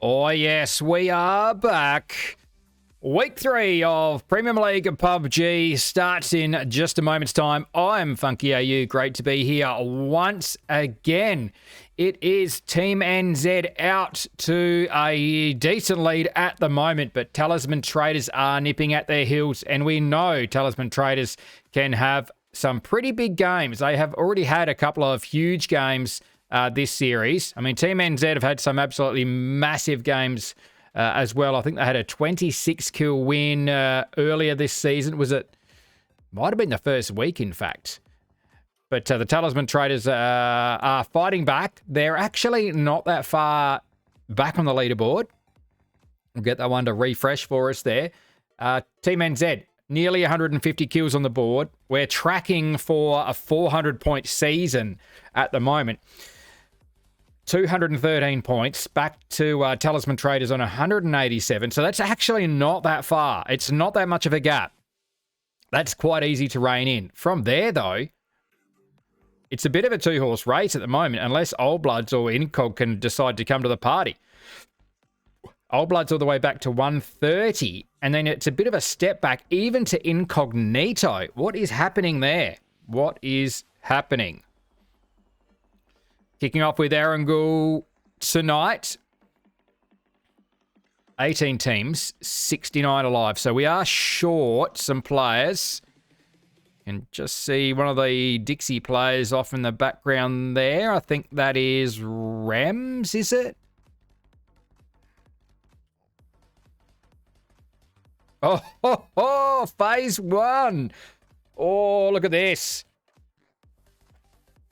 Oh, yes, we are back. Week 3 of Premium League PUBG starts in just a moment's time. I'm Funky AU. Great to be here once again. It is Team NZ out to a decent lead at the moment, but Talisman Traders are nipping at their heels, and we know Talisman Traders can have some pretty big games. They have already had a couple of huge games this series. I mean, Team NZ have had some absolutely massive games as well. I think they had a 26-kill win earlier this season. Might have been the first week, in fact. But the Talisman Traders are fighting back. They're actually not that far back on the leaderboard. We'll get that one to refresh for us there. Team NZ, nearly 150 kills on the board. We're tracking for a 400-point season at the moment. 213 points, back to Talisman Traders on 187. So that's actually not that far. It's not that much of a gap. That's quite easy to rein in. From there, though, it's a bit of a two-horse race at the moment, unless Old Bloods or Incog can decide to come to the party. Old Bloods all the way back to 130, and then it's a bit of a step back even to Incognito. What is happening there? What is happening? Kicking off with Erangel tonight. 18 teams, 69 alive. So we are short some players. And just see one of the Dixie players off in the background there. I think that is Rams, is it? Oh, phase 1. Oh, look at this.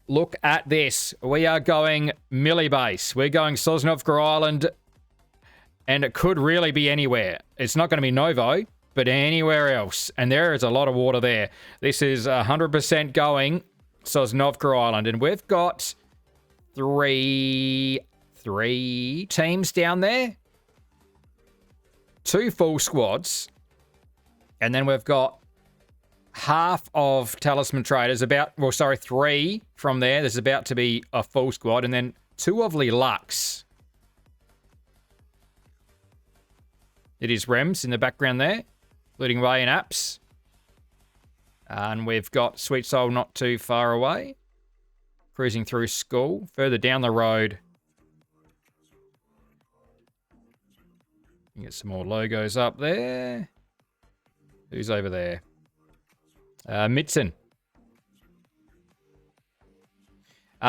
Look at this. We are going Millie base. We're going Sosnovka Island, and it could really be anywhere. It's not going to be Novo, but anywhere else. And there is a lot of water there. This is 100% going Sosnovka Island, and we've got three teams down there. 2 full squads, and then we've got half of Talisman Traders, 3 from there. There's about to be a full squad, and then 2 of Lux. It is Rems in the background there, leading away in apps. And we've got Sweet Soul not too far away, cruising through school. Further down the road, you get some more logos up there. Who's over there? Mitson.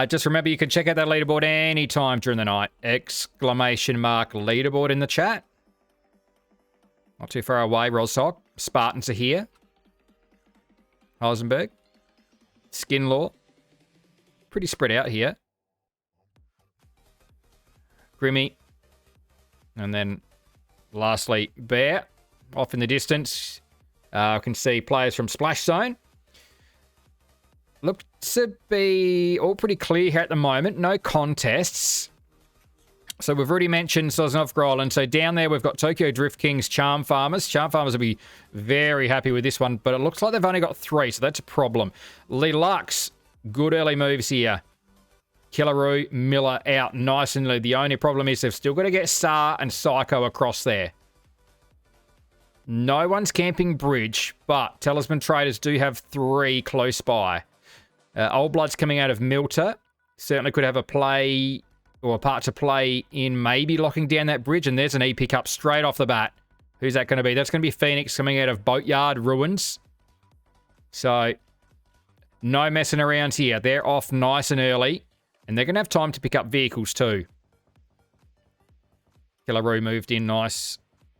Just remember, you can check out that leaderboard anytime during the night. ! Leaderboard in the chat. Not too far away, Rozsock. Spartans are here. Heisenberg. Skinlaw. Pretty spread out here. Grimmy. And then, lastly, Bear. Off in the distance. I can see players from Splash Zone. Look to be all pretty clear here at the moment. No contests. So we've already mentioned Sosnovka Island. So down there we've got Tokyo Drift Kings, Charm Farmers. Charm Farmers will be very happy with this one, but it looks like they've only got 3, so that's a problem. Lux, good early moves here. Killaroo, Miller out nice and early. The only problem is they've still got to get Sar and Psycho across there. No one's camping bridge, but Talisman Traders do have 3 close by. Old Blood's coming out of Milter. Certainly could have a play or a part to play in maybe locking down that bridge. And there's an E pick up straight off the bat. Who's that going to be? That's going to be Phoenix coming out of Boatyard Ruins. So, no messing around here. They're off nice and early. And they're going to have time to pick up vehicles too. Killaroo moved in nice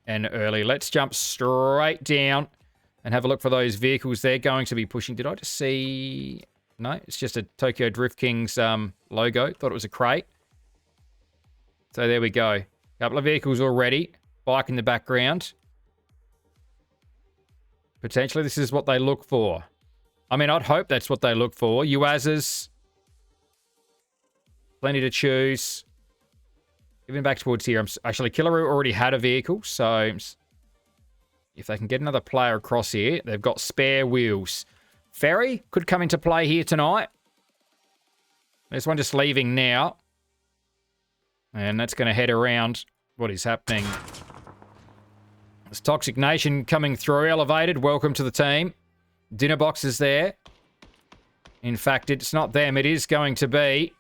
and early. Let's jump straight down and have a look for those vehicles they're going to be pushing. Did I just see... No, it's just a Tokyo Drift Kings logo. Thought it was a crate. So there we go. Couple of vehicles already. Bike in the background. Potentially this is what they look for. I mean, I'd hope that's what they look for. UAZs. Plenty to choose. Even back towards here. Actually, Killaroo already had a vehicle, so if they can get another player across here, they've got spare wheels. Ferry could come into play here tonight. There's one just leaving now. And that's going to head around what is happening. There's Toxic Nation coming through. Elevated, welcome to the team. Dinner box is there. In fact, it's not them. It is going to be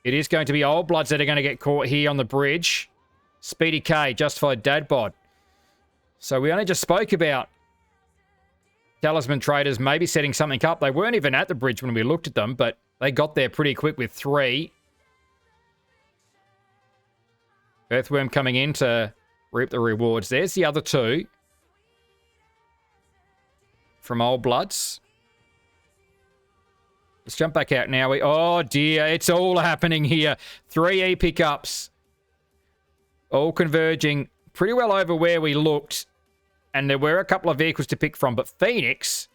Old Bloods that are going to get caught here on the bridge. Speedy K, Justified Dad Bod. So we only just spoke about Talisman Traders maybe setting something up. They weren't even at the bridge when we looked at them, but they got there pretty quick with 3. Earthworm coming in to reap the rewards. There's the other 2 from Old Bloods. Let's jump back out now. Oh, dear. It's all happening here. 3 E pickups. All converging pretty well over where we looked. And there were a couple of vehicles to pick from. But Phoenix...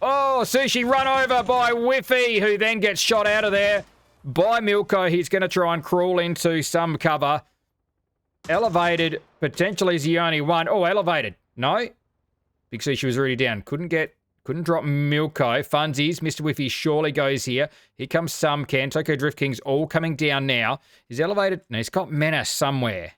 Oh, Sushi run over by Whiffy, who then gets shot out of there by Milko. He's going to try and crawl into some cover. Elevated potentially is the only one. Oh, Elevated. No. Big Sushi was already down. Couldn't drop Milko. Funsies. Mr. Whiffy surely goes here. Here comes some Ken. Tokyo Drift King's all coming down now. He's Elevated. No, he's got Menace somewhere.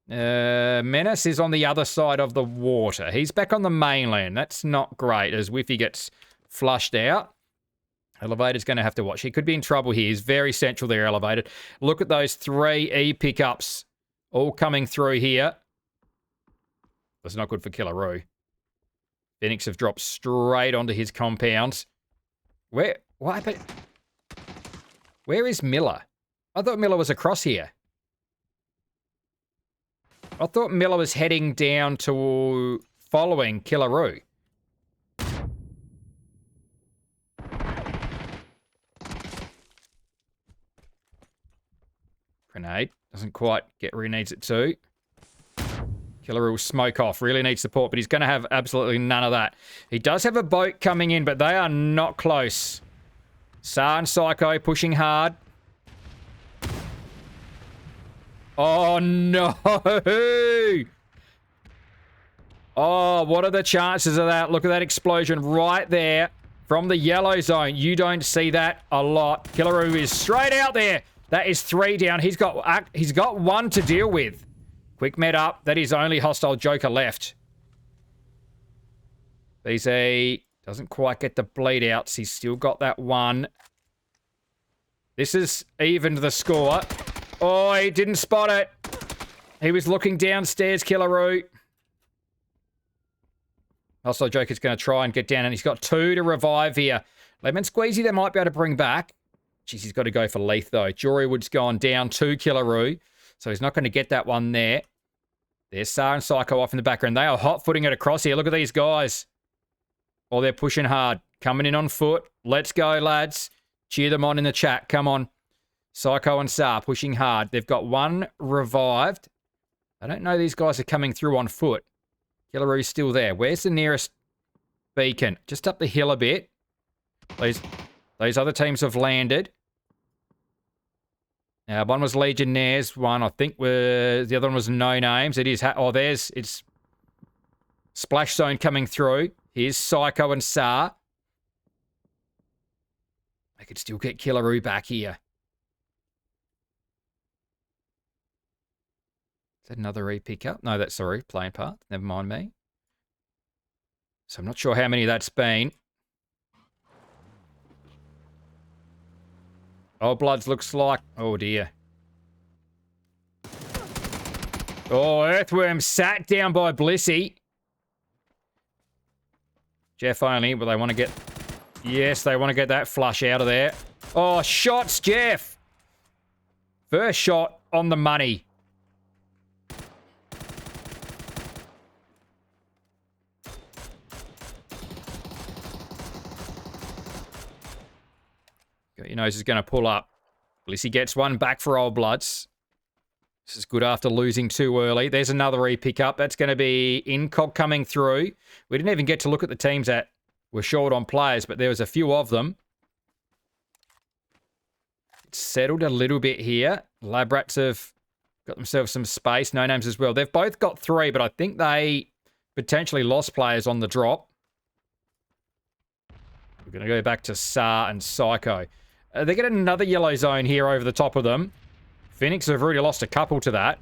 Menace is on the other side of the water. He's back on the mainland. That's not great as Whiffy gets flushed out. Elevator's going to have to watch. He could be in trouble here. He's very central there, Elevated. Look at those 3 E pickups all coming through here. That's not good for Killaroo. Phoenix have dropped straight onto his compound. What happened? Where is Miller? I thought Miller was across here. I thought Miller was heading down to following Killaroo. Grenade. Doesn't quite get where he needs it to. Killaroo will smoke off. Really needs support, but he's going to have absolutely none of that. He does have a boat coming in, but they are not close. Sar and Psycho pushing hard. Oh, no! Oh, what are the chances of that? Look at that explosion right there from the yellow zone. You don't see that a lot. Killaroo is straight out there. That is 3 down. He's got 1 to deal with. Quick med up. That is only hostile Joker left. BZ doesn't quite get the bleed outs. He's still got that 1. This is evened the score. Oh, he didn't spot it. He was looking downstairs, Killaroo. Also, Joker's going to try and get down, and he's got 2 to revive here. Lemon Squeezy they might be able to bring back. Jeez, he's got to go for Leith, though. Jorywood's gone down to Killaroo, so he's not going to get that one there. There's Sar and Psycho off in the background. They are hot-footing it across here. Look at these guys. Oh, they're pushing hard. Coming in on foot. Let's go, lads. Cheer them on in the chat. Come on. Psycho and Sar pushing hard. They've got 1 revived. I don't know these guys are coming through on foot. Killaroo's still there. Where's the nearest beacon? Just up the hill a bit. Those other teams have landed. One was Legionnaires. One, I think, the other one was No Names. It is... it's Splash Zone coming through. Here's Psycho and Sar. They could still get Killaroo back here. Is that another E-pickup? No, that's, sorry, plane path. Never mind me. So I'm not sure how many that's been. Oh, Bloods looks like... Oh, dear. Oh, Earthworm sat down by Blissy. Jeff only, but they want to get... Yes, they want to get that flush out of there. Oh, shots, Jeff! First shot on the money. Got your nose is going to pull up. Blissy gets one back for Old Bloods. This is good after losing too early. There's another E-pickup. That's going to be Incog coming through. We didn't even get to look at the teams that were short on players, but there was a few of them. It's settled a little bit here. Lab Rats have got themselves some space. No Names as well. They've both got 3, but I think they potentially lost players on the drop. We're going to go back to Sar and Psycho. They get another yellow zone here over the top of them. Phoenix have already lost a couple to that.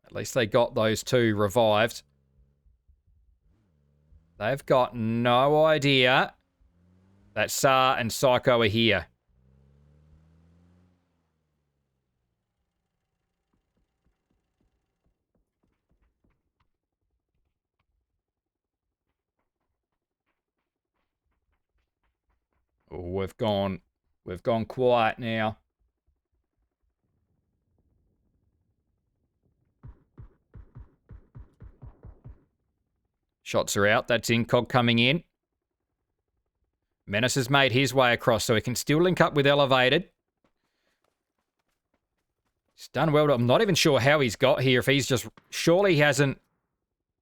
At least they got those two revived. They've got no idea that Sar and Psycho are here. Oh, we've gone quiet now. Shots are out. That's Incog coming in. Menace has made his way across, so he can still link up with Elevated. He's done well. I'm not even sure how he's got here. If he's just... Surely he hasn't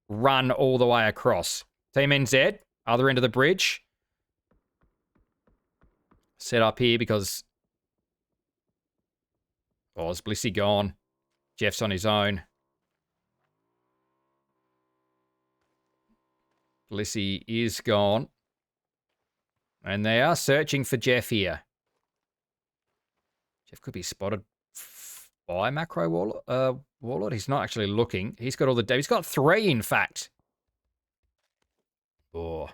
run all the way across. Team NZ, other end of the bridge. Set up here because... Oh, is Blissy gone? Jeff's on his own. Blissy is gone. And they are searching for Jeff here. Jeff could be spotted by Macro Warlord. He's not actually looking. He's got all the... He's got 3, in fact. Oh.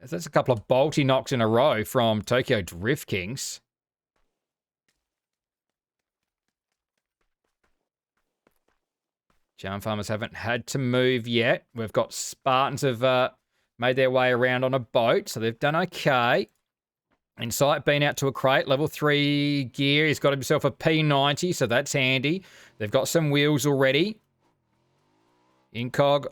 That's a couple of bolty knocks in a row from Tokyo Drift Kings. Charm Farmers haven't had to move yet. We've got Spartans have made their way around on a boat, so they've done okay. Insight been out to a crate, level 3 gear. He's got himself a P90, so that's handy. They've got some wheels already. Incog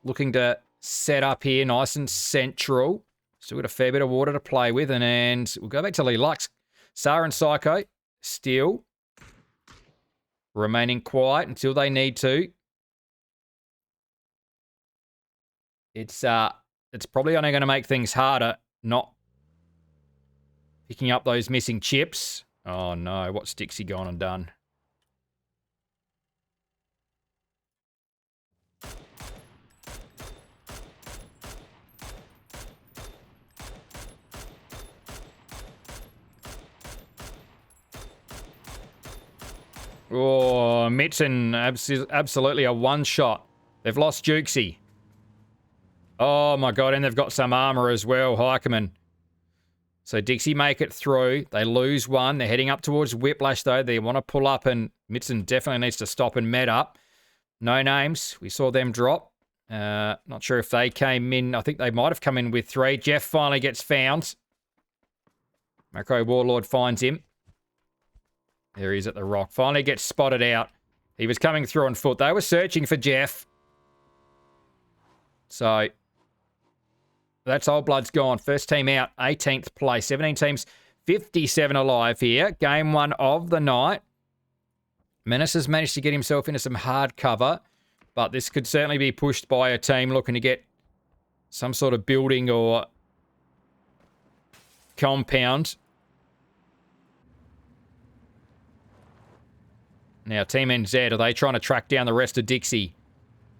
looking to set up here nice and central. Still got a fair bit of water to play with, and we'll go back to Lee Lux. Sar and Psycho still remaining quiet until they need to. It's probably only going to make things harder not picking up those missing chips. Oh no, what's Dixie gone and done? Oh, Mitson, absolutely a one-shot. They've lost Jukesy. Oh, my God, and they've got some armor as well, Heikeman. So Dixie make it through. They lose one. They're heading up towards Whiplash, though. They want to pull up, and Mitson definitely needs to stop and med up. No names. We saw them drop. Not sure if they came in. I think they might have come in with 3. Jeff finally gets found. Macro Warlord finds him. There he is at the rock. Finally gets spotted out. He was coming through on foot. They were searching for Jeff. So, that's Old Blood's gone. First team out, 18th place. 17 teams, 57 alive here. Game 1 of the night. Menace has managed to get himself into some hard cover, but this could certainly be pushed by a team looking to get some sort of building or compound. Now, Team NZ, are they trying to track down the rest of Dixie?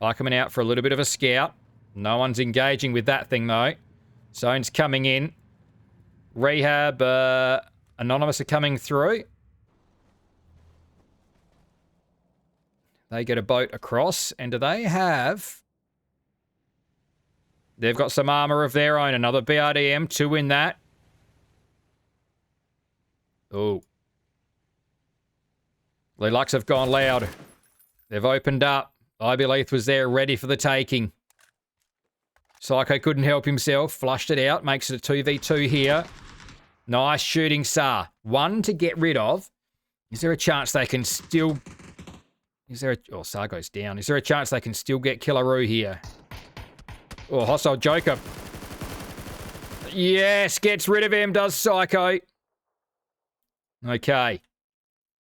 Are coming out for a little bit of a scout. No one's engaging with that thing, though. Zone's coming in. Rehab, Anonymous are coming through. They get a boat across, and do they have... They've got some armor of their own. Another BRDM, 2 in that. Oh. Lee Lux have gone loud. They've opened up. Ibeleith was there ready for the taking. Psycho couldn't help himself. Flushed it out. Makes it a 2v2 here. Nice shooting, Sar. 1 to get rid of. Is there a chance they can still... Oh, Sar goes down. Is there a chance they can still get Killaroo here? Oh, hostile Joker. Yes, gets rid of him, does Psycho. Okay.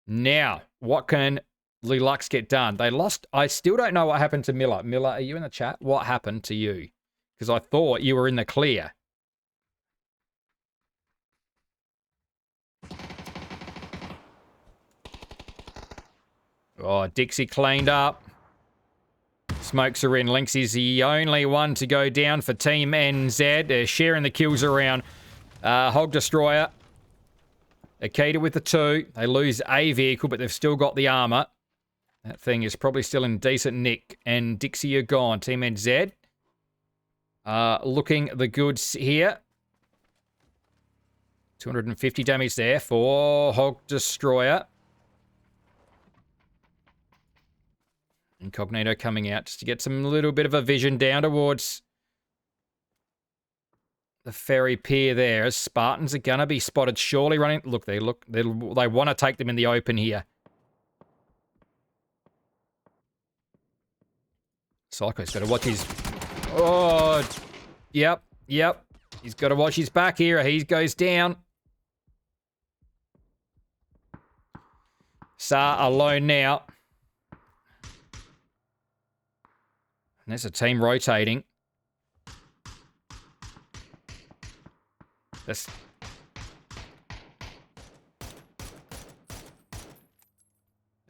Now, what can Lee Lux get done? They lost... I still don't know what happened to Miller. Miller, are you in the chat? What happened to you? Because I thought you were in the clear. Oh, Dixie cleaned up. Smokes are in. Lynx is the only one to go down for Team NZ. They're sharing the kills around. Hog Destroyer. Akita with the 2. They lose a vehicle, but they've still got the armor. That thing is probably still in decent nick. And Dixie are gone. Team NZ. Looking the goods here. 250 damage there for Hog Destroyer. Incognito coming out just to get some little bit of a vision down towards the ferry pier there. As Spartans are going to be spotted surely running. Look, they want to take them in the open here. Psycho's got to watch his... Oh, yep. He's got to watch his back here. He goes down. Sa alone now. And there's a team rotating. It's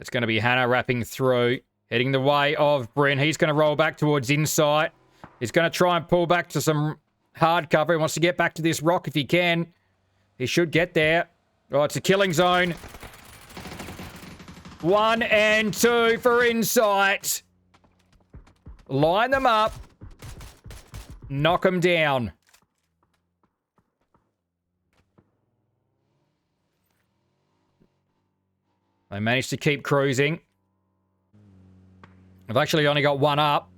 going to be Hannah wrapping through. Heading the way of Bryn. He's going to roll back towards Insight. He's going to try and pull back to some hard cover. He wants to get back to this rock if he can. He should get there. Oh, it's a killing zone. 1 and 2 for Insight. Line them up. Knock them down. They managed to keep cruising. I've actually only got one up.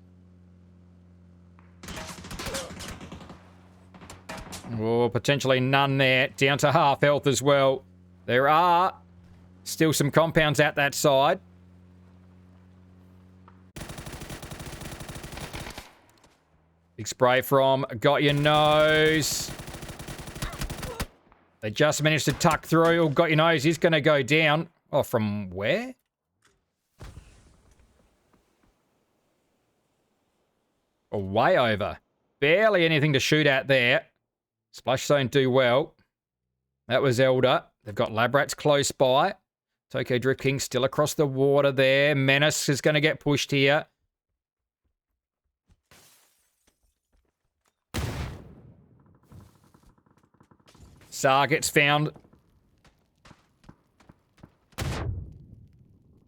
Oh, potentially none there. Down to half health as well. There are still some compounds at that side. Big spray from Got Your Nose. They just managed to tuck through. Oh, Got Your Nose. He's going to go down. Oh, from where? Oh, way over. Barely anything to shoot at there. Splash Zone do well. That was Elder. They've got Lab Rats close by. Tokyo Drift King still across the water there. Menace is going to get pushed here. Sar gets found.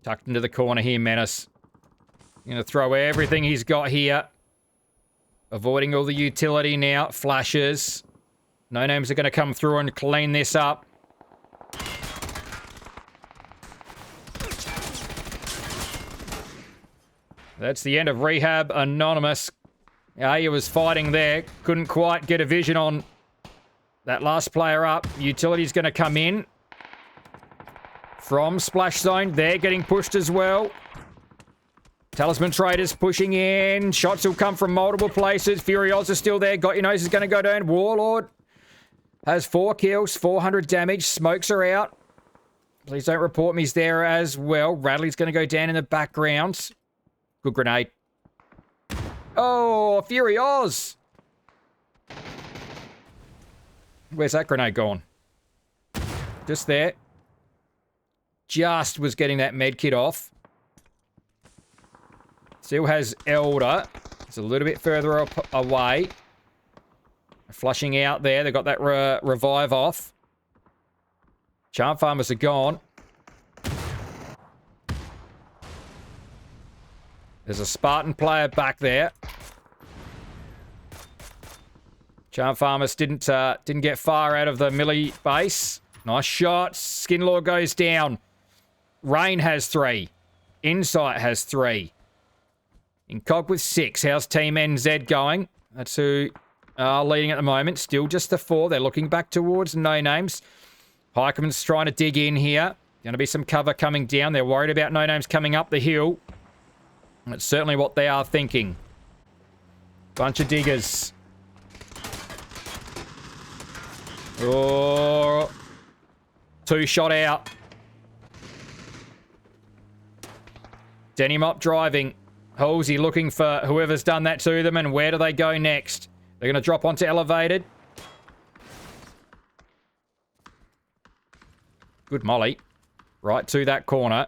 Tucked into the corner here, Menace. Going to throw everything he's got here. Avoiding all the utility now. Flashes. No names are going to come through and clean this up. That's the end of Rehab Anonymous. He was fighting there. Couldn't quite get a vision on that last player up. Utility's going to come in. From Splash Zone. They're getting pushed as well. Talisman Traders pushing in. Shots will come from multiple places. Furiosa is still there. Got Your Nose is going to go down. Warlord has 4 kills, 400 damage. Smokes are out. Please don't report me. He's there as well. Radley's going to go down in the background. Good grenade. Oh, Fury Oz. Where's that grenade gone? Just there. Just was getting that med kit off. Still has Elder. It's a little bit further up away. Flushing out there. They've got that revive off. Charm Farmers are gone. There's a Spartan player back there. Charm Farmers didn't get far out of the melee base. Nice shot. Skinlaw goes down. Rain has 3. Insight has 3. Incog with 6. How's Team NZ going? That's who are leading at the moment. Still just the 4. They're looking back towards No Names. Heikeman's trying to dig in here. Going to be some cover coming down. They're worried about No Names coming up the hill. That's certainly what they are thinking. Bunch of diggers. Oh, 2 shot out. Denny Mop driving. Halsey looking for whoever's done that to them, and where do they go next? They're going to drop onto elevated. Good molly. Right to that corner.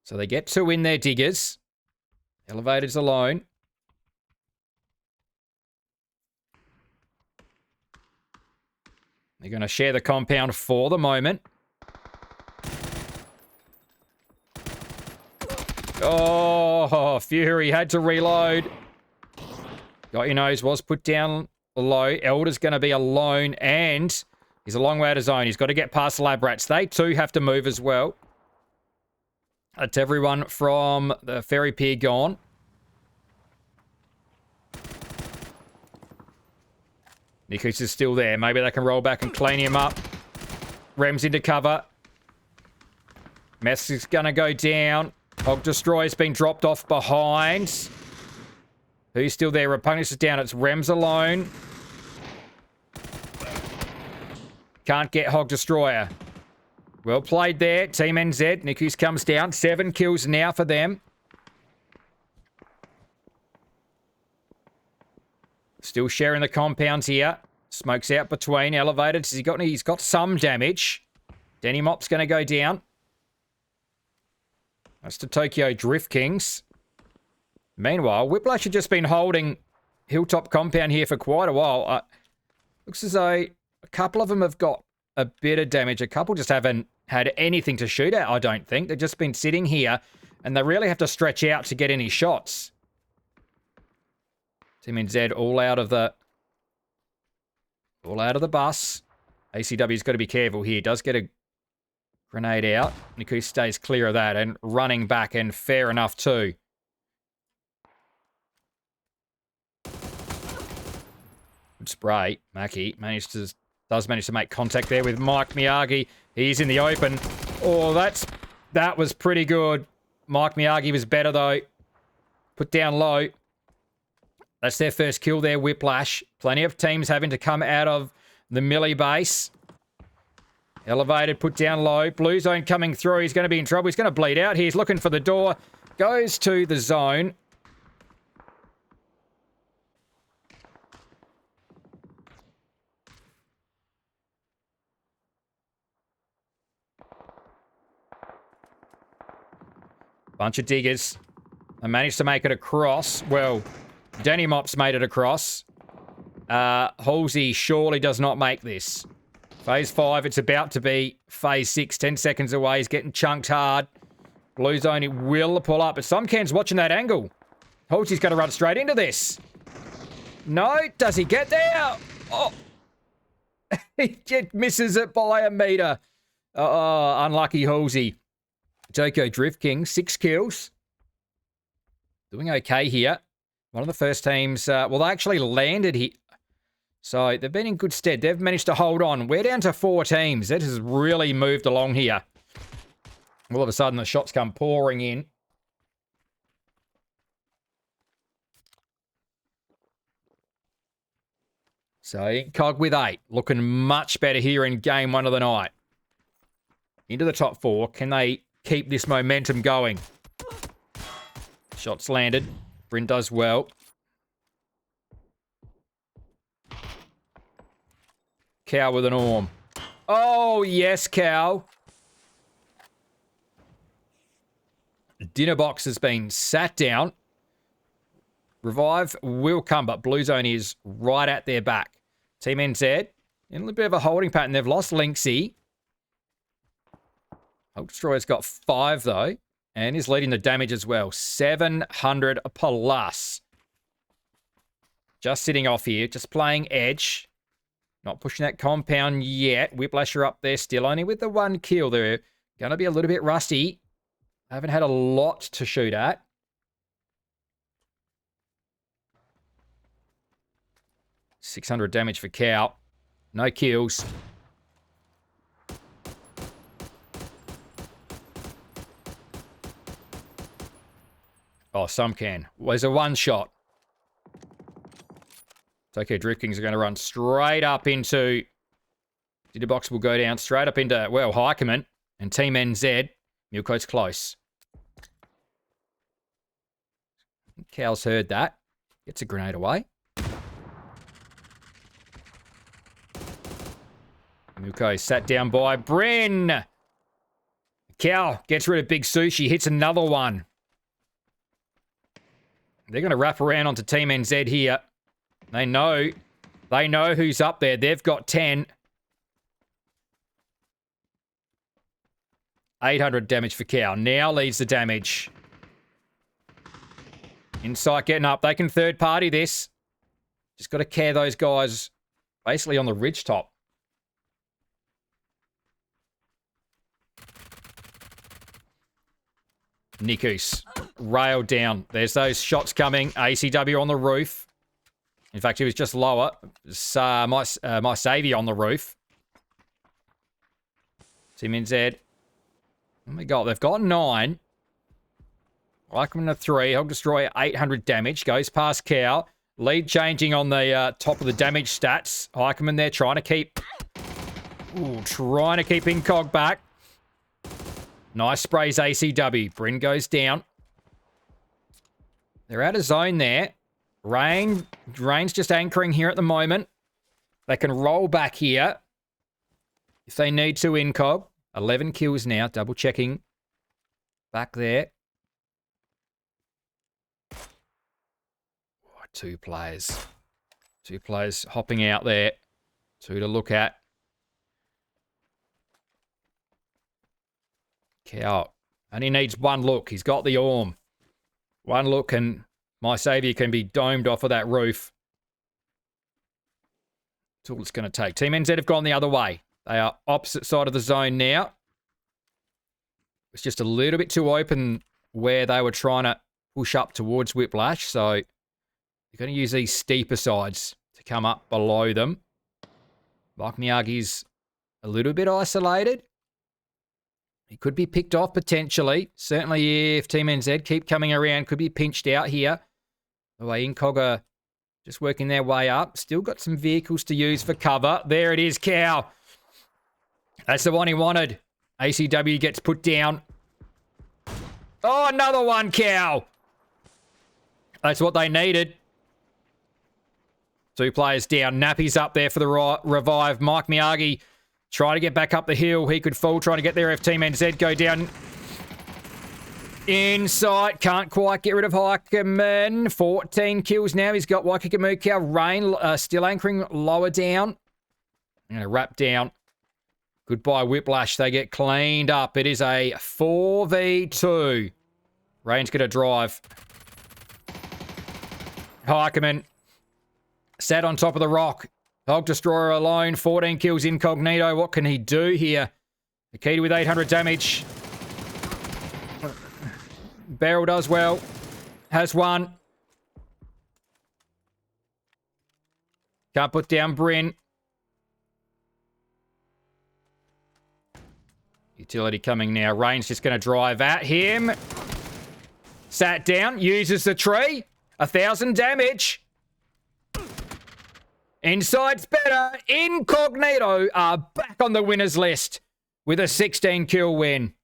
So they get 2 in there, diggers. Elevators alone. They're going to share the compound for the moment. Oh, Fury had to reload. Got your nose, was put down low. Elder's going to be alone, and he's a long way out of zone. He's got to get past the lab rats. They too have to move as well. That's everyone from the ferry pier gone. Nikus is still there. Maybe they can roll back and clean him up. Rem's into cover. Mess is going to go down. Hog Destroyer's been dropped off behind. Who's still there? Repugnance is down. It's Rems alone. Can't get Hog Destroyer. Well played there. Team NZ. Nikus comes down. 7 kills now for them. Still sharing the compounds here. Smoke's out between. Elevated. He's got some damage. Denny Mop's going to go down. That's the Tokyo Drift Kings. Meanwhile, Whiplash had just been holding Hilltop Compound here for quite a while. Looks as though a couple of them have got a bit of damage. A couple just haven't had anything to shoot at, I don't think. They've just been sitting here, and they really have to stretch out to get any shots. Team NZ all out of the bus. ACW's got to be careful here. Does get a grenade out. Nikus stays clear of that and running back, and fair enough too. Good spray. Mackie does manage to make contact there with Mike Miyagi. He's in the open. Oh, that was pretty good. Mike Miyagi was better though. Put down low. That's their first kill there, Whiplash. Plenty of teams having to come out of the melee base. Elevated, put down low. Blue zone coming through. He's going to be in trouble. He's going to bleed out. He's looking for the door. Goes to the zone. Bunch of diggers. They managed to make it across. Well, Danny Mops made it across. Halsey surely does not make this. Phase 5, it's about to be phase 6. 10 seconds away. He's getting chunked hard. Blue zone, it will pull up. But Sumcan's watching that angle. Halsey's going to run straight into this. No, does he get there? Oh, he just misses it by a meter. Oh, unlucky Halsey. Tokyo Drift King, 6 kills. Doing okay here. One of the first teams, well, they actually landed here. So they've been in good stead. They've managed to hold on. We're down to 4 teams. That has really moved along here. All of a sudden, the shots come pouring in. So Cog with 8. Looking much better here in game 1 of the night. Into the top 4. Can they keep this momentum going? Shots landed. Bryn does well. Cow with an orm. Oh, yes, Cow. Dinner box has been sat down. Revive will come, but Blue Zone is right at their back. Team NZ in a little bit of a holding pattern. They've lost Linksy. Hulk Destroyer's got 5, though. And is leading the damage as well. 700 plus. Just sitting off here. Just playing edge. Not pushing that compound yet. Whiplash are up there still. Only with the 1 kill. They're going to be a little bit rusty. Haven't had a lot to shoot at. $600 damage for Cow. No kills. Oh, some can. Well, there's a 1 shot. Tokyo Drift Kings are going to run straight up into... Dinner box will go down straight up into, well, Heikeman and Team NZ. Milko's close. Cal's heard that. Gets a grenade away. Milko sat down by Bryn. Cow gets rid of Big Sushi, hits another one. They're going to wrap around onto Team NZ here. They know who's up there. They've got 10. 800 damage for Cow. Now leads the damage. Insight getting up. They can third party this. Just got to care those guys basically on the ridge top. Nikus railed down. There's those shots coming. ACW on the roof. In fact, he was just lower. My Saviour on the roof. Team NZ. Oh my God, they've got 9. Lycoming a 3. Hog Destroyer 800 damage. Goes past Cow. Lead changing on the top of the damage stats. Lycoming there trying to keep... Ooh, trying to keep Incog back. Nice sprays ACW. Bryn goes down. They're out of zone there. Rain's just anchoring here at the moment. They can roll back here if they need to. Incog. 11 kills now. Double checking back there. Oh, 2 players. 2 players hopping out there. 2 to look at. Cow. And he needs 1 look. He's got the Orm. 1 look and my Saviour can be domed off of that roof. That's all it's going to take. Team NZ have gone the other way. They are opposite side of the zone now. It's just a little bit too open where they were trying to push up towards Whiplash. So they're going to use these steeper sides to come up below them. Mike Miyagi's a little bit isolated. He could be picked off potentially. Certainly if Team NZ keep coming around, could be pinched out here. The way Incog are just working their way up. Still got some vehicles to use for cover. There it is, Cow. That's the one he wanted. ACW gets put down. Oh, another one, Cow. That's what they needed. 2 players down. Nappy's up there for the revive. Mike Miyagi trying to get back up the hill. He could fall trying to get there if Team NZ go down. Insight. Can't quite get rid of Hikerman. 14 kills now. He's got Waikikamu. Cow. Rain still anchoring lower down. I'm going to wrap down. Goodbye, Whiplash. They get cleaned up. It is a 4v2. Rain's going to drive. Hikerman sat on top of the rock. Hog Destroyer alone. 14 kills incognito. What can he do here? Akita with 800 damage. Beryl does well. Has 1. Can't put down Bryn. Utility coming now. Rain's just going to drive at him. Sat down. Uses the tree. 1,000 damage. Insight's better. Incognito are back on the winners list with a 16 kill win.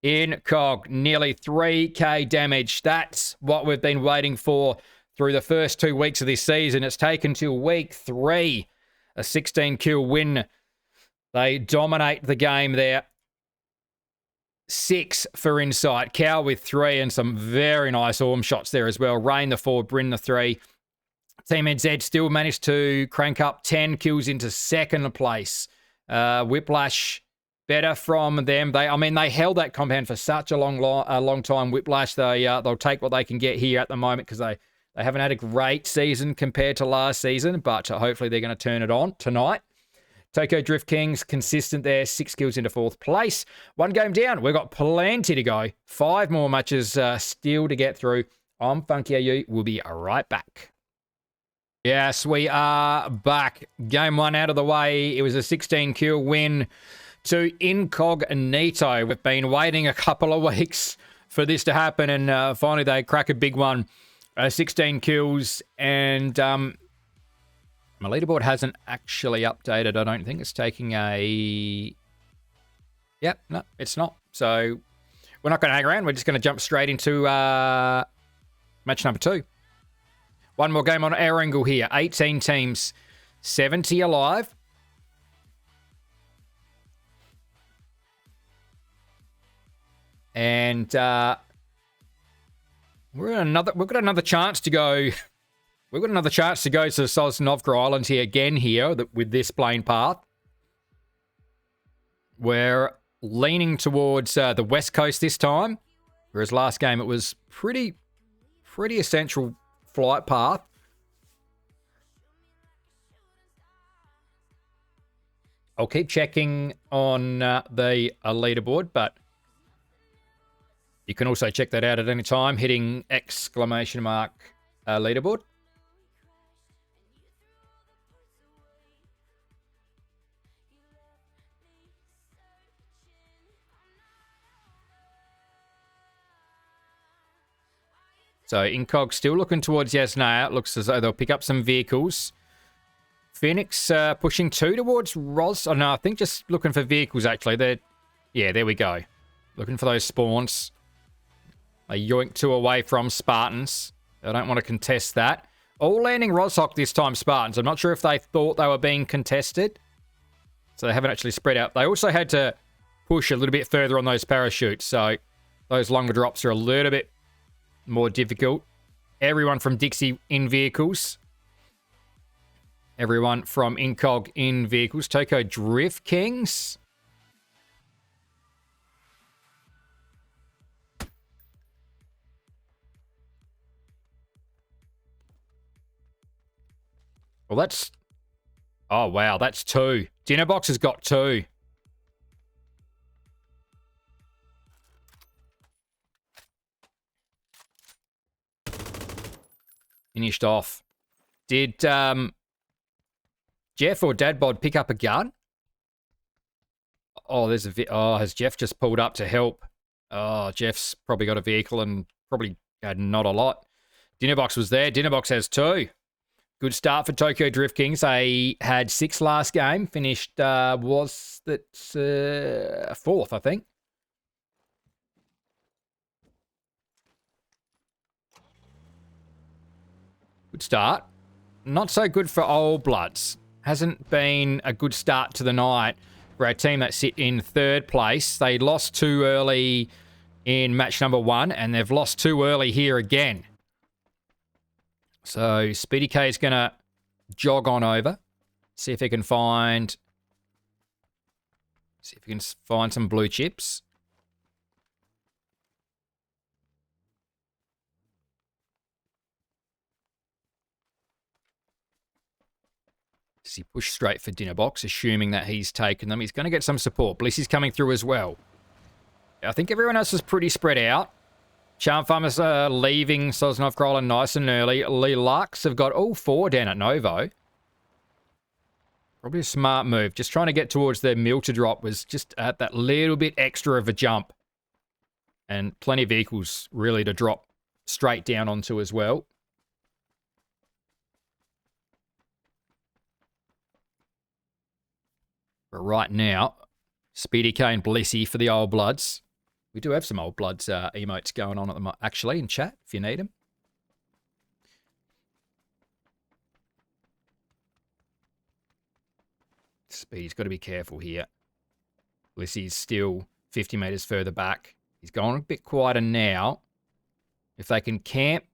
Incog, nearly 3k damage. That's what we've been waiting for through the first 2 weeks of this season. It's taken till week 3. A 16 kill win. They dominate the game there. 6 for Insight. Cow with 3 and some very nice Orm shots there as well. Rain the 4, Bryn the 3. Team NZ still managed to crank up 10 kills into second place. Whiplash better from them. They held that compound for such a long time. Whiplash, they'll take what they can get here at the moment because they haven't had a great season compared to last season, but hopefully they're going to turn it on tonight. Tokyo Drift Kings, consistent there, 6 kills into 4th place. 1 game down. We've got plenty to go. 5 more matches still to get through. I'm Funky AU. We'll be right back. Yes, we are back. Game 1 out of the way. It was a 16 kill win to Incognito. We've been waiting a couple of weeks for this to happen, and finally they crack a big one. 16 kills, and my leaderboard hasn't actually updated. I don't think it's taking a... Yep, no, it's not. So we're not going to hang around. We're just going to jump straight into match number 2. One more game on our angle here. 18 teams, 70 alive. And we've got another chance to go. We've got another chance to go to Sosnovka Island here again with this plane path. We're leaning towards the west coast this time, whereas last game it was pretty essential flight path. I'll keep checking on the leaderboard, but you can also check that out at any time, hitting exclamation mark leaderboard. So Incog still looking towards Yasnaya. It looks as though they'll pick up some vehicles. Phoenix pushing 2 towards Ros. Oh, no, I think just looking for vehicles, actually. Yeah, there we go. Looking for those spawns. They yoinked 2 away from Spartans. I don't want to contest that. All landing Roshok this time, Spartans. I'm not sure if they thought they were being contested. So they haven't actually spread out. They also had to push a little bit further on those parachutes. So those longer drops are a little bit more difficult. Everyone from Dixie in vehicles. Everyone from Incog in vehicles. Toko Drift Kings. Well, that's... Oh, wow, that's 2. Dinnerbox has got 2. Finished off. Did Jeff or Dadbod pick up a gun? Oh, has Jeff just pulled up to help? Oh, Jeff's probably got a vehicle and probably had not a lot. Dinnerbox was there. Dinnerbox has 2. Good start for Tokyo Drift Kings. They had 6 last game. Finished, was that 4th, I think. Good start. Not so good for Old Bloods. Hasn't been a good start to the night for our team that sit in 3rd place. They lost too early in match number 1, and they've lost too early here again. So Speedy K is going to jog on over, see if he can find some blue chips. Does he push straight for Dinnerbox, assuming that he's taken them? He's going to get some support. Blissy's coming through as well. I think everyone else is pretty spread out. Charm Farmers are leaving Sosnovka Island nice and early. Lee Lux have got all 4 down at Novo. Probably a smart move. Just trying to get towards their mill to drop was just at that little bit extra of a jump. And plenty of vehicles really to drop straight down onto as well. But right now, Speedy K and Blissy for the Old Bloods. We do have some Old Bloods emotes going on at the moment, actually, in chat, if you need them. Speedy's got to be careful here. Blissy's still 50 metres further back. He's going a bit quieter now. If they can camp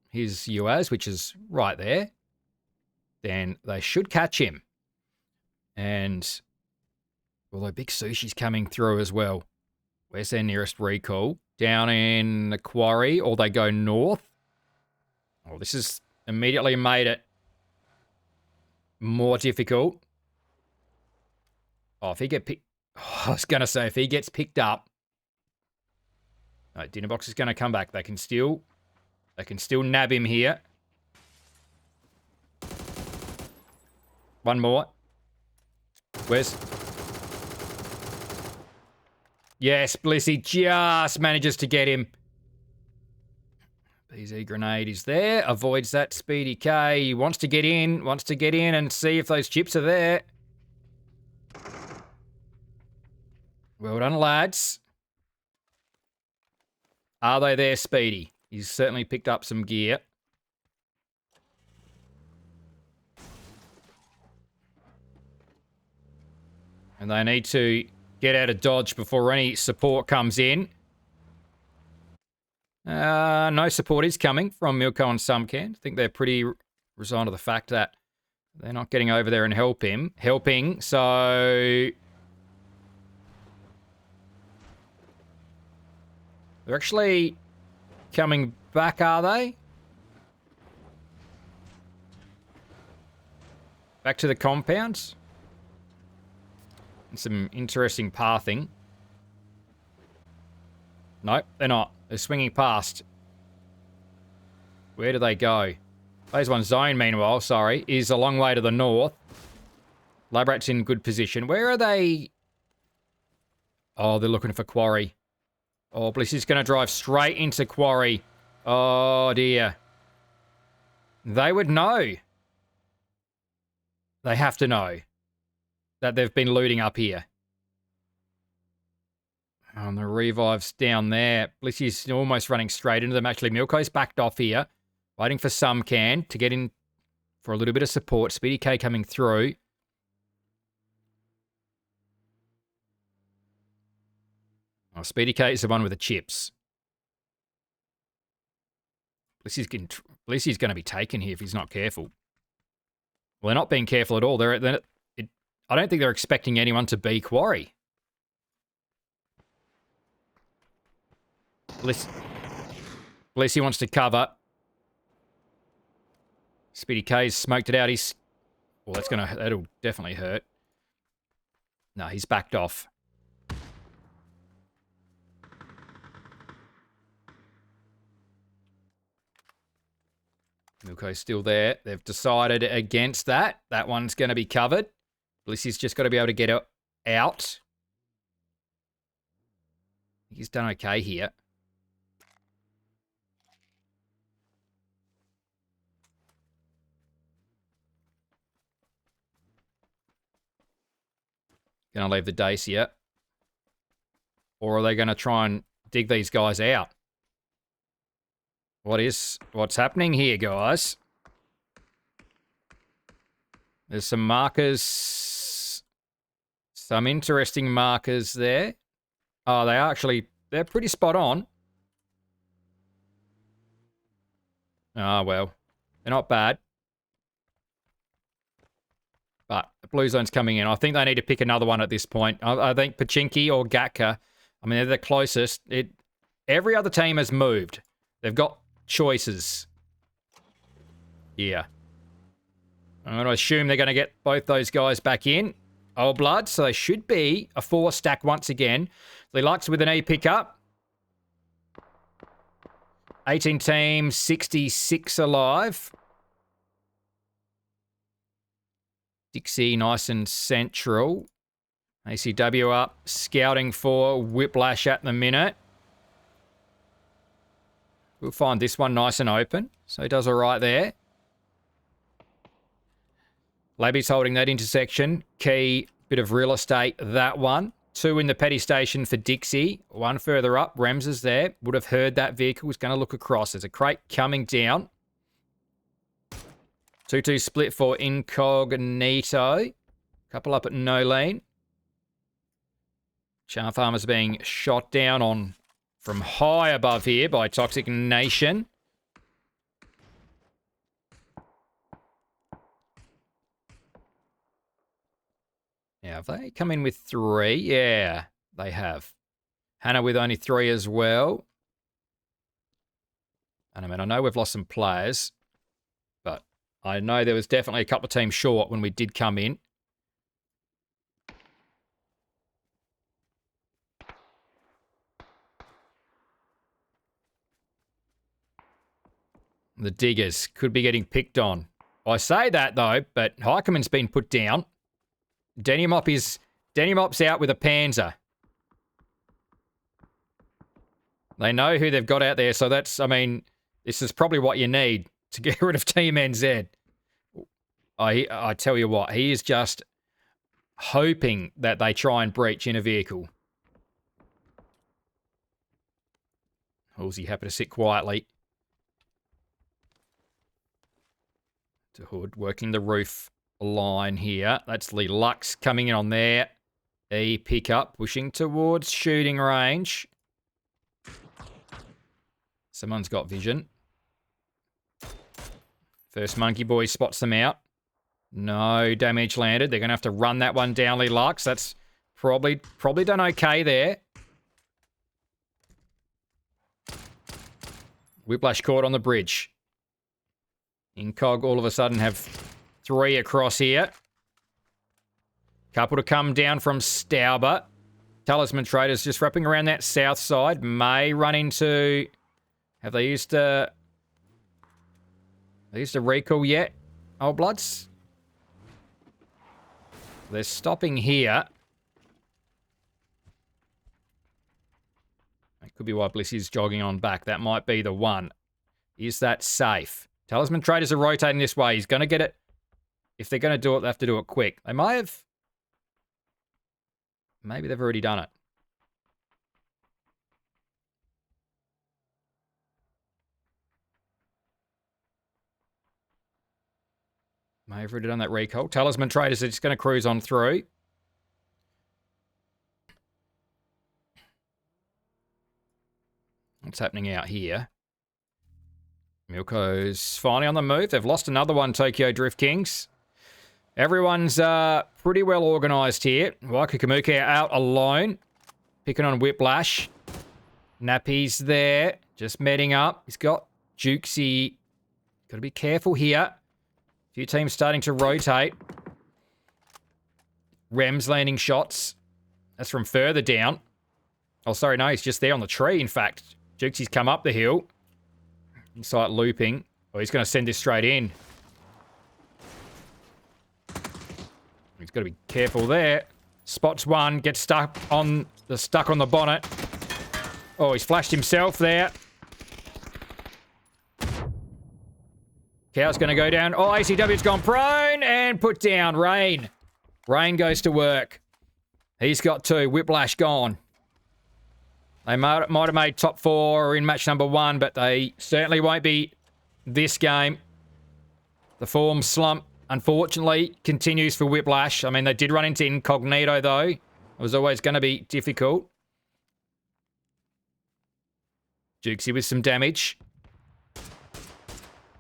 his UAs, which is right there, then they should catch him. And although Big Sushi's coming through as well. Where's their nearest recall? Down in the quarry, or they go north. Oh, this has immediately made it more difficult. Oh, if he get picked... Oh, I was going to say, if he gets picked up... No, Dinnerbox is going to come back. They can still nab him here. One more. Where's... Yes, Blissy just manages to get him. BZ grenade is there. Avoids that. Speedy K. He wants to get in and see if those chips are there. Well done, lads. Are they there, Speedy? He's certainly picked up some gear. And they need to get out of dodge before any support comes in. No support is coming from Milko and Sumcan. I think they're pretty resigned to the fact that they're not getting over there and helping. So they're actually coming back, are they? Back to the compounds. And some interesting pathing. Nope, they're not. They're swinging past. Where do they go? Phase 1 zone, meanwhile, is a long way to the north. Labrat's in good position. Where are they? Oh, they're looking for quarry. Oh, Bliss is going to drive straight into quarry. Oh, dear. They would know. They have to know that they've been looting up here. And the revive's down there. Blissy's almost running straight into them. Actually, Milko's backed off here. Waiting for Sumcan to get in for a little bit of support. Speedy K coming through. Oh, Speedy K is the one with the chips. Blissy's going to be taken here if he's not careful. Well, they're not being careful at all. I don't think they're expecting anyone to be quarry. Blissy wants to cover. Speedy K's smoked it out. Well, that'll definitely hurt. No, he's backed off. Milko's still there. They've decided against that. That one's going to be covered. Blissy's just got to be able to get out. He's done okay here. Going to leave the Dacia. Or are they going to try and dig these guys out? What's happening here, guys? There's some markers. Some interesting markers there. Oh, they're pretty spot on. Ah, well. They're not bad. But the blue zone's coming in. I think they need to pick another one at this point. I think Pachinki or Gatka. I mean, they're the closest. Every other team has moved. They've got choices. Yeah. I'm going to assume they're going to get both those guys back in. Old blood. So they should be a 4-stack once again. Lux with an E pickup. 18 teams, 66 alive. Dixie nice and central. ACW up, scouting for Whiplash at the minute. We'll find this one nice and open. So he does all right there. Labby's holding that intersection. Key bit of real estate, that one. 2 in the petty station for Dixie. 1 further up. Rems is there. Would have heard that vehicle. Was going to look across. There's a crate coming down. 2-2 split for Incognito. Couple up at no lane. Charm Farmer's being shot down on from high above here by Toxic Nation. Now, have they come in with 3? Yeah, they have. Hannah with only 3 as well. And I know we've lost some players, but I know there was definitely a couple of teams short when we did come in. The diggers could be getting picked on. I say that, though, but Heikeman's been put down. Denny Mop's out with a Panzer. They know who they've got out there, so this is probably what you need to get rid of Team NZ. I tell you what, he is just hoping that they try and breach in a vehicle. Halsey happy to sit quietly. To Hood, working the roof line here. That's Lee Lux coming in on there. A pickup pushing towards shooting range. Someone's got vision. First monkey boy spots them out. No damage landed. They're going to have to run that one down, Lee Lux. That's probably done okay there. Whiplash caught on the bridge. Incog all of a sudden have 3 across here. Couple to come down from Stauber. Talisman Traders just wrapping around that south side. May run into... Have they used a recall yet? Old Bloods? They're stopping here. That could be why Bliss is jogging on back. That might be the one. Is that safe? Talisman Traders are rotating this way. He's going to get it. If they're going to do it, they have to do it quick. They might have... Maybe they've already done it. May have already done that recall. Talisman Traders are just going to cruise on through. What's happening out here? Milko's finally on the move. They've lost another one, Tokyo Drift Kings. Everyone's pretty well organised here. Waikukamuka out alone. Picking on Whiplash. Nappy's there. Just meting up. He's got Jukesy. Got to be careful here. A few teams starting to rotate. Rem's landing shots. That's from further down. Oh, sorry, no, he's just there on the tree, in fact. Jukesy's come up the hill. Insight looping. Oh, he's going to send this straight in. He's got to be careful there. Spots one, gets stuck on the bonnet. Oh, he's flashed himself there. Cow's going to go down. Oh, ACW's gone prone and put down. Rain. Rain goes to work. He's got 2. Whiplash gone. They might have made top 4 in match number 1, but they certainly won't be this game. The form slump, unfortunately, continues for Whiplash. I mean, they did run into Incognito, though. It was always going to be difficult. Jukesy with some damage.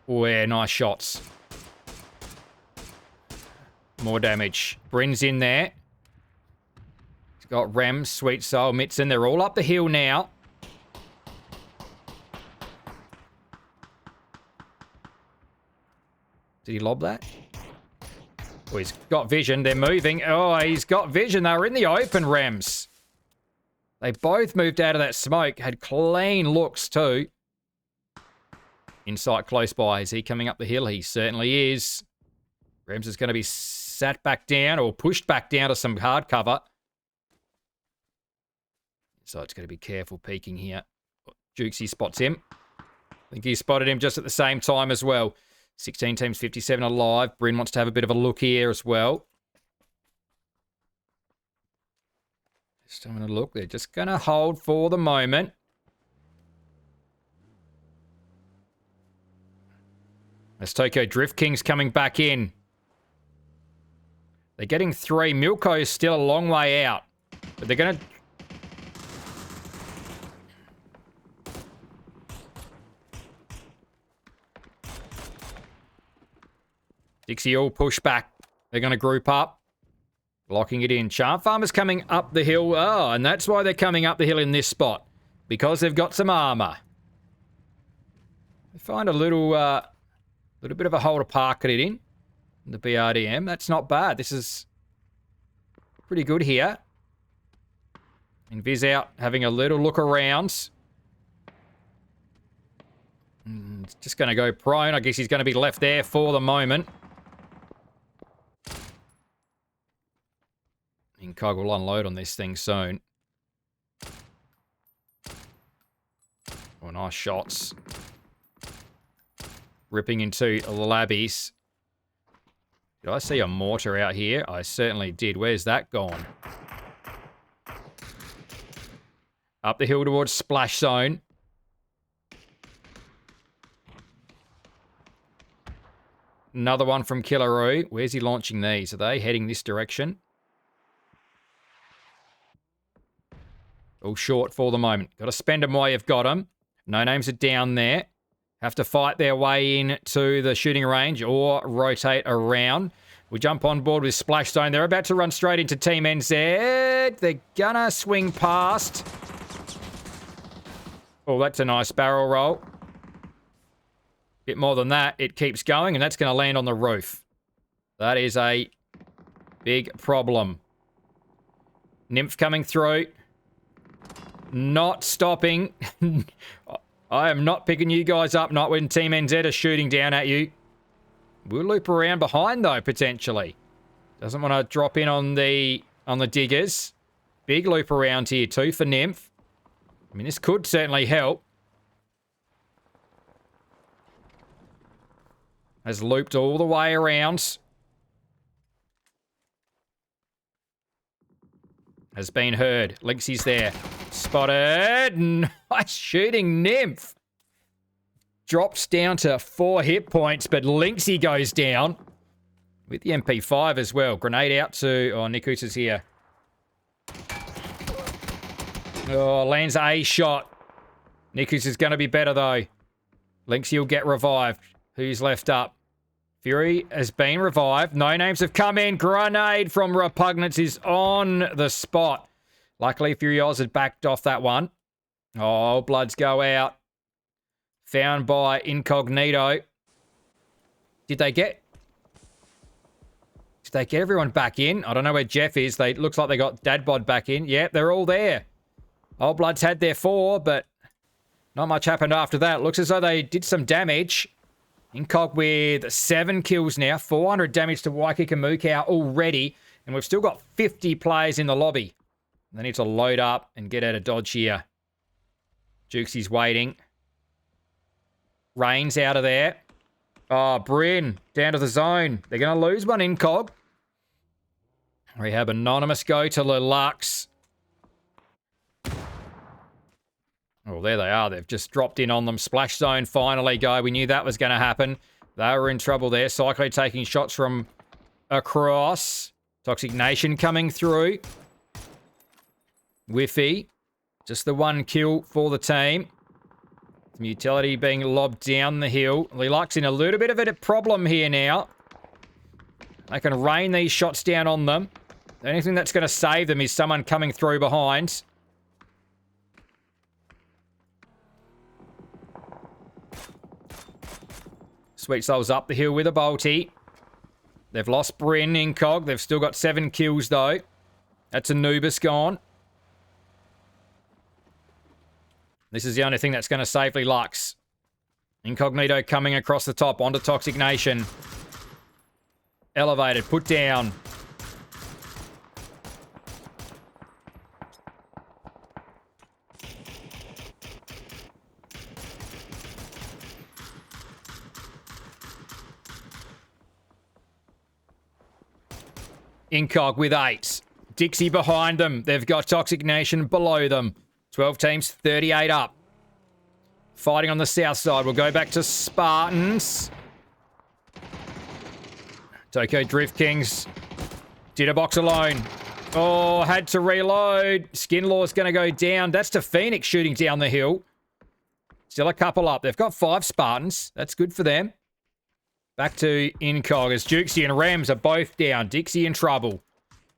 Oh, yeah, nice shots. More damage. Bryn's in there. He's got Rem, Sweet Soul, Mitson. They're all up the hill now. Did he lob that? Oh, he's got vision. They're moving. Oh, he's got vision. They were in the open, Rems. They both moved out of that smoke. Had clean looks, too. Insight close by. Is he coming up the hill? He certainly is. Rems is going to be sat back down or pushed back down to some hard cover. So it's going to be careful peeking here. Jukesy spots him. I think he spotted him just at the same time as well. 16 teams, 57 alive. Bryn wants to have a bit of a look here as well. Just having a look. They're just going to hold for the moment. As Tokyo Drift Kings coming back in. They're getting 3. Milko is still a long way out. But they're going to... Dixie all push back. They're going to group up. Locking it in. Charm Farmer's coming up the hill. Oh, and that's why they're coming up the hill in this spot. Because they've got some armor. They find a little bit of a hole to park it in. The BRDM. That's not bad. This is pretty good here. And Viz out having a little look around. It's just going to go prone. I guess he's going to be left there for the moment. Incog will unload on this thing soon. Oh, nice shots. Ripping into Labbies. Did I see a mortar out here? I certainly did. Where's that gone? Up the hill towards Splash Zone. Another one from Killaroo. Where's he launching these? Are they heading this direction? All short for the moment. Got to spend them while you've got them. No names are down there. Have to fight their way in to the shooting range or rotate around. We jump on board with Splash Zone. They're about to run straight into Team NZ. They're gonna swing past. Oh, that's a nice barrel roll. Bit more than that. It keeps going, and that's going to land on the roof. That is a big problem. Nymph coming through. Not stopping. I am not picking you guys up, not when Team NZ are shooting down at you. We'll loop around behind, though, potentially. Doesn't want to drop in on the diggers. Big loop around here, too, for Nymph. I mean, this could certainly help. Has looped all the way around. Has been heard. Lynxie's there. Spotted. Nice shooting, Nymph. Drops down to 4 hit points, but Lynxie goes down. With the MP5 as well. Grenade out to... Oh, Nikus is here. Oh, lands a shot. Nikus is going to be better, though. Lynxie will get revived. Who's left up? Fury has been revived. No names have come in. Grenade from Repugnance is on the spot. Luckily, Fury Oz had backed off that one. Oh, bloods go out. Found by Incognito. Did they get everyone back in? I don't know where Jeff is. Looks like they got Dadbod back in. Yep, they're all there. Old Bloods had their 4, but not much happened after that. Looks as though they did some damage. Incog with 7 kills now. 400 damage to Waikika Mukau already. And we've still got 50 players in the lobby. They need to load up and get out of dodge here. Jukesy's waiting. Rain's out of there. Oh, Bryn down to the zone. They're going to lose one, Incog. Rehab Anonymous go to Lelux. Oh, there they are. They've just dropped in on them. Splash Zone finally go. We knew that was going to happen. They were in trouble there. Cyclone taking shots from across. Toxic Nation coming through. Whiffy. Just the 1 kill for the team. Some utility being lobbed down the hill. Lelux in a little bit of a problem here now. They can rain these shots down on them. The only thing that's going to save them is someone coming through behind. Sweet Soul's up the hill with a bolty. They've lost Bryn, Incog. They've still got 7 kills, though. That's Anubis gone. This is the only thing that's going to save Lux. Incognito coming across the top onto Toxic Nation. Elevated, put down. Incog with 8. Dixie behind them. They've got Toxic Nation below them. 12 teams, 38 up. Fighting on the south side. We'll go back to Spartans. Tokyo Drift Kings. Did a box alone. Oh, had to reload. Skinlaw's going to go down. That's to Phoenix shooting down the hill. Still a couple up. They've got 5 Spartans. That's good for them. Back to Incog as Jukesy and Rams are both down. Dixie in trouble.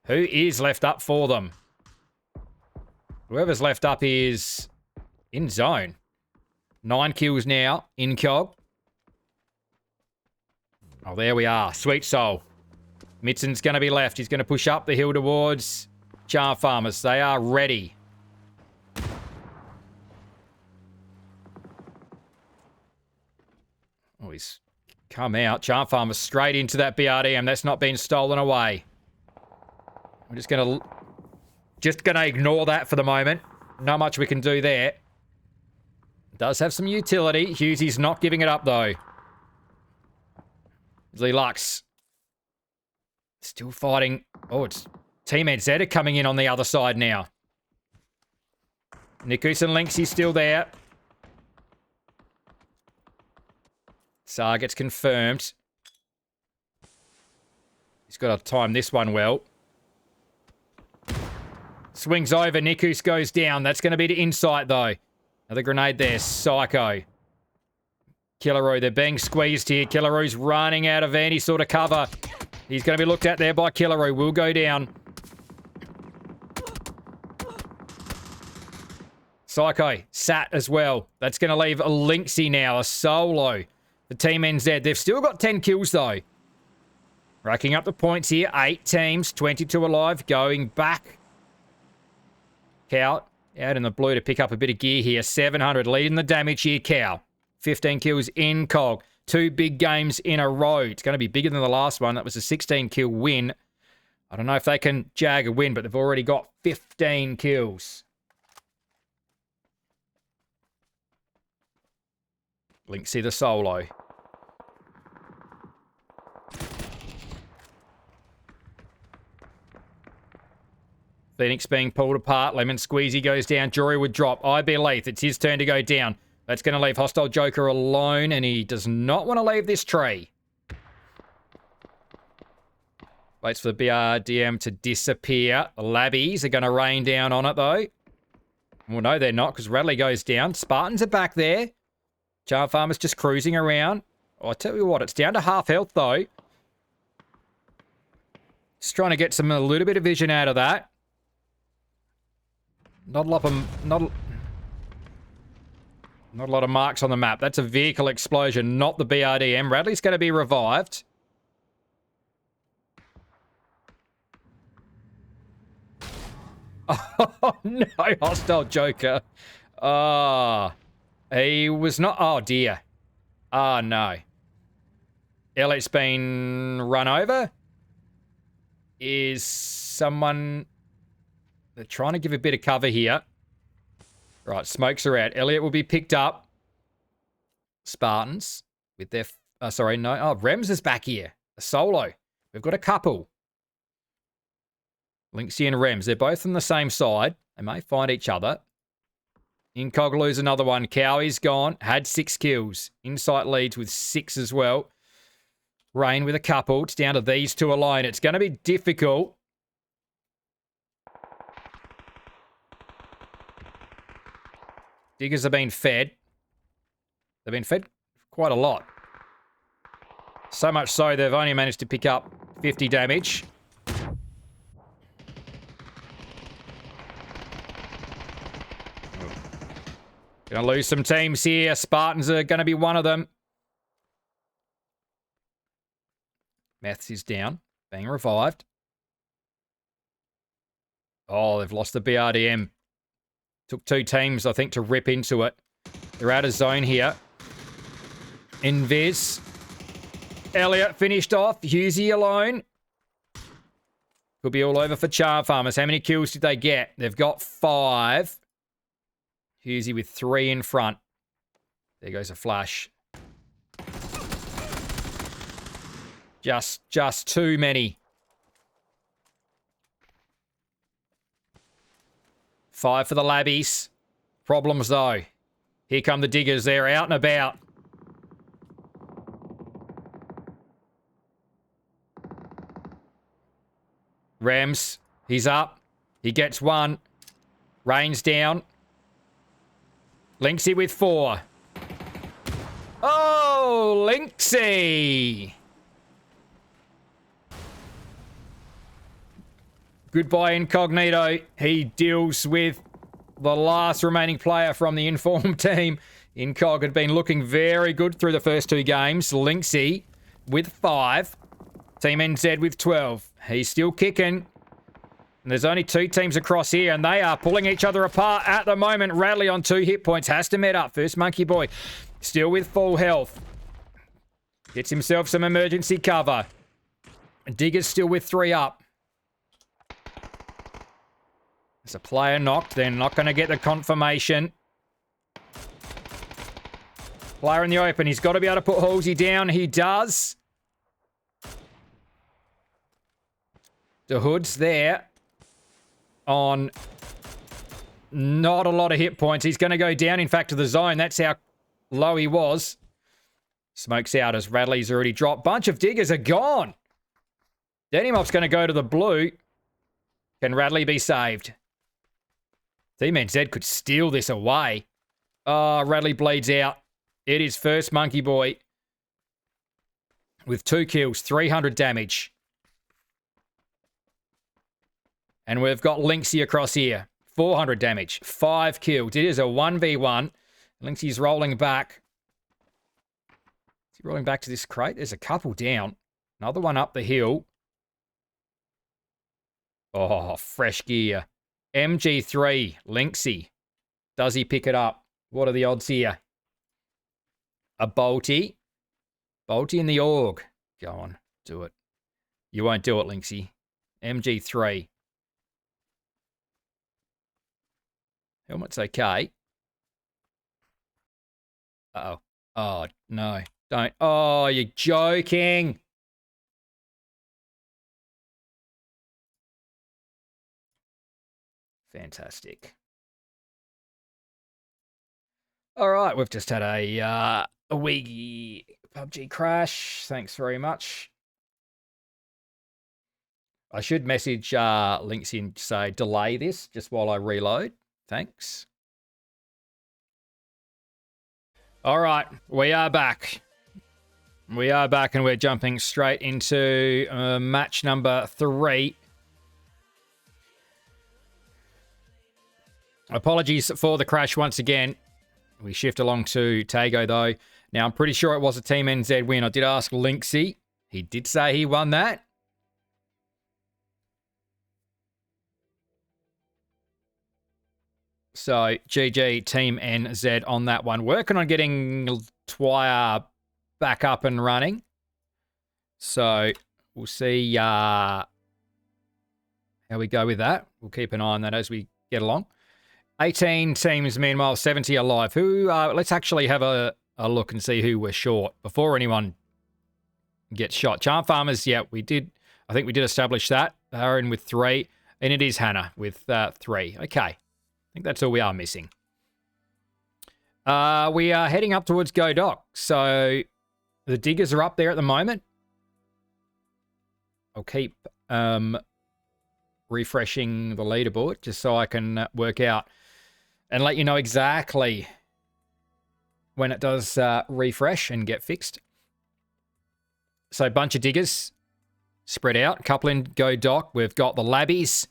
Who is left up for them? Whoever's left up is in zone. 9 kills now. Incog. Oh, there we are. Sweet Soul. Mitson's going to be left. He's going to push up the hill towards Charm Farmers. They are ready. Oh, he's come out. Charm Farmers straight into that BRDM. That's not been stolen away. I'm just going to ignore that for the moment. Not much we can do there. Does have some utility. Hughesy's not giving it up, though. Lelux. Still fighting. Oh, it's Team NZ are coming in on the other side now. Nikus and Lynxie's still there. Sar gets confirmed. He's got to time this one well. Swings over. Nikus goes down. That's going to be to Insight, though. Another grenade there. Psycho. Killaroo, they're being squeezed here. Killaroo's running out of any sort of cover. He's going to be looked at there by Killaroo. Will go down. Psycho, sat as well. That's going to leave a Lynxy now, a solo. The Team NZ. They've still got 10 kills, though. Racking up the points here. 8 teams, 22 alive. Going back. Cow out in the blue to pick up a bit of gear here. 700, leading the damage here, Cow. 15 kills in COG. 2 big games in a row. It's going to be bigger than the last one. That was a 16-kill win. I don't know if they can jag a win, but they've already got 15 kills. Lynxy the solo. Phoenix being pulled apart. Lemon Squeezy goes down. Jury would drop. IB Leith. It's his turn to go down. That's going to leave Hostile Joker alone, and he does not want to leave this tree. Waits for the BRDM to disappear. The Labbies are going to rain down on it, though. Well, no, they're not, because Radley goes down. Spartans are back there. Charm Farmer's just cruising around. Oh, I tell you what, it's down to half health, though. Just trying to get a little bit of vision out of that. Not a lot of marks on the map. That's a vehicle explosion, not the BRDM. Radley's going to be revived. Oh, no. Hostile Joker. He was not... Oh, dear. Oh, no. Elliot's been run over. Is someone... They're trying to give a bit of cover here. Right, smokes are out. Elliot will be picked up. Spartans with their... sorry, no. Oh, Rems is back here. A solo. We've got a couple. Lynxy and Rems. They're both on the same side. They may find each other. Incog lose another one. Cowie's gone. Had 6 kills. Insight leads with 6 as well. Rain with a couple. It's down to these two alone. It's going to be difficult. Diggers have been fed. They've been fed quite a lot. So much so they've only managed to pick up 50 damage. Gonna lose some teams here. Spartans are gonna be one of them. Meths is down. Being revived. Oh, they've lost the BRDM. Took 2 teams, I think, to rip into it. They're out of zone here. Invis. Elliot finished off. Husey alone. Could be all over for Charm Farmers. How many kills did they get? They've got 5. Husey with 3 in front. There goes a flash. Just too many. 5 for the Labbies. Problems, though. Here come the Diggers. They're out and about. Rams. He's up. He gets 1. Rains down. Lynxy with 4. Oh, Lynxy! Goodbye, Incognito. He deals with the last remaining player from the Inform team. Incog had been looking very good through the first 2 games. Lynxy with 5. Team NZ with 12. He's still kicking. And there's only 2 teams across here, and they are pulling each other apart at the moment. Radley on 2 hit points. Has to met up. First Monkey Boy still with full health. Gets himself some emergency cover. Digger's still with 3 up. There's a player knocked. They're not going to get the confirmation. Player in the open. He's got to be able to put Halsey down. He does. The Hood's there. On not a lot of hit points. He's going to go down, in fact, to the zone. That's how low he was. Smokes out as Radley's already dropped. Bunch of Diggers are gone. Denimop's going to go to the blue. Can Radley be saved? Team NZ could steal this away. Oh, Radley bleeds out. It is first Monkey Boy with 2 kills, 300 damage. And we've got Lynxie across here. 400 damage, 5 kills. It is a 1v1. Lynxie's rolling back. Is he rolling back to this crate? There's a couple down. Another one up the hill. Oh, fresh gear. MG3, Lynxie. Does he pick it up? What are the odds here? A Bolty. Bolty in the org. Go on, do it. You won't do it, Lynxie. MG3. Helmet's okay. Uh-oh. Oh, no. Don't. Oh, you're joking. Fantastic. All right, we've just had a wee PUBG crash. Thanks very much. I should message Lynxie and say delay this just while I reload. Thanks. All right, we are back. We are back and we're jumping straight into match number 3. Apologies for the crash once again. We shift along to Tago though. Now, I'm pretty sure it was a Team NZ win. I did ask Lynxie. He did say he won that. So, GG Team NZ on that one. Working on getting Twire back up and running. So, we'll see how we go with that. We'll keep an eye on that as we get along. 18 teams, meanwhile, 70 alive. Let's actually have a look and see who we're short before anyone gets shot. Charm Farmers, yeah, we did. I think we did establish that. They're in with 3. And it is Hannah with 3. Okay. I think that's all we are missing. We are heading up towards Go Dock. So the diggers are up there at the moment. I'll keep refreshing the leaderboard just so I can work out and let you know exactly when it does refresh and get fixed. So a bunch of diggers spread out. A couple in Go Dock. We've got the Labbies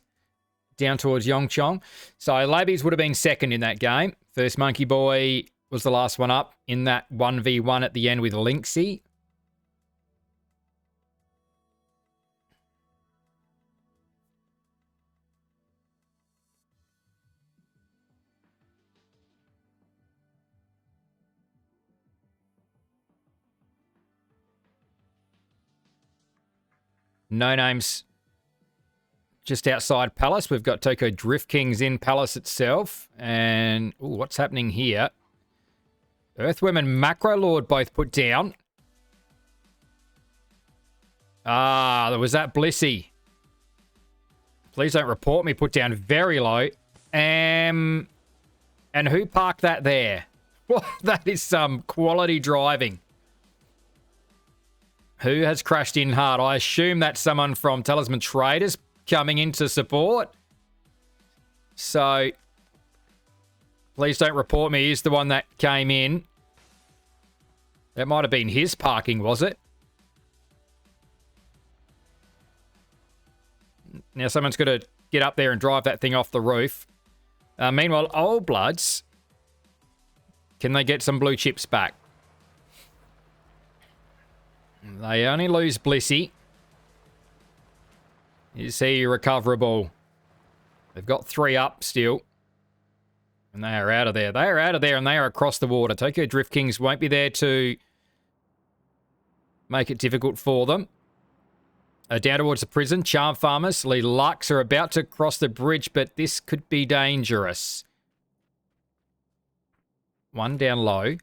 down towards Yongchong. So Labbies would have been second in that game. First Monkey Boy was the last one up in that 1v1 at the end with Lynxie. No names just outside Palace. We've got Toko Drift Kings in Palace itself. And ooh, what's happening here? Earthworm and Macro Lord both put down. Ah, there was that Blissey. Please don't report me. Put down very low. And who parked that there? Well, that is some quality driving. Who has crashed in hard? I assume that's someone from Talisman Traders coming in to support. So, please don't report me. He's the one that came in. That might have been his parking, was it? Now someone's got to get up there and drive that thing off the roof. Meanwhile, Old Bloods, can they get some blue chips back? They only lose Blissey. Is he recoverable? They've got 3 up still. And they are out of there. They are out of there and they are across the water. Tokyo Drift Kings won't be there to make it difficult for them. Down towards the prison. Charm Farmers, Lee Lux are about to cross the bridge, but this could be dangerous. One down low.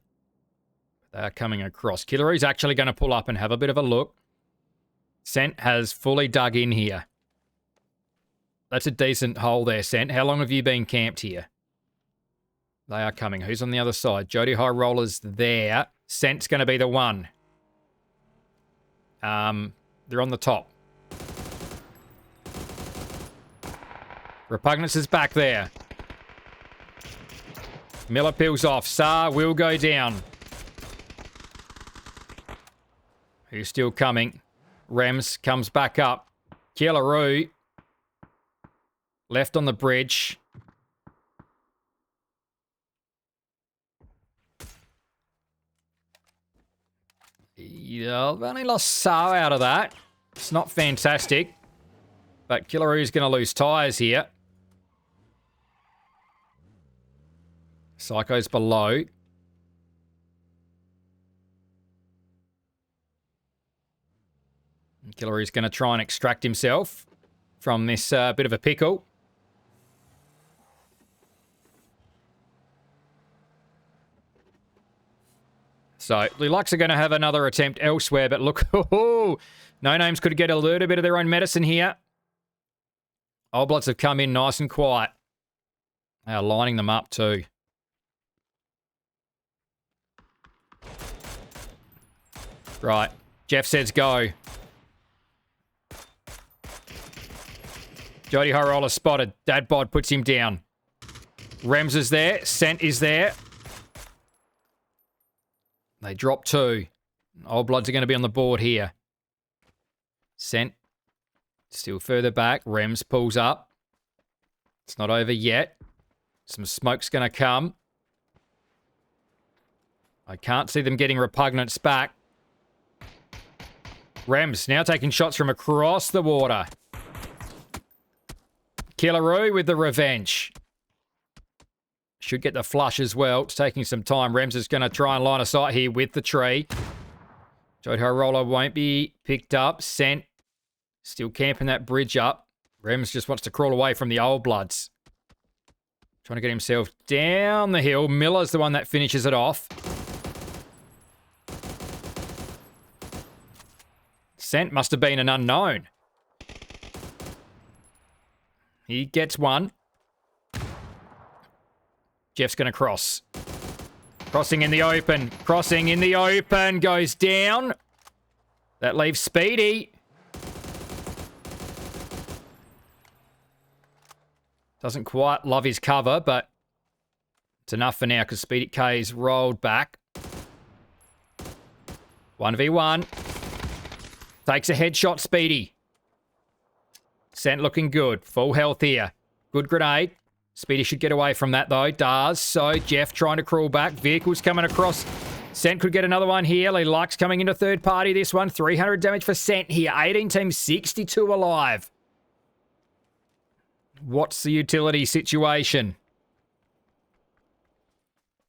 They are coming across. Killaroo's actually going to pull up and have a bit of a look. Scent has fully dug in here. That's a decent hole there, Scent. How long have you been camped here? They are coming. Who's on the other side? Jody High Roller's there. Scent's going to be the one. They're on the top. Repugnance is back there. Miller peels off. Saar will go down. Who's still coming? Rems comes back up. Killaroo left on the bridge. Yeah, I've only lost Saar out of that. It's not fantastic. But Killaroo's going to lose tyres here. Psycho's below. Killaroo's going to try and extract himself from this bit of a pickle. So, Lux are going to have another attempt elsewhere, but look, no names could get a little bit of their own medicine here. Old Bloods have come in nice and quiet. They are lining them up too. Right, Jeff says go. Jody Horola spotted. Dadbod puts him down. Rems is there. Scent is there. They drop 2. Old Bloods are going to be on the board here. Scent still further back. Rems pulls up. It's not over yet. Some smoke's going to come. I can't see them getting repugnance back. Rems now taking shots from across the water. Killaroo with the revenge. Should get the flush as well. It's taking some time. Rems is going to try and line of sight here with the tree. Jody Horola won't be picked up. Scent still camping that bridge up. Rems just wants to crawl away from the Old Bloods. Trying to get himself down the hill. Miller's the one that finishes it off. Scent must have been an unknown. He gets one. Jeff's going to cross. Crossing in the open. Crossing in the open. Goes down. That leaves Speedy. Doesn't quite love his cover, but it's enough for now because Speedy K's rolled back. 1v1. Takes a headshot, Speedy. Scent looking good. Full health here. Good grenade. Speedy should get away from that, though. Does. So, Jeff trying to crawl back. Vehicles coming across. Scent could get another one here. Lee Lux coming into third party this one. 300 damage for Scent here. 18 teams, 62 alive. What's the utility situation?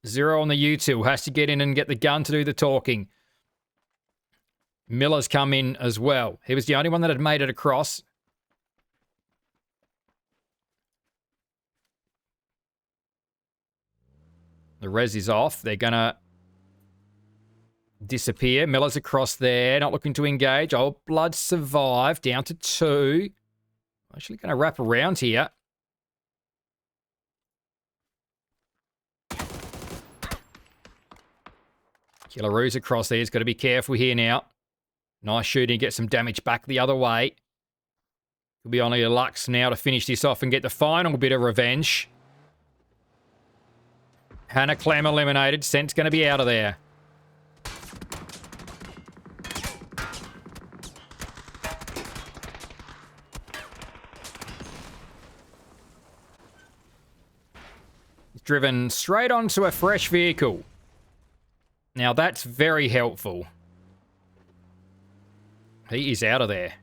0 on the util. Has to get in and get the gun to do the talking. Miller's come in as well. He was the only one that had made it across. The res is off. They're going to disappear. Miller's across there. Not looking to engage. Old Blood survived. Down to 2. Actually going to wrap around here. Killaroo's across there. He's got to be careful here now. Nice shooting. Get some damage back the other way. Could be only a Lux now to finish this off and get the final bit of revenge. Hannah Clem eliminated. Scent's going to be out of there. Driven straight onto a fresh vehicle. Now that's very helpful. He is out of there.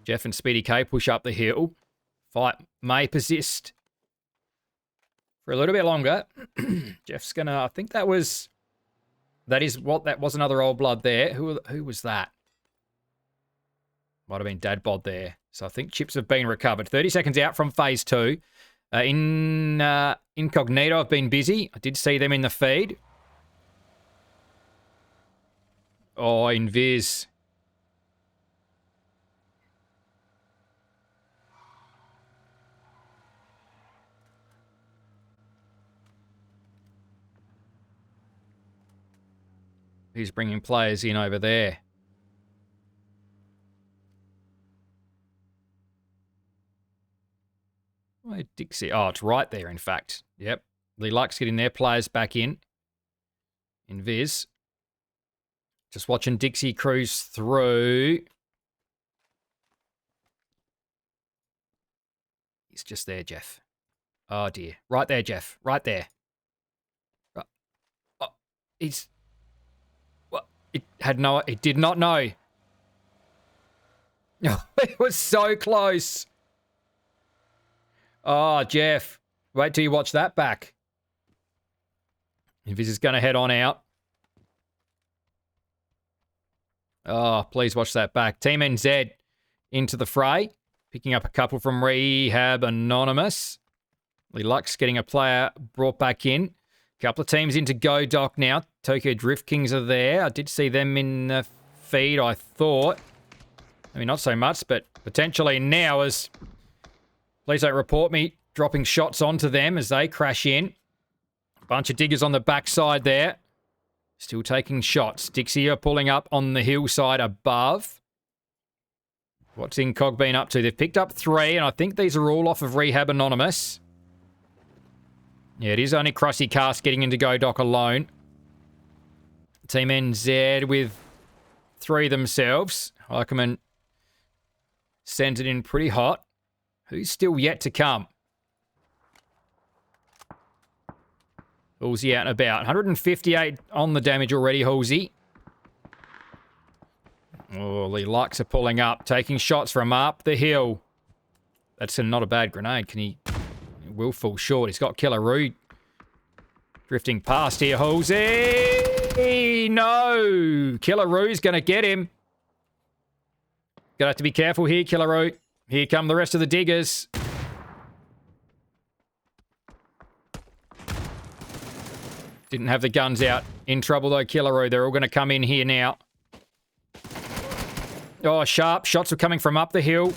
Jeff and Speedy K push up the hill. Fight may persist for a little bit longer. Jeff's gonna, I think that was another Old Blood there. Who was that? Might have been Dadbod there. So I think chips have been recovered. 30 seconds out from phase 2. Incognito have been busy. I did see them in the feed. Oh, Invis. He's bringing players in over there. Why Dixie? Oh, it's right there, in fact. Yep. The Lux getting their players back in Viz. Just watching Dixie cruise through. He's just there, Jeff. Oh, dear. Right there, Jeff. Right there. Right. Oh, he's... What? It did not know. It was so close. Oh, Jeff. Wait till you watch that back. Viz is going to head on out. Oh, please watch that back. Team NZ into the fray. Picking up a couple from Rehab Anonymous. Lee Lux getting a player brought back in. Couple of teams into Go Doc now. Tokyo Drift Kings are there. I did see them in the feed, I thought. I mean, not so much, but potentially now as... Please don't report me dropping shots onto them as they crash in. A bunch of diggers on the backside there. Still taking shots. Dixie are pulling up on the hillside above. What's Incog been up to? They've picked up 3, and I think these are all off of Rehab Anonymous. Yeah, it is only Crossy Cast getting into Go Doc alone. Team NZ with 3 themselves. Heikeman sends it in pretty hot. Who's still yet to come? Halsey out and about. 158 on the damage already, Halsey. Oh, the Lux are pulling up, taking shots from up the hill. That's not a bad grenade. He will fall short. He's got Killaroo drifting past here, Halsey. No! Killaroo's going to get him. Gonna have to be careful here, Killaroo. Here come the rest of the diggers. Didn't have the guns out. In trouble though, Killaroo. They're all going to come in here now. Oh, sharp. Shots are coming from up the hill.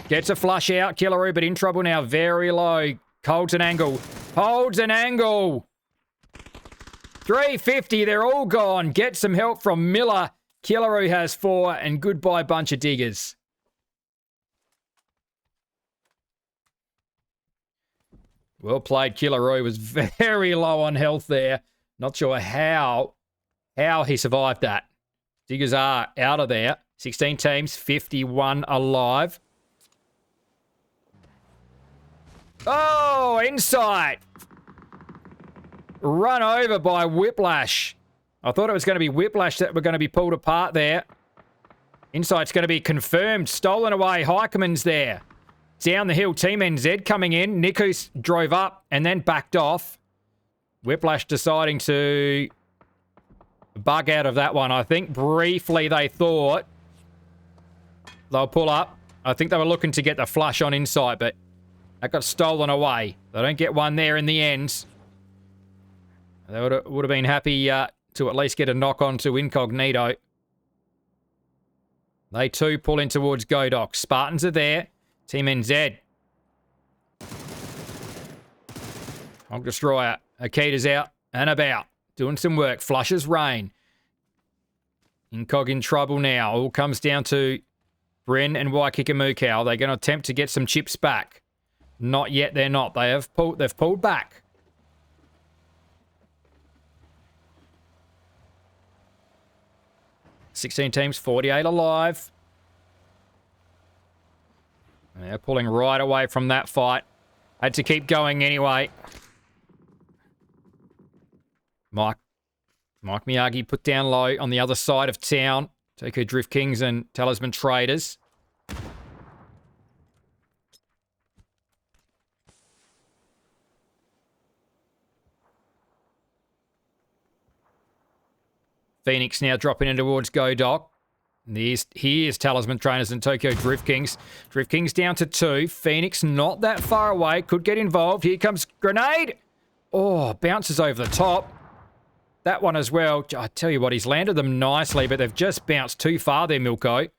Gets a flush out, Killaroo, but in trouble now. Very low. Holds an angle. Holds an angle. 350. They're all gone. Get some help from Miller. Killaroo has 4, and goodbye bunch of diggers. Well played, Killaroo. Was very low on health there. Not sure how he survived that. Diggers are out of there. 16 teams, 51 alive. Oh, Insight. Run over by Whiplash. I thought it was going to be Whiplash that were going to be pulled apart there. Insight's going to be confirmed. Stolen away. Heikeman's there. Down the hill, Team NZ coming in. Nikus drove up and then backed off. Whiplash deciding to bug out of that one. I think briefly they thought they'll pull up. I think they were looking to get the flush on Insight, but that got stolen away. They don't get one there in the end. They would have been happy to at least get a knock on to Incognito. They too pull in towards Go Doc. Spartans are there. Team NZ. Hog Destroyer. Akita's out and about. Doing some work. Flushes rain. Incog in trouble now. All comes down to Bryn and Waikika. Are they going to attempt to get some chips back? Not yet, they're not. They've pulled back. $16 teams, 48 alive. They're pulling right away from that fight. Had to keep going anyway. Mike Miyagi put down low on the other side of town. Tokyo Drift Kings and Talisman Traders. Phoenix now dropping in towards Go Doc. Here's Talisman Traders and Tokyo Drift Kings. Drift Kings down to 2. Phoenix not that far away. Could get involved. Here comes Grenade. Oh, bounces over the top. That one as well. I tell you what, he's landed them nicely, but they've just bounced too far there, Milko.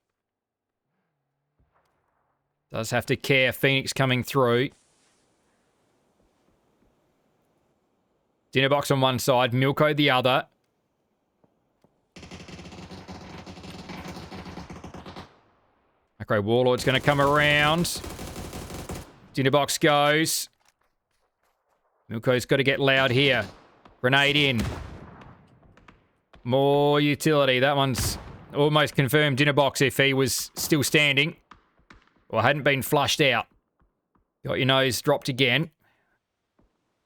Does have to care. Phoenix coming through. Dinner box on one side. Milko the other. Okay, Warlord's going to come around. Dinner box goes. Milko's got to get loud here. Grenade in. More utility. That one's almost confirmed in a box if he was still standing. Or hadn't been flushed out. Got your nose dropped again.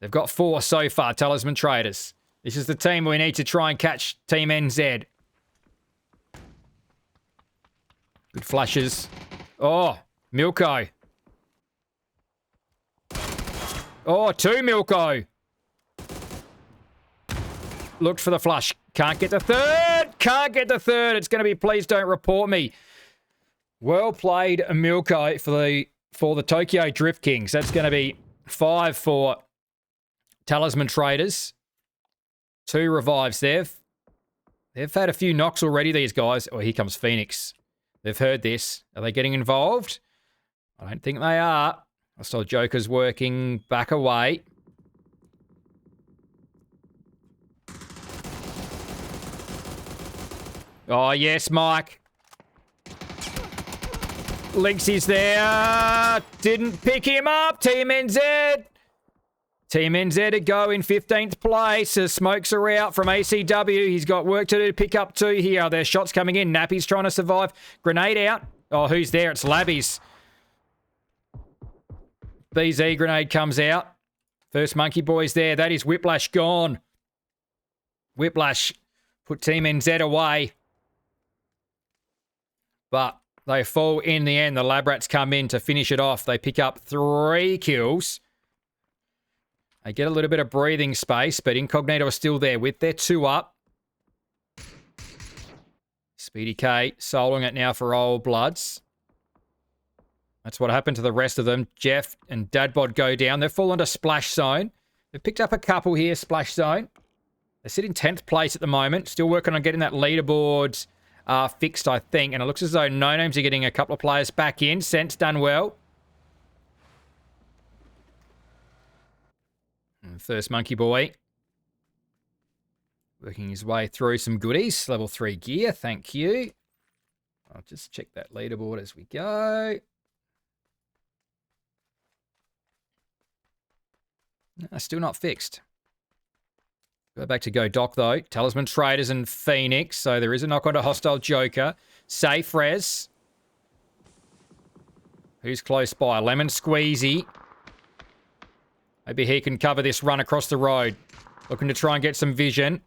They've got 4 so far, Talisman Traders. This is the team we need to try and catch Team NZ. Good flushes. Oh, Milko. Oh, 2 Milko. Looked for the flush. Can't get the third. Can't get the third. It's going to be please don't report me. Well played, Milko, for the Tokyo Drift Kings. That's going to be 5 for Talisman Traders. 2 revives there. They've had a few knocks already, these guys. Oh, here comes Phoenix. They've heard this. Are they getting involved? I don't think they are. I saw Joker's working back away. Oh, yes, Mike. Lynx is there. Didn't pick him up. Team NZ. Team NZ to go in 15th place. The smokes are out from ACW. He's got work to do to pick up 2 here. There's shots coming in. Nappy's trying to survive. Grenade out. Oh, who's there? It's Labbies. BZ grenade comes out. First Monkey Boy's there. That is Whiplash gone. Whiplash put Team NZ away. But they fall in the end. The Lab Rats come in to finish it off. They pick up 3 kills. They get a little bit of breathing space, but Incognito are still there with their 2 up. Speedy K soloing it now for Old Bloods. That's what happened to the rest of them. Jeff and Dadbod go down. They've fallen to Splash Zone. They've picked up a couple here, Splash Zone. They sit in 10th place at the moment. Still working on getting that leaderboard fixed, I think. And it looks as though No Names are getting a couple of players back in. Sense done well. And first Monkey Boy. Working his way through some goodies. Level 3 gear, thank you. I'll just check that leaderboard as we go. No, still not fixed. Go back to Go Doc, though. Talisman Traders and Phoenix. So there is a knock on to Hostile Joker. Safe res. Who's close by? Lemon Squeezy. Maybe he can cover this run across the road. Looking to try and get some vision.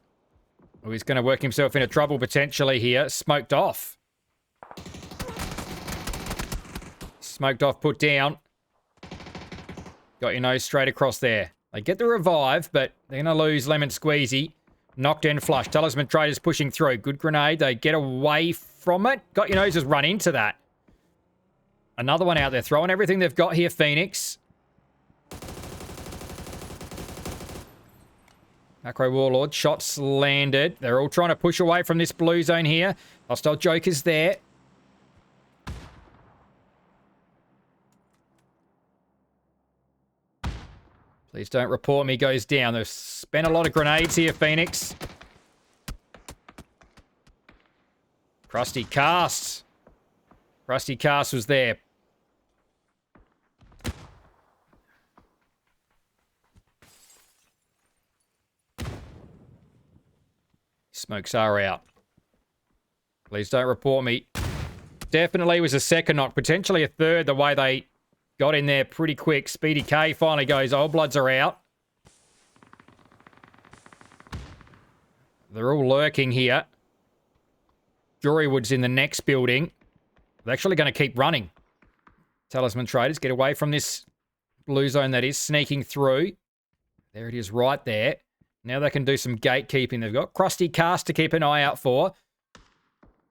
Oh, he's going to work himself into trouble potentially here. Smoked off. Smoked off, put down. Got your nose straight across there. They get the revive, but they're going to lose Lemon Squeezy. Knocked in flush. Talisman Traders pushing through. Good grenade. They get away from it. Got your nose, just run into that. Another one out there. Throwing everything they've got here, Phoenix. Macro Warlord. Shots landed. They're all trying to push away from this blue zone here. Hostile Joker's there. Please don't report me goes down. They've spent a lot of grenades here, Phoenix. Krusty Cast. Krusty Cast was there. Smokes are out. Please don't report me. Definitely was a second knock, potentially a third, the way they got in there pretty quick. Speedy K finally goes. Old Bloods are out. They're all lurking here. Jurywood's in the next building. They're actually going to keep running. Talisman Traders get away from this blue zone that is sneaking through. There it is right there. Now they can do some gatekeeping. They've got Krusty Cast to keep an eye out for.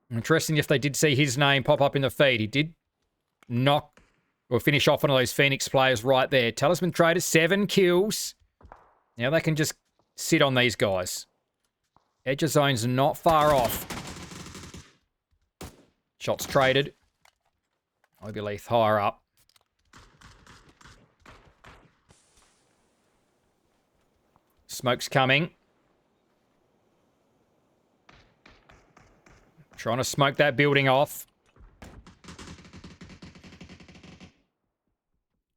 Interesting if they did see his name pop up in the feed. He did knock or finish off one of those Phoenix players right there. Talisman Traders, 7 kills. Now they can just sit on these guys. Edge of zone's not far off. Shots traded. Obelith higher up. Smoke's coming. Trying to smoke that building off.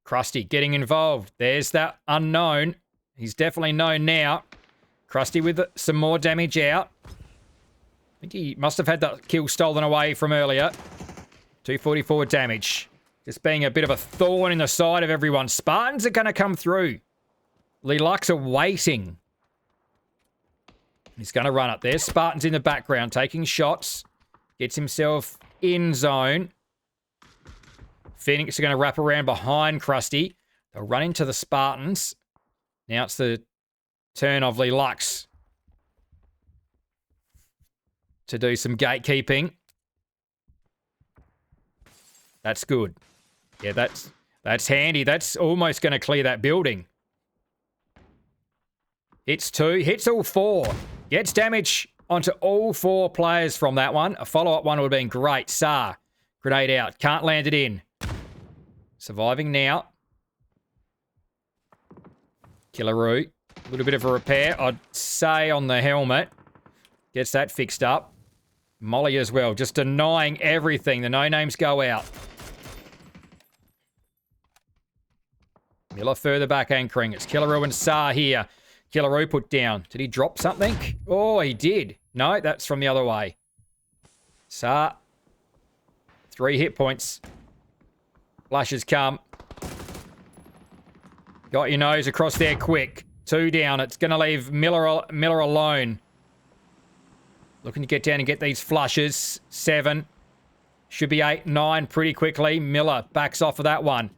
Krusty getting involved. There's that unknown. He's definitely known now. Krusty with some more damage out. I think he must have had that kill stolen away from earlier. 244 damage. Just being a bit of a thorn in the side of everyone. Spartans are going to come through. Lelux are waiting. He's going to run up there. Spartan's in the background, taking shots. Gets himself in zone. Phoenix are going to wrap around behind Krusty. They'll run into the Spartans. Now it's the turn of Lelux to do some gatekeeping. That's good. Yeah, that's handy. That's almost going to clear that building. Hits 2, hits all 4. Gets damage onto all 4 players from that one. A follow-up one would have been great. Sar, grenade out. Can't land it in. Surviving now. Killaroo. A little bit of a repair, I'd say, on the helmet. Gets that fixed up. Molly as well, just denying everything. The no-names go out. Miller further back anchoring. It's Killaroo and Sar here. Killaroo put down. Did he drop something? Oh, he did. No, that's from the other way. Sar. 3 hit points. Flashes come. Got your nose across there quick. 2 down. It's going to leave Miller alone. Looking to get down and get these flushes. 7. Should be 8, 9 pretty quickly. Miller backs off of that one.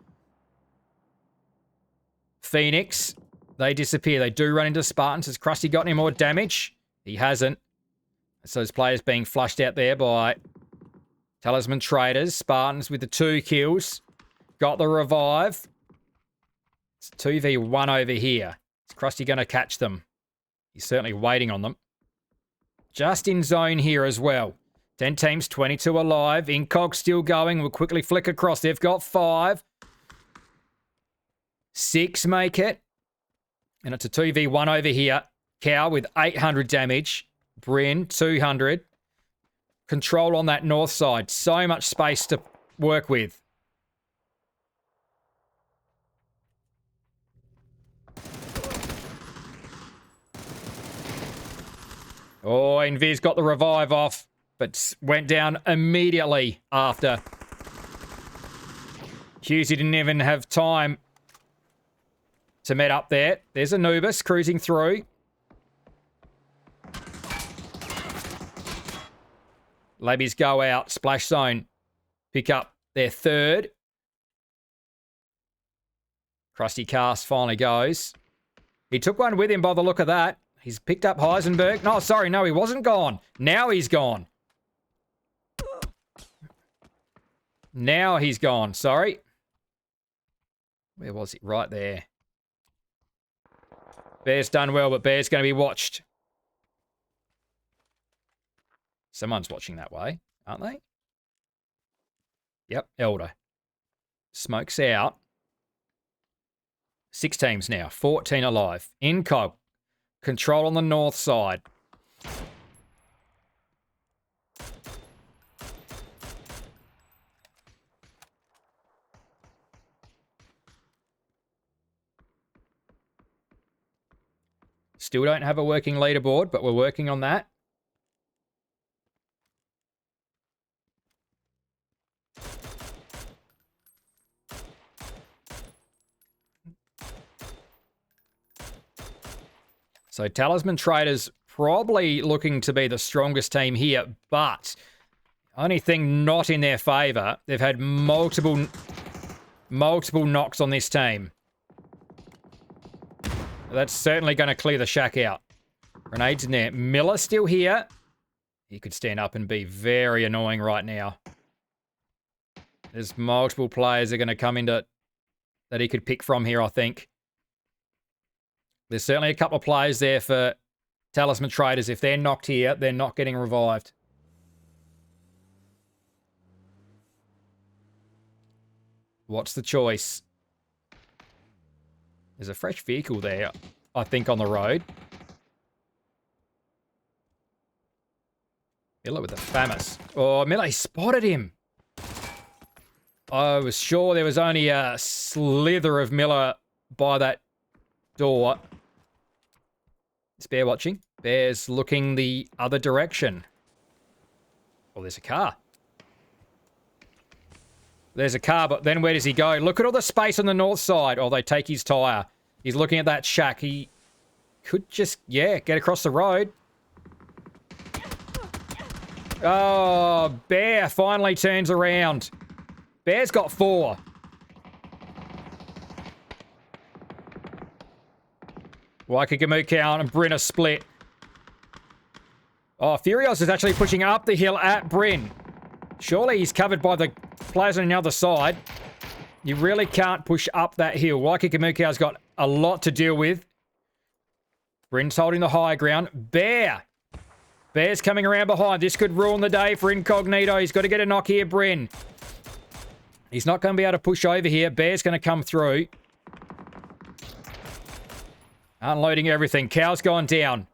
Phoenix. They disappear. They do run into Spartans. Has Krusty got any more damage? He hasn't. So those players being flushed out there by Talisman Traders. Spartans with the 2 kills. Got the revive. It's 2v1 over here. Is Krusty going to catch them? He's certainly waiting on them. Just in zone here as well. 10 teams, 22 alive. Incog still going. We'll quickly flick across. They've got 5. 6 make it. And it's a 2v1 over here. Cow with 800 damage. Bryn, 200. Control on that north side. So much space to work with. Oh, Invis got the revive off, but went down immediately after. Husey didn't even have time to met up there. There's Anubis cruising through. Labbies go out. Splash zone. Pick up their 3rd. Krusty Cast finally goes. He took one with him by the look of that. He's picked up Heisenberg. No, sorry, no, he wasn't gone. Now he's gone. Now he's gone. Sorry. Where was he? Right there. Bear's done well, but Bear's going to be watched. Someone's watching that way, aren't they? Yep, Elder. Smoke's out. 6 teams now. 14 alive. Incog. Control on the north side. Still don't have a working leaderboard, but we're working on that. So Talisman Traders probably looking to be the strongest team here, but only thing not in their favour, they've had multiple knocks on this team. That's certainly going to clear the shack out. Grenades in there. Miller still here. He could stand up and be very annoying right now. There's multiple players that are going to come into that he could pick from here, I think. There's certainly a couple of players there for Talisman Traders. If they're knocked here, they're not getting revived. What's the choice? There's a fresh vehicle there, I think, on the road. Miller with the FAMAS. Oh, Miller, he spotted him. I was sure there was only a slither of Miller by that door. Is Bear watching? Bear's looking the other direction. Oh, there's a car. There's a car, but then where does he go? Look at all the space on the north side. Oh, they take his tyre. He's looking at that shack. He could just, yeah, get across the road. Oh, Bear finally turns around. Bear's got 4. Waikagamukau and Bryn are split. Oh, Furios is actually pushing up the hill at Bryn. Surely he's covered by the players on the other side. You really can't push up that hill. Waikagamukau's got a lot to deal with. Bryn's holding the high ground. Bear's coming around behind. This could ruin the day for Incognito. He's got to get a knock here, Bryn. He's not going to be able to push over here. Bear's going to come through. Unloading everything. Cow's gone down.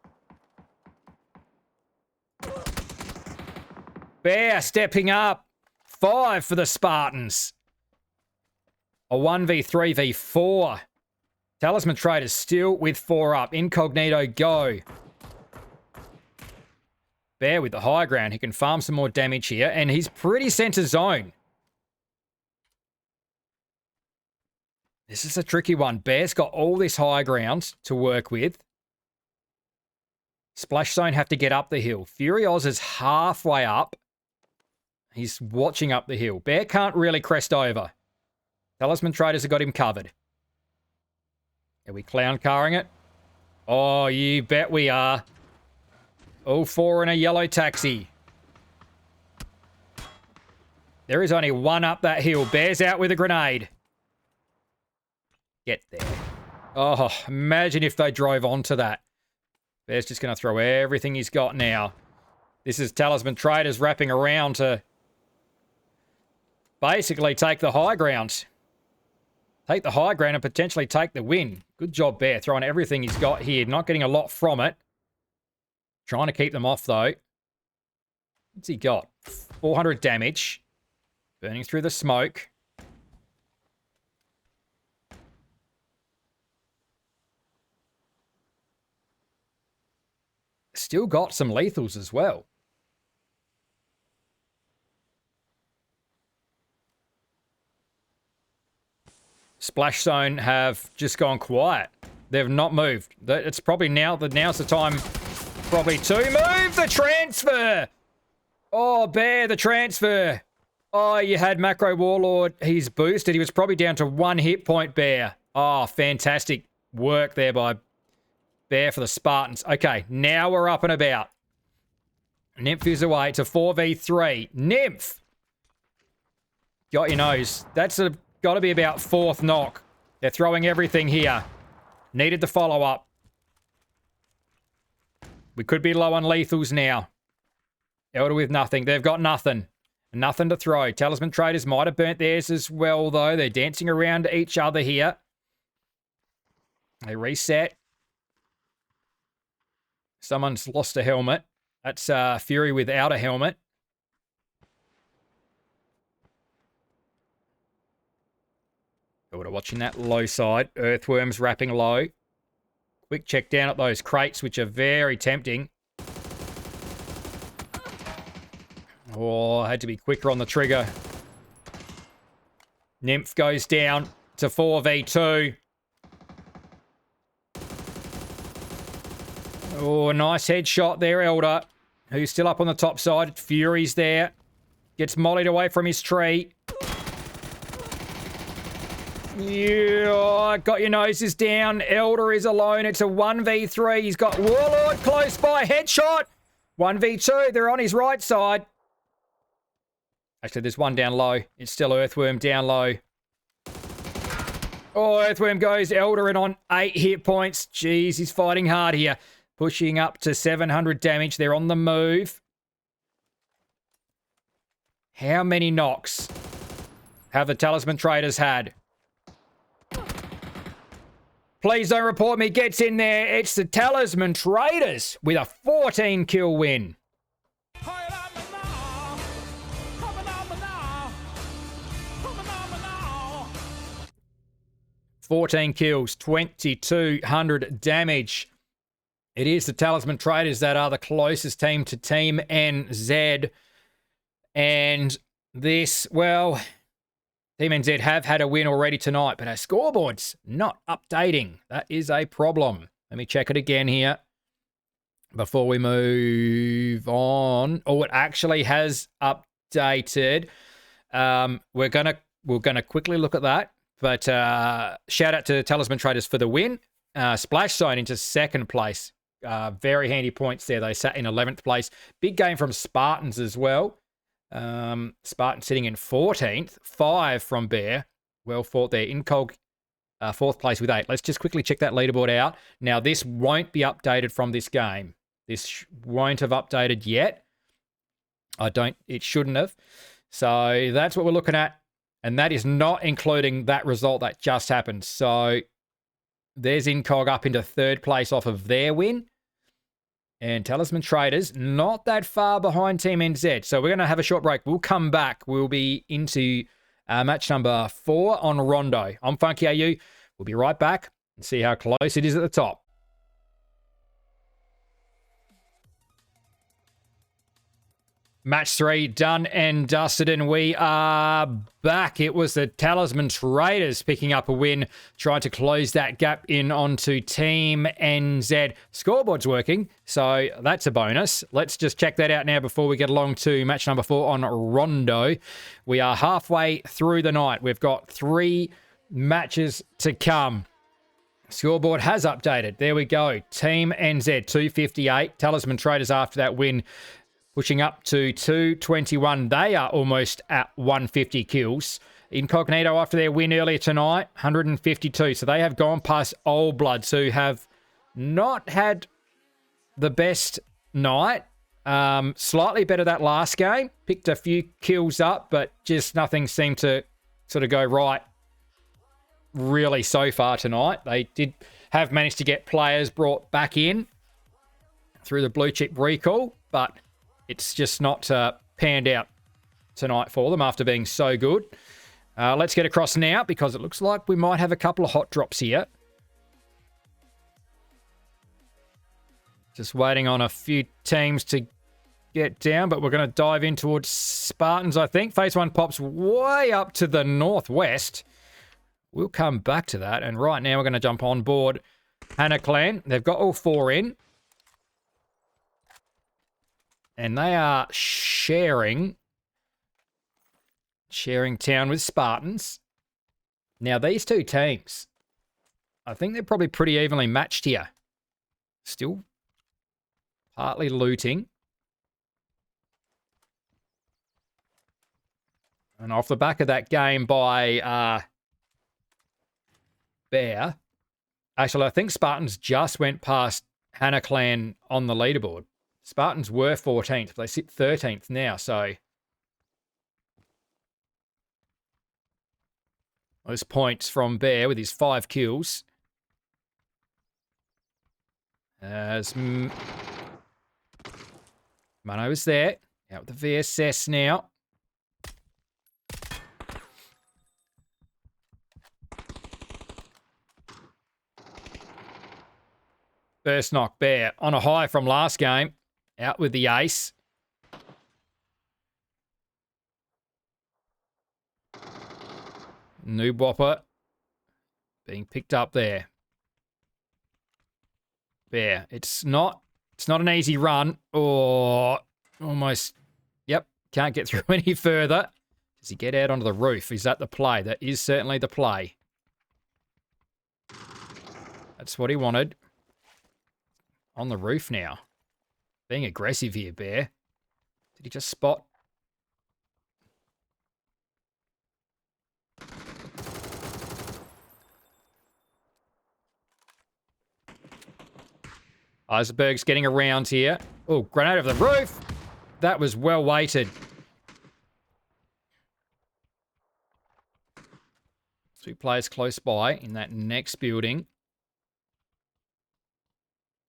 Bear stepping up. 5 for the Spartans. A 1v3v4. Talisman Traders still with 4 up. Incognito, go. Bear with the high ground. He can farm some more damage here. And he's pretty center zone. This is a tricky one. Bear's got all this high ground to work with. Splash Zone have to get up the hill. Fury Oz is halfway up. He's watching up the hill. Bear can't really crest over. Talisman Traders have got him covered. Are we clown carring it? Oh, you bet we are. All 4 in a yellow taxi. There is only 1 up that hill. Bear's out with a grenade. Get there. Oh, imagine if they drove onto that. Bear's just going to throw everything he's got now. This is Talisman Traders wrapping around to basically take the high ground. Take the high ground and potentially take the win. Good job, Bear, throwing everything he's got here. Not getting a lot from it. Trying to keep them off, though. What's he got? 400 damage. Burning through the smoke. Still got some lethals as well. Splash Zone have just gone quiet. They've not moved. It's probably now's the time probably to move the transfer. Oh, Bear, the transfer. Oh, you had Macro Warlord. He's boosted. He was probably down to 1 hit point, Bear. Oh, fantastic work there by Bear for the Spartans. Okay, now we're up and about. Nymph is away to 4v3. Nymph! Got your nose. That's got to be about 4th knock. They're throwing everything here. Needed the follow-up. We could be low on lethals now. Elder with nothing. They've got nothing. Nothing to throw. Talisman Traders might have burnt theirs as well, though. They're dancing around each other here. They reset. Someone's lost a helmet. That's Fury without a helmet. Elder watching that low side. Earthworms wrapping low. Quick check down at those crates, which are very tempting. Oh, I had to be quicker on the trigger. Nymph goes down to 4v2. Oh, nice headshot there, Elder. Who's still up on the top side. Fury's there. Gets mollied away from his tree. Yeah, got your noses down. Elder is alone. It's a 1v3. He's got Warlord close by. Headshot. 1v2. They're on his right side. Actually, there's one down low. It's still Earthworm down low. Oh, Earthworm goes Elder in on 8 hit points. Jeez, he's fighting hard here. Pushing up to 700 damage. They're on the move. How many knocks have the Talisman Traders had? Please don't report me. Gets in there. It's the Talisman Traders with a 14 kill win. 14 kills, 2,200 damage. It is the Talisman Traders that are the closest team to Team NZ. And this, well, Team NZ have had a win already tonight, but our scoreboard's not updating. That is a problem. Let me check it again here before we move on. Oh, it actually has updated. We're gonna quickly look at that. But shout out to Talisman Traders for the win. Splash Zone into second place. Very handy points there. They sat in 11th place. Big game from Spartans as well. Spartan sitting in 14th. 5 from Bear. Well fought there. Incog, 4th place with 8. Let's just quickly check that leaderboard out. Now, this won't be updated from this game. This won't have updated yet. It shouldn't have. So that's what we're looking at. And that is not including that result that just happened. So there's Incog up into 3rd place off of their win. And Talisman Traders not that far behind Team NZ. So we're going to have a short break. We'll come back. We'll be into match number 4 on Rondo. I'm Funky AU. We'll be right back and see how close it is at the top. Match 3 done and dusted, and we are back. It was the Talisman Traders picking up a win, trying to close that gap in onto Team NZ. Scoreboard's working, so that's a bonus. Let's just check that out now before we get along to match number 4 on Rondo. We are halfway through the night. We've got 3 matches to come. Scoreboard has updated. There we go. Team NZ 258. Talisman Traders after that win, pushing up to 221. They are almost at 150 kills. Incognito after their win earlier tonight, 152. So they have gone past Old Bloods, who have not had the best night. Slightly better that last game. Picked a few kills up, but just nothing seemed to sort of go right really so far tonight. They did have managed to get players brought back in through the blue chip recall, but it's just not panned out tonight for them after being so good. Let's get across now because it looks like we might have a couple of hot drops here. Just waiting on a few teams to get down, but we're going to dive in towards Spartans, I think. Phase 1 pops way up to the northwest. We'll come back to that. And right now we're going to jump on board Hannah Clan. They've got all 4 in. And they are sharing town with Spartans. Now, these 2 teams, I think they're probably pretty evenly matched here. Still partly looting. And off the back of that game by Bear, actually, I think Spartans just went past Hannah Clan on the leaderboard. Spartans were 14th, but they sit 13th now, so those points from Bear with his 5 kills. As Mano is there, out with the VSS now. First knock, Bear on a high from last game. Out with the ace. New Whopper being picked up there. Bear. It's not an easy run. Or almost. Yep. Can't get through any further. Does he get out onto the roof? Is that the play? That is certainly the play. That's what he wanted. On the roof now. Being aggressive here, Bear. Did he just spot? Eisenberg's getting around here. Oh, grenade over the roof. That was well weighted. 2 players close by in that next building.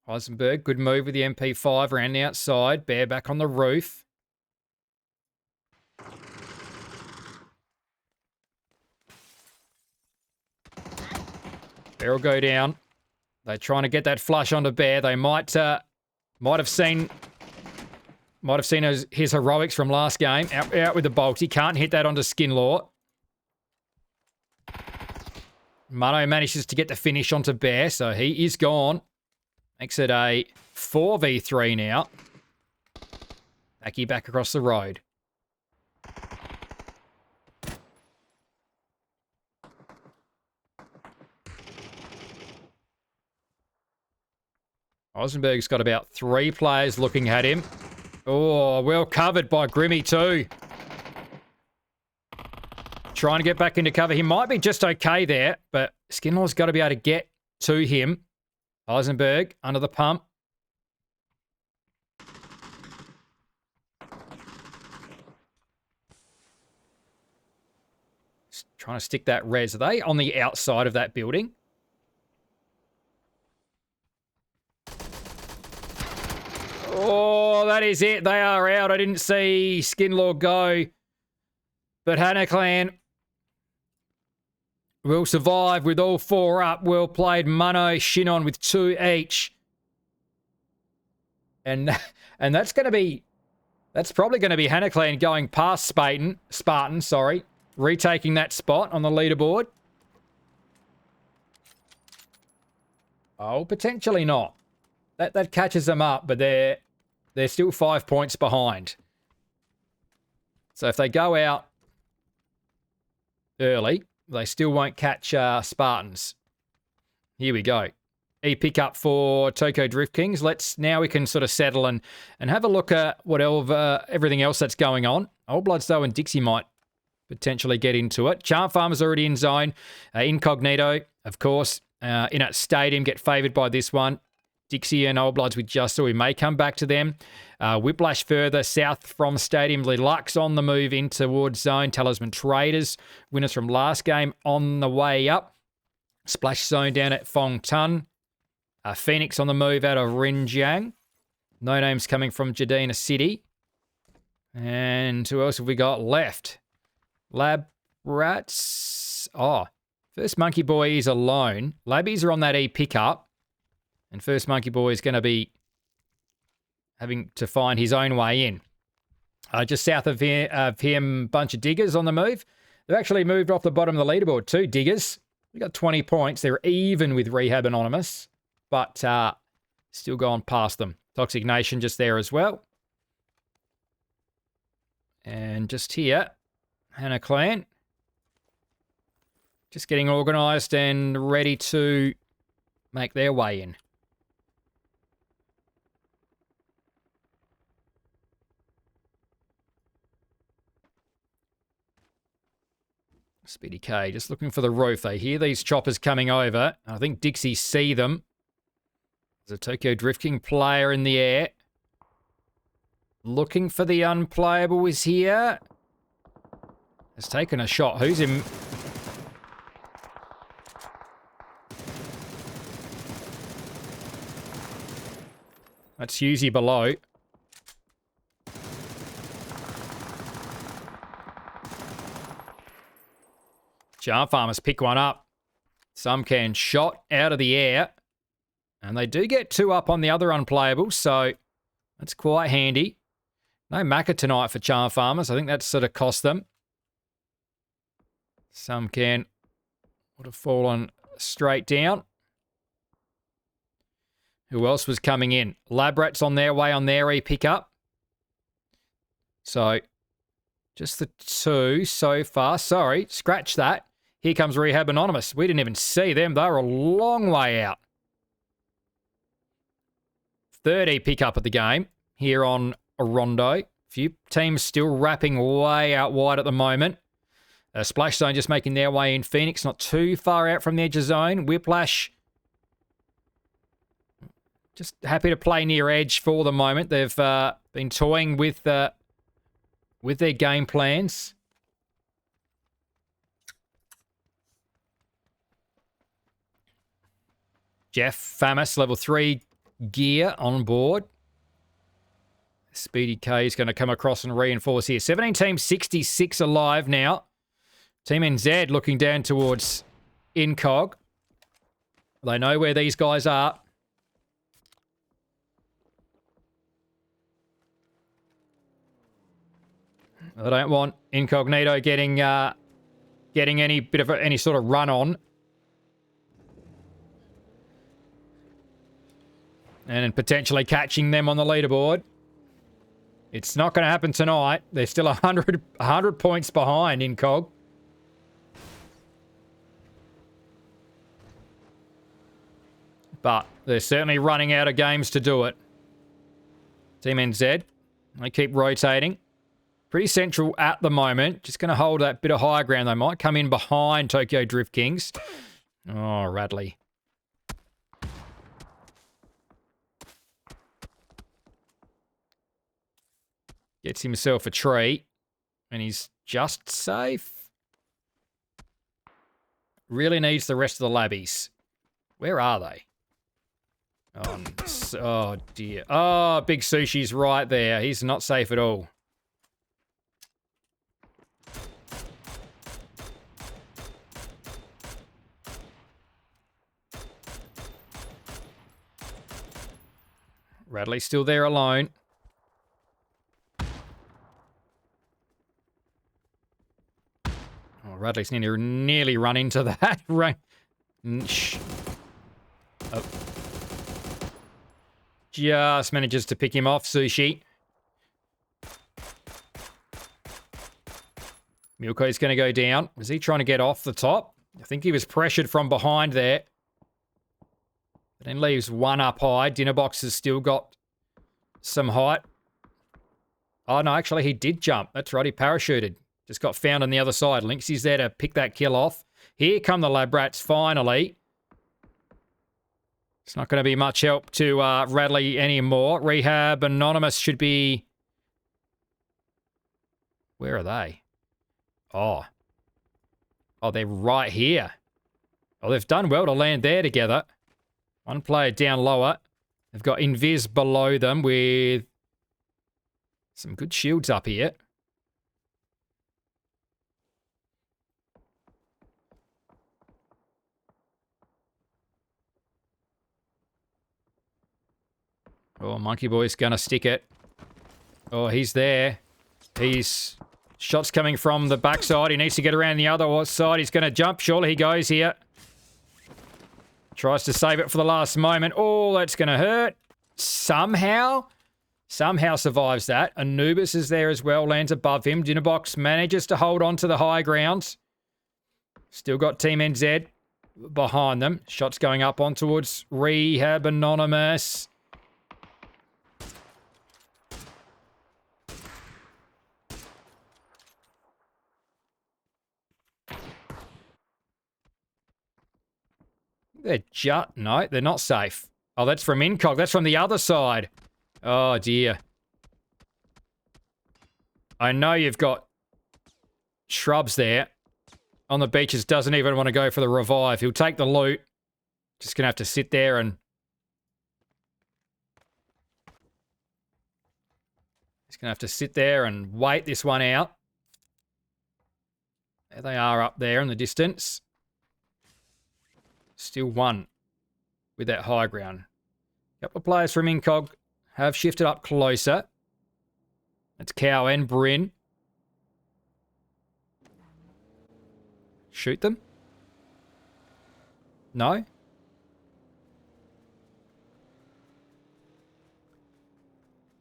Eisenberg, good move with the MP5 around the outside. Bear back on the roof. Bear will go down. They're trying to get that flush onto Bear. They might have seen his heroics from last game. Out with the bolty. Can't hit that onto Skinlaw. Mano manages to get the finish onto Bear, so he is gone. Makes it a 4v3 now. Becky back across the road. Eisenberg's got about 3 players looking at him. Oh, well covered by Grimmy too. Trying to get back into cover. He might be just okay there, but Skinlaw's got to be able to get to him. Eisenberg under the pump. Just trying to stick that res. Are they on the outside of that building? Oh, that is it. They are out. I didn't see Skinlaw go. But Hannah Clan will survive with all 4 up. Well played. Mano, Shinon with 2 each. And that's probably going to be Hannah Clan going past Spartan, retaking that spot on the leaderboard. Oh, potentially not. That catches them up, but they're still 5 points behind. So if they go out early, they still won't catch Spartans. Here we go. E-pickup for Toko Drift Kings. Now we can sort of settle and have a look at everything else that's going on. Old Bloods, though, and Dixie might potentially get into it. Charm Farmer's already in zone. Incognito, of course, in at Stadium, get favoured by this one. Dixie and Old Bloods with Just, so we may come back to them. Whiplash further south from Stadium. Lux on the move in towards zone. Talisman Traders, winners from last game, on the way up. Splash zone down at Fong Tun. Phoenix on the move out of Rinjiang. No names coming from Jadina City. And who else have we got left? Lab Rats. Oh, First Monkey Boy is alone. Labbies are on that E-pickup. And First Monkey Boy is going to be having to find his own way in. Just south of him, bunch of diggers on the move. They've actually moved off the bottom of the leaderboard too, diggers. We got 20 points. They're even with Rehab Anonymous, but still going past them. Toxic Nation just there as well. And just here, Hannah Clan. Just getting organised and ready to make their way in. Speedy K just looking for the roof. They hear these choppers coming over. I think Dixie see them. There's a Tokyo Drift King player in the air. Looking for the unplayable is here. Has taken a shot. Who's him? That's Husey below. Charm Farmers pick one up. Some can shot out of the air. And they do get 2 up on the other unplayable, so that's quite handy. No Macca tonight for Charm Farmers. I think that's sort of cost them. Some can would have fallen straight down. Who else was coming in? Labrats on their way on their E-pickup. So just the 2 so far. Sorry, scratch that. Here comes Rehab Anonymous. We didn't even see them. They were a long way out. 3rd E-pickup of the game here on Rondo. Few teams still wrapping way out wide at the moment. Splash Zone just making their way in. Phoenix not too far out from the edge of zone. Whiplash just happy to play near edge for the moment. They've been toying with their game plans. Jeff Famis, level 3 gear on board. Speedy K is going to come across and reinforce here. 17 teams, 66 alive now. Team NZ looking down towards Incog. They know where these guys are. I don't want Incognito getting any sort of run on. And then potentially catching them on the leaderboard. It's not going to happen tonight. They're still 100 points behind Incog. But they're certainly running out of games to do it. Team NZ, they keep rotating. Pretty central at the moment. Just going to hold that bit of high ground. They might come in behind Tokyo Drift Kings. Oh, Radley. Gets himself a tree. And he's just safe. Really needs the rest of the labbies. Where are they? Oh, dear. Oh, Big Sushi's right there. He's not safe at all. Radley's still there alone. Oh, Radley's nearly run into that. Oh. Just manages to pick him off, Sushi. Milko's going to go down. Was he trying to get off the top? I think he was pressured from behind there. But then leaves one up high. Dinnerbox has still got some height. Oh, no, actually, he did jump. That's right, he parachuted. Just got found on the other side. Lynxie's there to pick that kill off. Here come the Lab Rats, finally. It's not going to be much help to Radley anymore. Rehab Anonymous should be... Where are they? Oh. Oh, they're right here. Oh, they've done well to land there together. One player down lower. They've got Invis below them with some good shields up here. Oh, Monkey Boy's going to stick it. Oh, he's there. He's... Shots coming from the backside. He needs to get around the other side. He's going to jump. Surely he goes here. Tries to save it for the last moment. Oh, that's going to hurt. Somehow survives that. Anubis is there as well. Lands above him. Dinnerbox manages to hold on to the high ground. Still got Team NZ behind them. Shots going up on towards Rehab Anonymous. No, they're not safe. Oh, that's from Incog. That's from the other side. Oh, dear. I know you've got shrubs there. On the beaches, doesn't even want to go for the revive. He'll take the loot. Just going to have to sit there and... He's going to have to sit there and wait this one out. There they are up there in the distance. Still one with that high ground. A couple of players from Incog have shifted up closer. That's Cow and Bryn. Shoot them? No?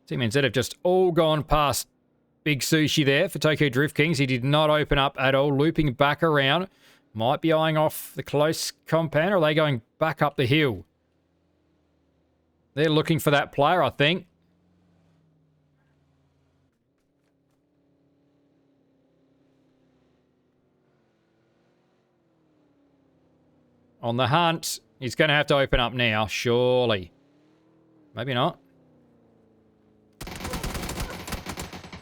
Team NZ have just all gone past Big Sushi there for Tokyo Drift Kings. He did not open up at all, looping back around. Might be eyeing off the close compound, or are they going back up the hill? They're looking for that player, I think. On the hunt. He's going to have to open up now, surely. Maybe not.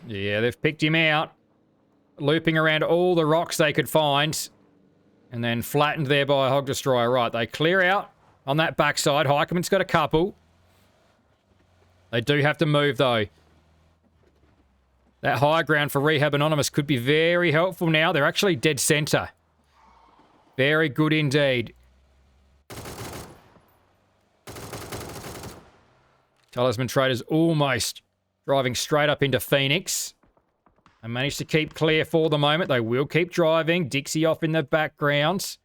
Yeah, they've picked him out. Looping around all the rocks they could find. And then flattened there by a Hog Destroyer. Right, they clear out on that backside. Heikeman's got a couple. They do have to move, though. That high ground for Rehab Anonymous could be very helpful now. They're actually dead center. Very good indeed. Talisman Traders almost driving straight up into Phoenix. And managed to keep clear for the moment. They will keep driving. Dixie off in the background.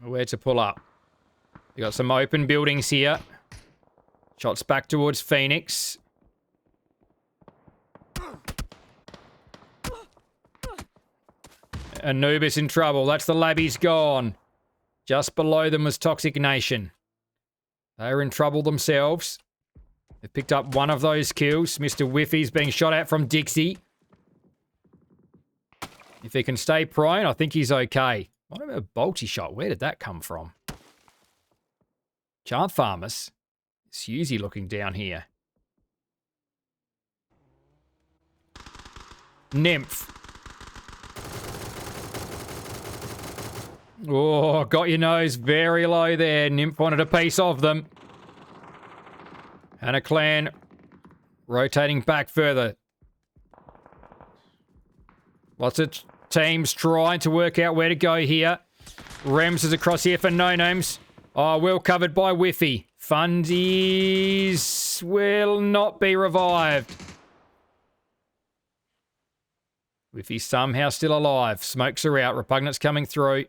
Where to pull up? We got some open buildings here. Shots back towards Phoenix. Anubis in trouble. That's the labby's gone. Just below them was Toxic Nation. They're in trouble themselves. They've picked up one of those kills. Mr. Whiffy's being shot at from Dixie. If he can stay prone, I think he's okay. What about a bolty shot? Where did that come from? Charm Farmers. It's Yuzi looking down here. Nymph. Oh, got your nose very low there. Nymph wanted a piece of them. And a clan rotating back further. Lots of teams trying to work out where to go here. Rems is across here for no-names. Oh, well covered by Whiffy. Fundies will not be revived. Whiffy somehow still alive. Smokes are out. Repugnant's coming through.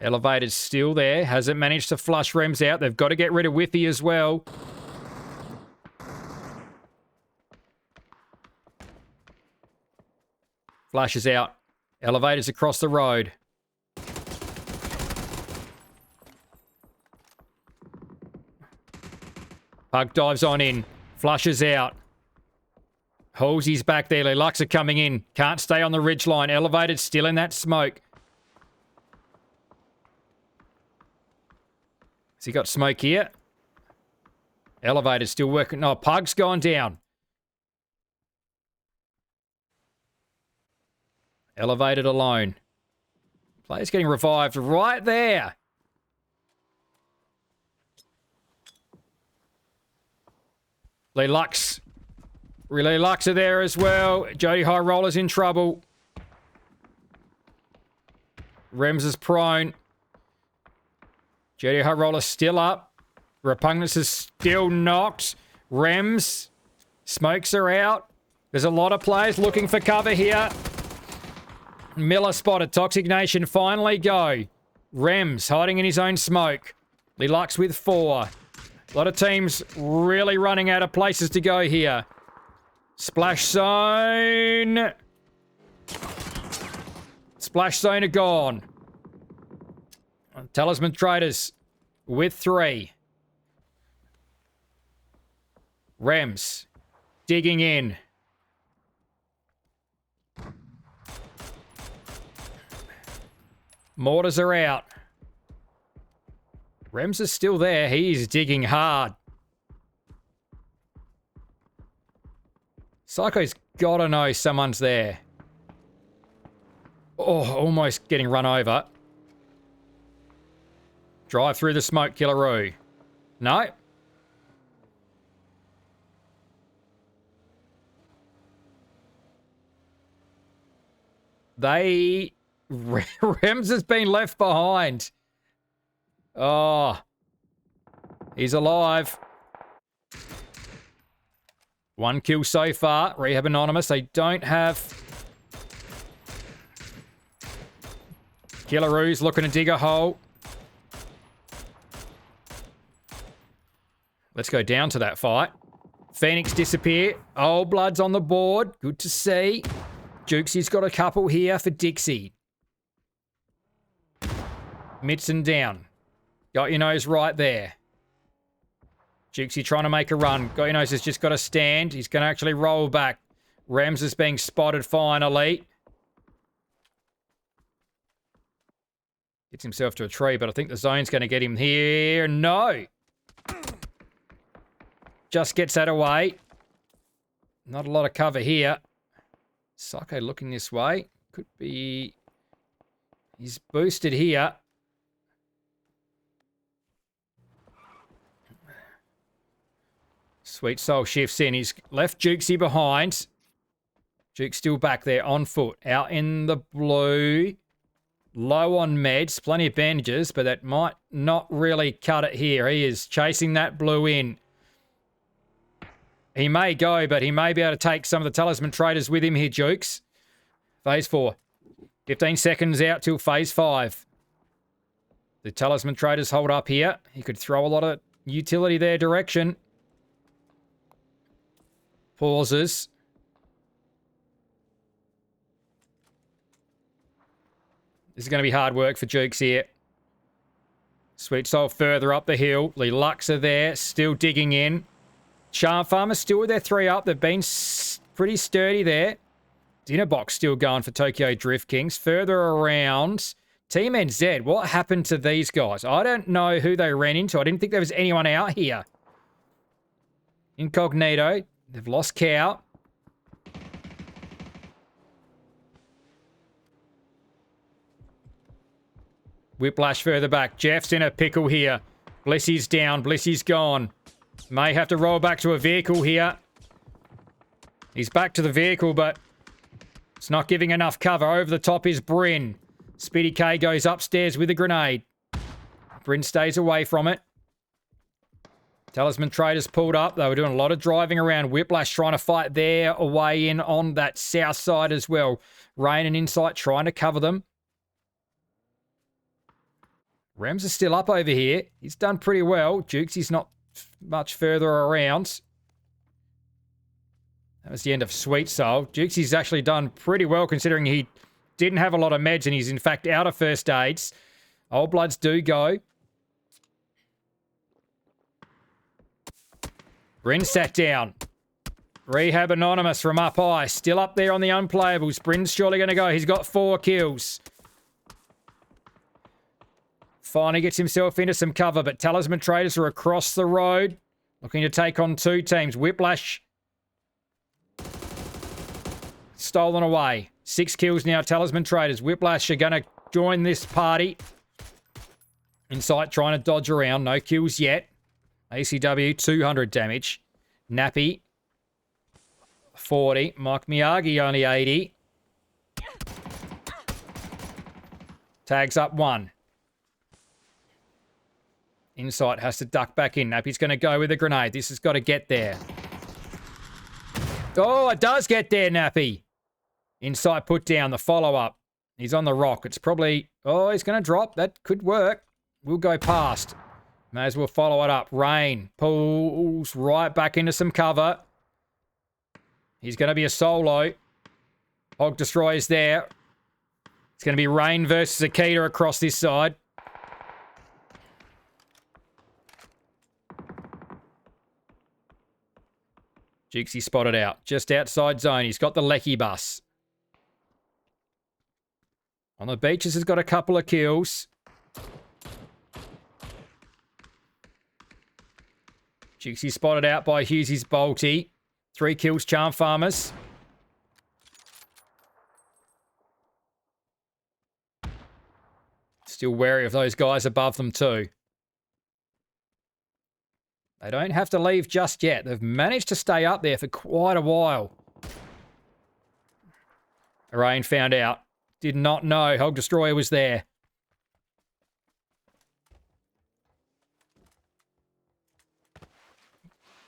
Elevator's still there. Hasn't managed to flush Rems out. They've got to get rid of Whiffy as well. Flashes out. Elevator's across the road. Pug dives on in. Flushes out. Halsey's back there. Lux are coming in. Can't stay on the ridgeline. Elevator's still in that smoke. Has he got smoke here? Elevator's still working. No, Pug's gone down. Elevated alone. Player's getting revived right there. Lee Lux. Relay Lux are there as well. Jody High Roller's in trouble. Rems is prone. Jody High Roller's still up. Repugnance is still knocked. Rems. Smokes are out. There's a lot of players looking for cover here. Miller spotted. Toxic Nation finally go. Rems hiding in his own smoke. Lilux with 4. A lot of teams really running out of places to go here. Splash zone. Splash zone are gone. Talisman Traders with 3. Rems digging in. Mortars are out. Rems is still there. He's digging hard. Psycho's got to know someone's there. Oh, almost getting run over. Drive through the smoke, Killaroo. No. Rems has been left behind. Oh. He's alive. 1 kill so far. Rehab Anonymous. They don't have... Killaroo's looking to dig a hole. Let's go down to that fight. Phoenix disappear. Old Blood's on the board. Good to see. Jukesy's got a couple here for Dixie. Mitson down. Got your nose right there. Jukesy trying to make a run. Got your nose has just got to stand. He's going to actually roll back. Rems is being spotted finally. Gets himself to a tree, but I think the zone's going to get him here. No. Just gets that away. Not a lot of cover here. Psycho looking this way. Could be... He's boosted here. Sweet Soul shifts in. He's left Jukesy behind. Duke's still back there on foot. Out in the blue. Low on meds. Plenty of bandages, but that might not really cut it here. He is chasing that blue in. He may go, but he may be able to take some of the Talisman Traders with him here, Jukes. Phase 4. 15 seconds out till phase 5. The Talisman Traders hold up here. He could throw a lot of utility their direction. Pauses. This is going to be hard work for Jukes here. Sweet Soul further up the hill. The Lux are there, still digging in. Charm Farmers still with their 3 up. They've been pretty sturdy there. Dinner Box still going for Tokyo Drift Kings. Further around, Team NZ. What happened to these guys? I don't know who they ran into. I didn't think there was anyone out here. Incognito. They've lost Cow. Whiplash further back. Jeff's in a pickle here. Blissy's down. Blissy's gone. May have to roll back to a vehicle here. He's back to the vehicle, but it's not giving enough cover. Over the top is Bryn. Speedy K goes upstairs with a grenade. Bryn stays away from it. Talisman Traders pulled up. They were doing a lot of driving around. Whiplash trying to fight their way in on that south side as well. Rain and Insight trying to cover them. Rams are still up over here. He's done pretty well. Jukes is not much further around. That was the end of Sweet Soul. Jukes has actually done pretty well considering he didn't have a lot of meds and he's in fact out of first aids. Old Bloods do go. Bryn sat down. Rehab Anonymous from up high. Still up there on the unplayables. Bryn's surely going to go. He's got 4 kills. Finally gets himself into some cover, but Talisman Traders are across the road. Looking to take on 2 teams. Whiplash. Stolen away. 6 kills now, Talisman Traders. Whiplash are going to join this party. Insight trying to dodge around. No kills yet. ACW, 200 damage. Nappy, 40. Mike Miyagi, only 80. Tags up 1. Insight has to duck back in. Nappy's going to go with a grenade. This has got to get there. Oh, it does get there, Nappy. Insight put down the follow-up. He's on the rock. It's probably... Oh, he's going to drop. That could work. We'll go past. May as well follow it up. Rain pulls right back into some cover. He's going to be a solo. Hog Destroyer's there. It's going to be Rain versus Akita across this side. Jukesy spotted out. Just outside zone. He's got the Lecky bus. On the beaches has got a couple of kills. Jukesy spotted out by Hughesy's Bolty. 3 kills, Charm Farmers. Still wary of those guys above them too. They don't have to leave just yet. They've managed to stay up there for quite a while. Rain found out. Did not know Hog Destroyer was there.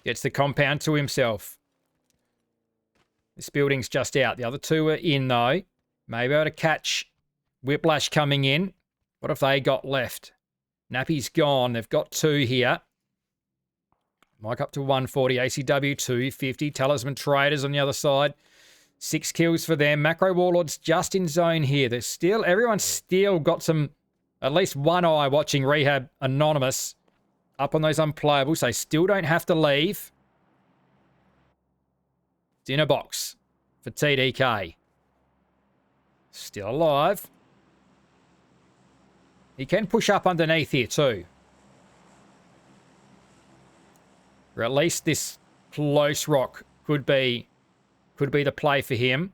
Gets the compound to himself. This building's just out. The other 2 are in, though. Maybe able to catch Whiplash coming in. What have they got left? Nappy's gone. They've got 2 here. Mike up to 140. ACW 250. Talisman Traders on the other side. 6 kills for them. Macro Warlords just in zone here. There's still... Everyone's still got some... At least one eye watching Rehab Anonymous. Up on those unplayables. They still don't have to leave. Dinner box for TDK. Still alive. He can push up underneath here too. Or at least this close rock could be the play for him.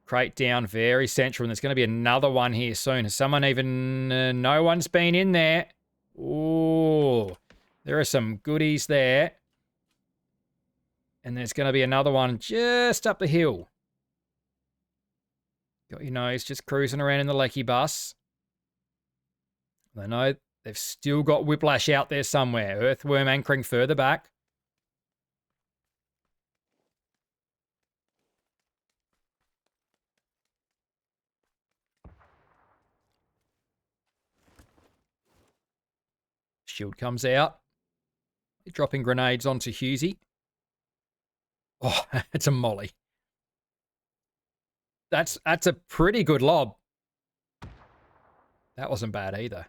Crate down very central. And there's going to be another one here soon. Has someone even... no one's been in there. Ooh. There are some goodies there. And there's going to be another one just up the hill. Got your nose just cruising around in the Lecky bus. They know they've still got Whiplash out there somewhere. Earthworm anchoring further back. Shield comes out. Dropping grenades onto Husey. Oh, it's a molly. That's a pretty good lob. That wasn't bad either.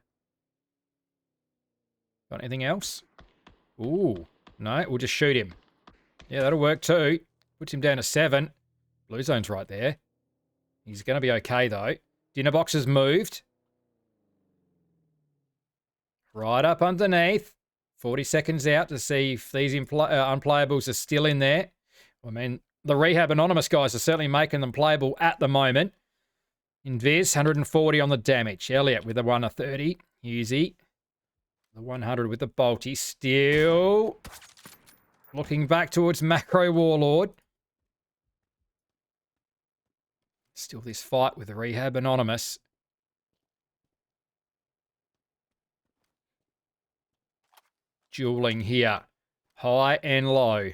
Got anything else? Ooh, no, we'll just shoot him. Yeah, that'll work too. Puts him down to 7. Blue zone's right there. He's going to be okay though. Dinner box has moved. Right up underneath. 40 seconds out to see if these unplayables are still in there. I mean, the Rehab Anonymous guys are certainly making them playable at the moment. Invis, 140 on the damage. Elliot with the 130. Husey, the 100 with the bolty. Still looking back towards Macro Warlord. Still this fight with the Rehab Anonymous. Dueling here. High and low.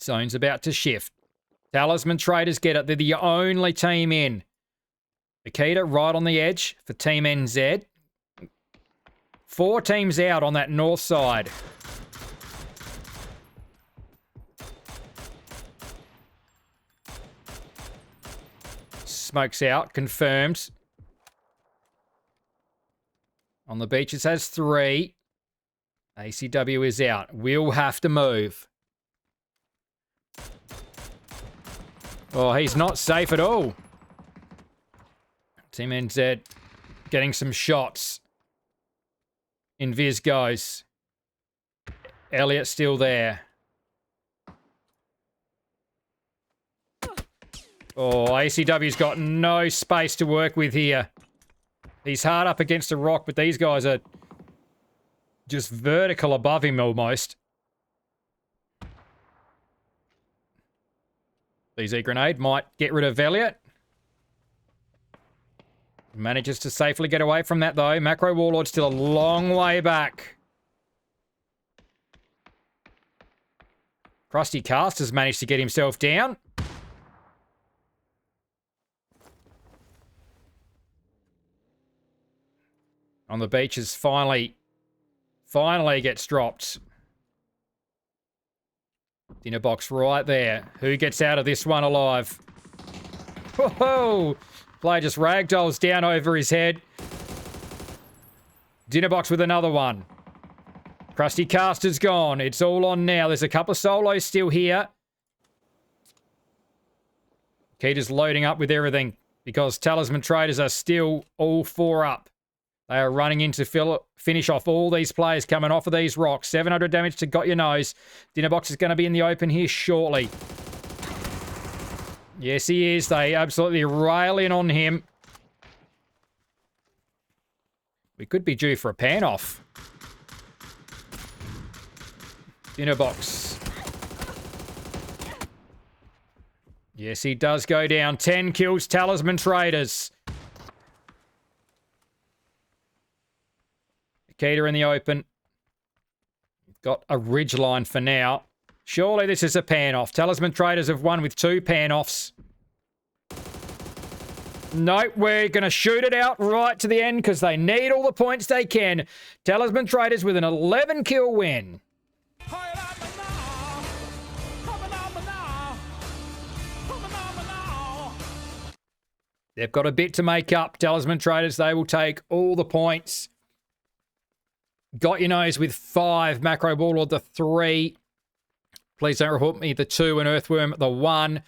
Zone's about to shift. Talisman Traders get it. They're the only team in. Akita right on the edge for Team NZ. 4 teams out on that north side. Smokes out. Confirmed. On the beaches has 3. ACW is out. We'll have to move. Oh, he's not safe at all. Team NZ getting some shots. Invis goes. Elliot still there. Oh, ACW's got no space to work with here. He's hard up against a rock, but these guys are just vertical above him almost. BZ grenade might get rid of Elliot. Manages to safely get away from that though. Macro Warlord still a long way back. Krusty Cast has managed to get himself down. On the beaches finally gets dropped. Dinner box right there. Who gets out of this one alive? Whoa! Player just ragdolls down over his head. Dinner box with another one. Krusty Caster's gone. It's all on now. There's a couple of solos still here. Keita's loading up with everything because Talisman Traders are still all 4 up. They are running in to finish off all these players coming off of these rocks. 700 damage to Got Your Nose. Dinner box is going to be in the open here shortly. Yes, he is. They absolutely railing on him. We could be due for a pan-off. Dinner box. Yes, he does go down. 10 kills, Talisman Traders. Keita in the open. Got a ridge line for now. Surely this is a pan-off. Talisman Traders have won with 2 pan-offs. Nope, we're going to shoot it out right to the end because they need all the points they can. Talisman Traders with an 11-kill win. They've got a bit to make up. Talisman Traders, they will take all the points. Got Your Nose with 5. Macro Warlord the 3. Please don't report me the 2 and Earthworm the 1.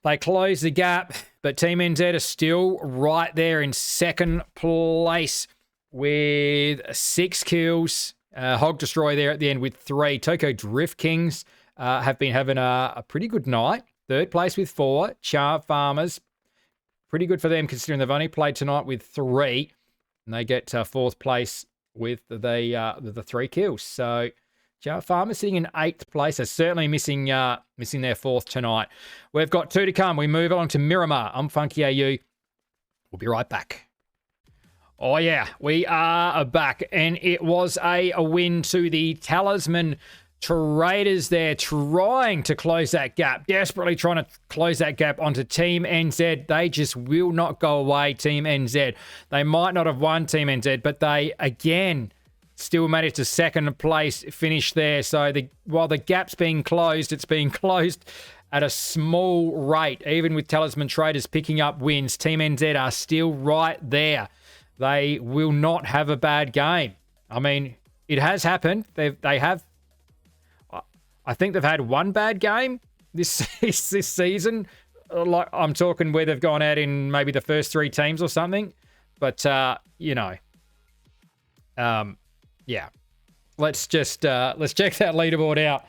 They close the gap, but Team NZ are still right there in second place with 6 kills. Hog Destroy there at the end with 3. Toko Drift Kings have been having a pretty good night. Third place with 4. Char Farmers, pretty good for them considering they've only played tonight with 3. And they get 4th place with the 3 kills. So Jar Farmer sitting in 8th place. They're certainly missing their 4th tonight. We've got 2 to come. We move on to Miramar. I'm Funky AU. We'll be right back. Oh, yeah, we are back. And it was a win to the Talisman Traders there, trying to close that gap, desperately trying to close that gap onto Team NZ. They just will not go away, Team NZ. They might not have won, Team NZ, but they, again, still managed to 2nd place finish there. So while the gap's being closed, it's being closed at a small rate. Even with Talisman Traders picking up wins, Team NZ are still right there. They will not have a bad game. I mean, it has happened. They have. I think they've had one bad game this season. Like, I'm talking where they've gone out in maybe the first 3 teams or something. But yeah. Let's check that leaderboard out.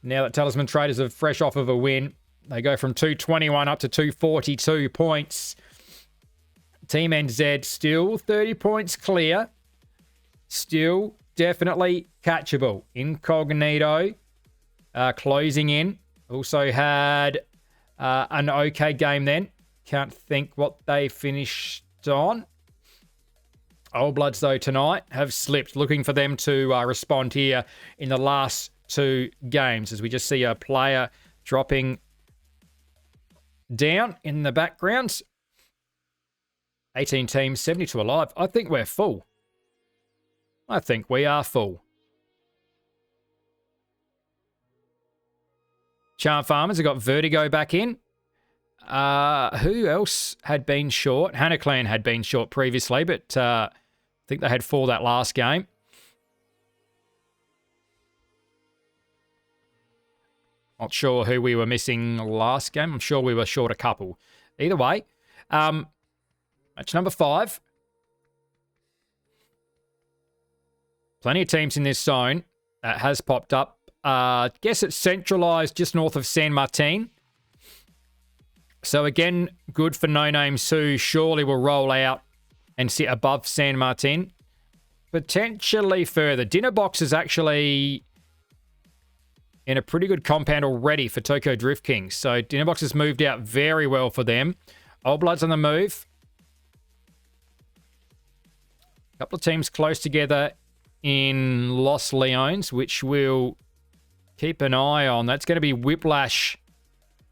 Now that Talisman Traders are fresh off of a win, they go from 221 up to 242 points. Team NZ still 30 points clear. Still definitely catchable. Incognito closing in. Also had an okay game then. Can't think what they finished on. Old Bloods, though, tonight have slipped. Looking for them to respond here in the last 2 games, as we just see a player dropping down in the background. 18 teams, 72 alive. I think we're full. I think we are full. Charm Farmers have got Vertigo back in. Who else had been short? Hannah Clan had been short previously, but I think they had 4 that last game. Not sure who we were missing last game. I'm sure we were short a couple. Either way, match number 5. Plenty of teams in this zone has popped up. Guess it's centralized just north of San Martin. So again, good for No Name Sue. Surely will roll out and sit above San Martin. Potentially further. Dinner Box is actually in a pretty good compound already for Tokyo Drift Kings. So Dinner Box has moved out very well for them. Old Bloods on the move. A couple of teams close together in Los Leones, which we'll keep an eye on. That's going to be Whiplash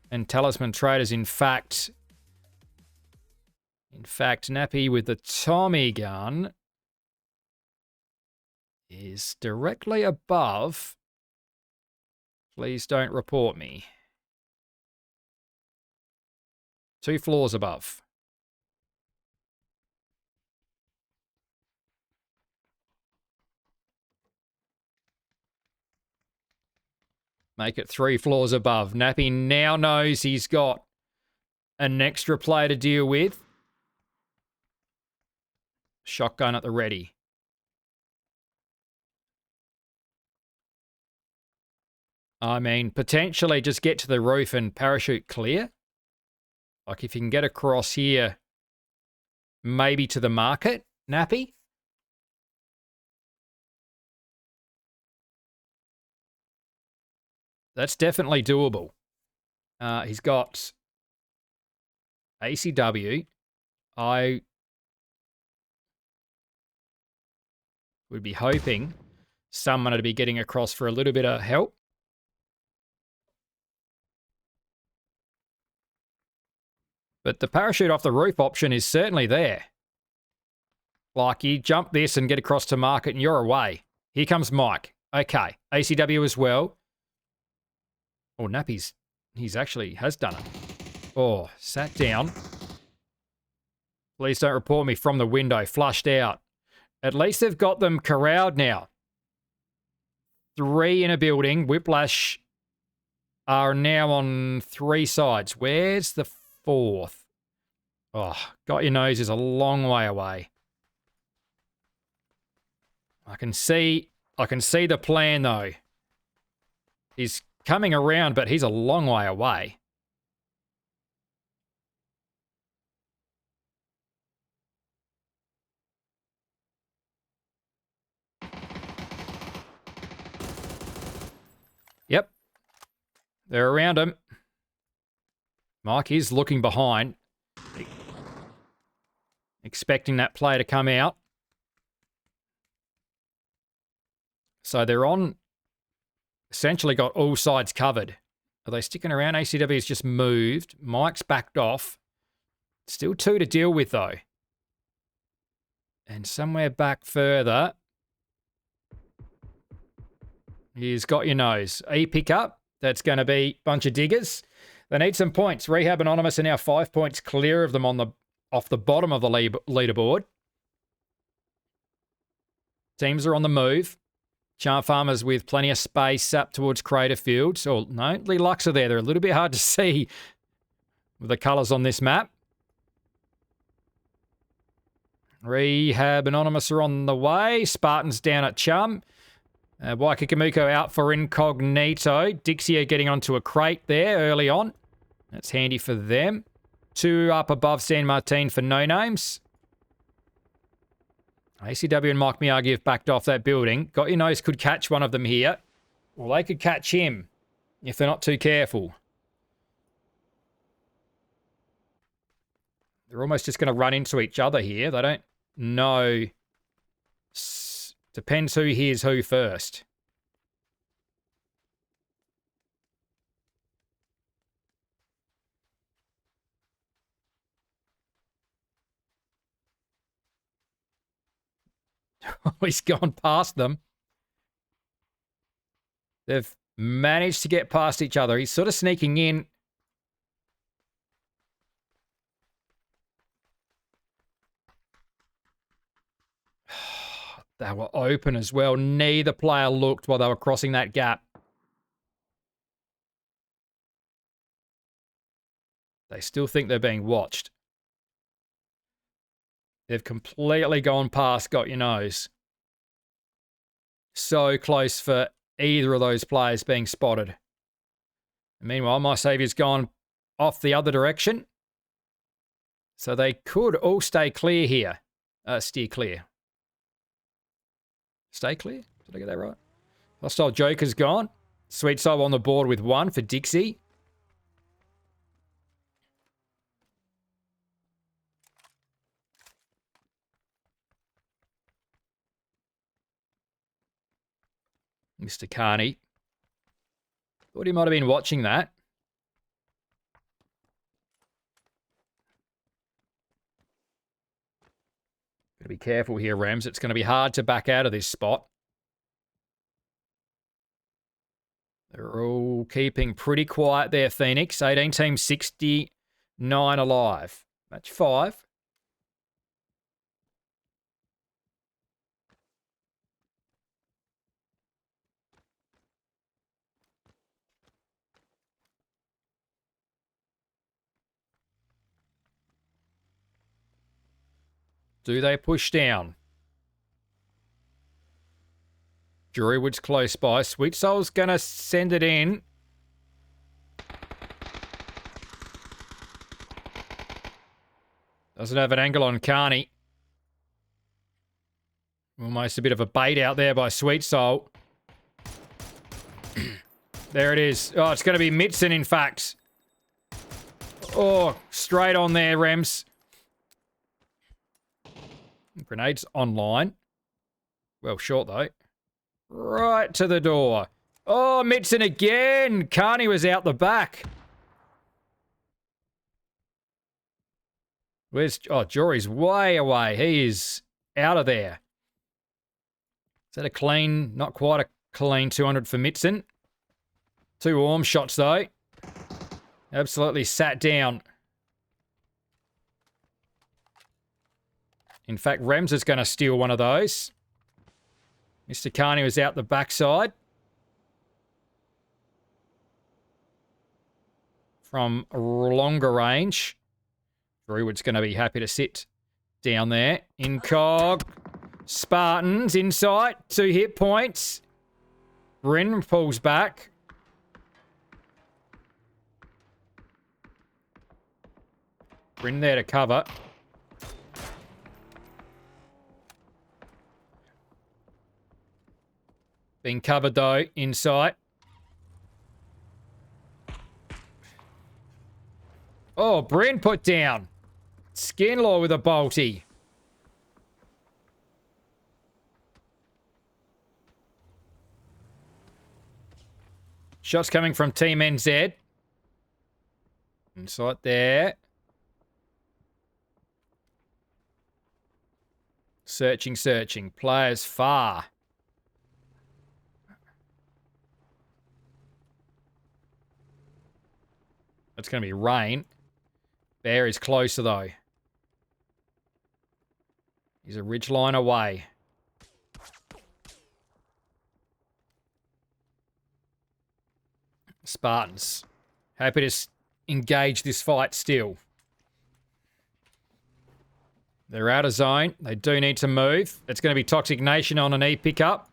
and Talisman Traders. In fact, Nappy with the Tommy gun is directly above. Please don't report me. 2 floors above. Make it 3 floors above. Nappy now knows he's got an extra player to deal with. Shotgun at the ready. I mean, potentially just get to the roof and parachute clear. Like if you can get across here, maybe to the market, Nappy. That's definitely doable. He's got ACW. I would be hoping someone to be getting across for a little bit of help. But the parachute off the roof option is certainly there. Like, you jump this and get across to market and you're away. Here comes Mike. Okay. ACW as well. Oh, Nappy's, he's actually has done it. Oh, sat down. Please don't report me from the window. Flushed out. At least they've got them corralled now. 3 in a building. Whiplash are now on 3 sides. Where's the 4th? Oh, Got Your Nose is a long way away. I can see the plan though. He's coming around, but he's a long way away. They're around him. Mike is looking behind. Expecting that play to come out. So they're on... Essentially got all sides covered. Are they sticking around? ACW's just moved. Mike's backed off. Still 2 to deal with, though. And somewhere back further... He's got your nose. E-pickup. That's going to be a bunch of diggers. They need some points. Rehab Anonymous are now 5 points clear of them off the bottom of the leaderboard. Teams are on the move. Charm Farmers with plenty of space up towards Crater Fields. Oh, no, Lee Lux are there. They're a little bit hard to see with the colours on this map. Rehab Anonymous are on the way. Spartans down at Chum. Waikakamiko out for Incognito. Dixie are getting onto a crate there early on. That's handy for them. 2 up above San Martin for No Names. ACW and Mike Miyagi have backed off that building. Got Your Nose could catch one of them here. Well, they could catch him if they're not too careful. They're almost just going to run into each other here. They don't know. Depends who hears who first. He's gone past them. They've managed to get past each other. He's sort of sneaking in. They were open as well. Neither player looked while they were crossing that gap. They still think they're being watched. They've completely gone past Got Your Nose. So close for either of those players being spotted. And meanwhile, My Saviour's gone off the other direction. So they could all stay clear here. Steer clear. Stay clear? Did I get that right? Hostile Joker's gone. Sweet Soul on the board with 1 for Dixie. Mr. Carney. Thought he might have been watching that. Got to be careful here, Rams. It's going to be hard to back out of this spot. They're all keeping pretty quiet there, Phoenix. 18 teams, 69 alive. Match 5. Do they push down? Drurywood's close by. Sweet Soul's going to send it in. Doesn't have an angle on Carney. Almost a bit of a bait out there by Sweet Soul. There it is. Oh, it's going to be Mitson, in fact. Oh, straight on there, Rems. Grenades online. Well, short, though. Right to the door. Oh, Mitson again. Carney was out the back. Where's... Oh, Jory's way away. He is out of there. Is that a clean... Not quite a clean 200 for Mitson. 2 warm shots, though. Absolutely sat down. In fact, Rems is going to steal one of those. Mr. Carney was out the backside. From longer range. Drurywood's going to be happy to sit down there. Incog. Spartans inside. 2 hit points. Rin pulls back. Rin there to cover. Being covered, though, inside. Oh, Bryn put down. Skinlaw with a bolty. Shots coming from Team NZ. Inside there. Searching, searching. Players far. It's going to be rain. Bear is closer, though. He's a ridgeline away. Spartans. Happy to engage this fight still. They're out of zone. They do need to move. It's going to be Toxic Nation on an E pickup.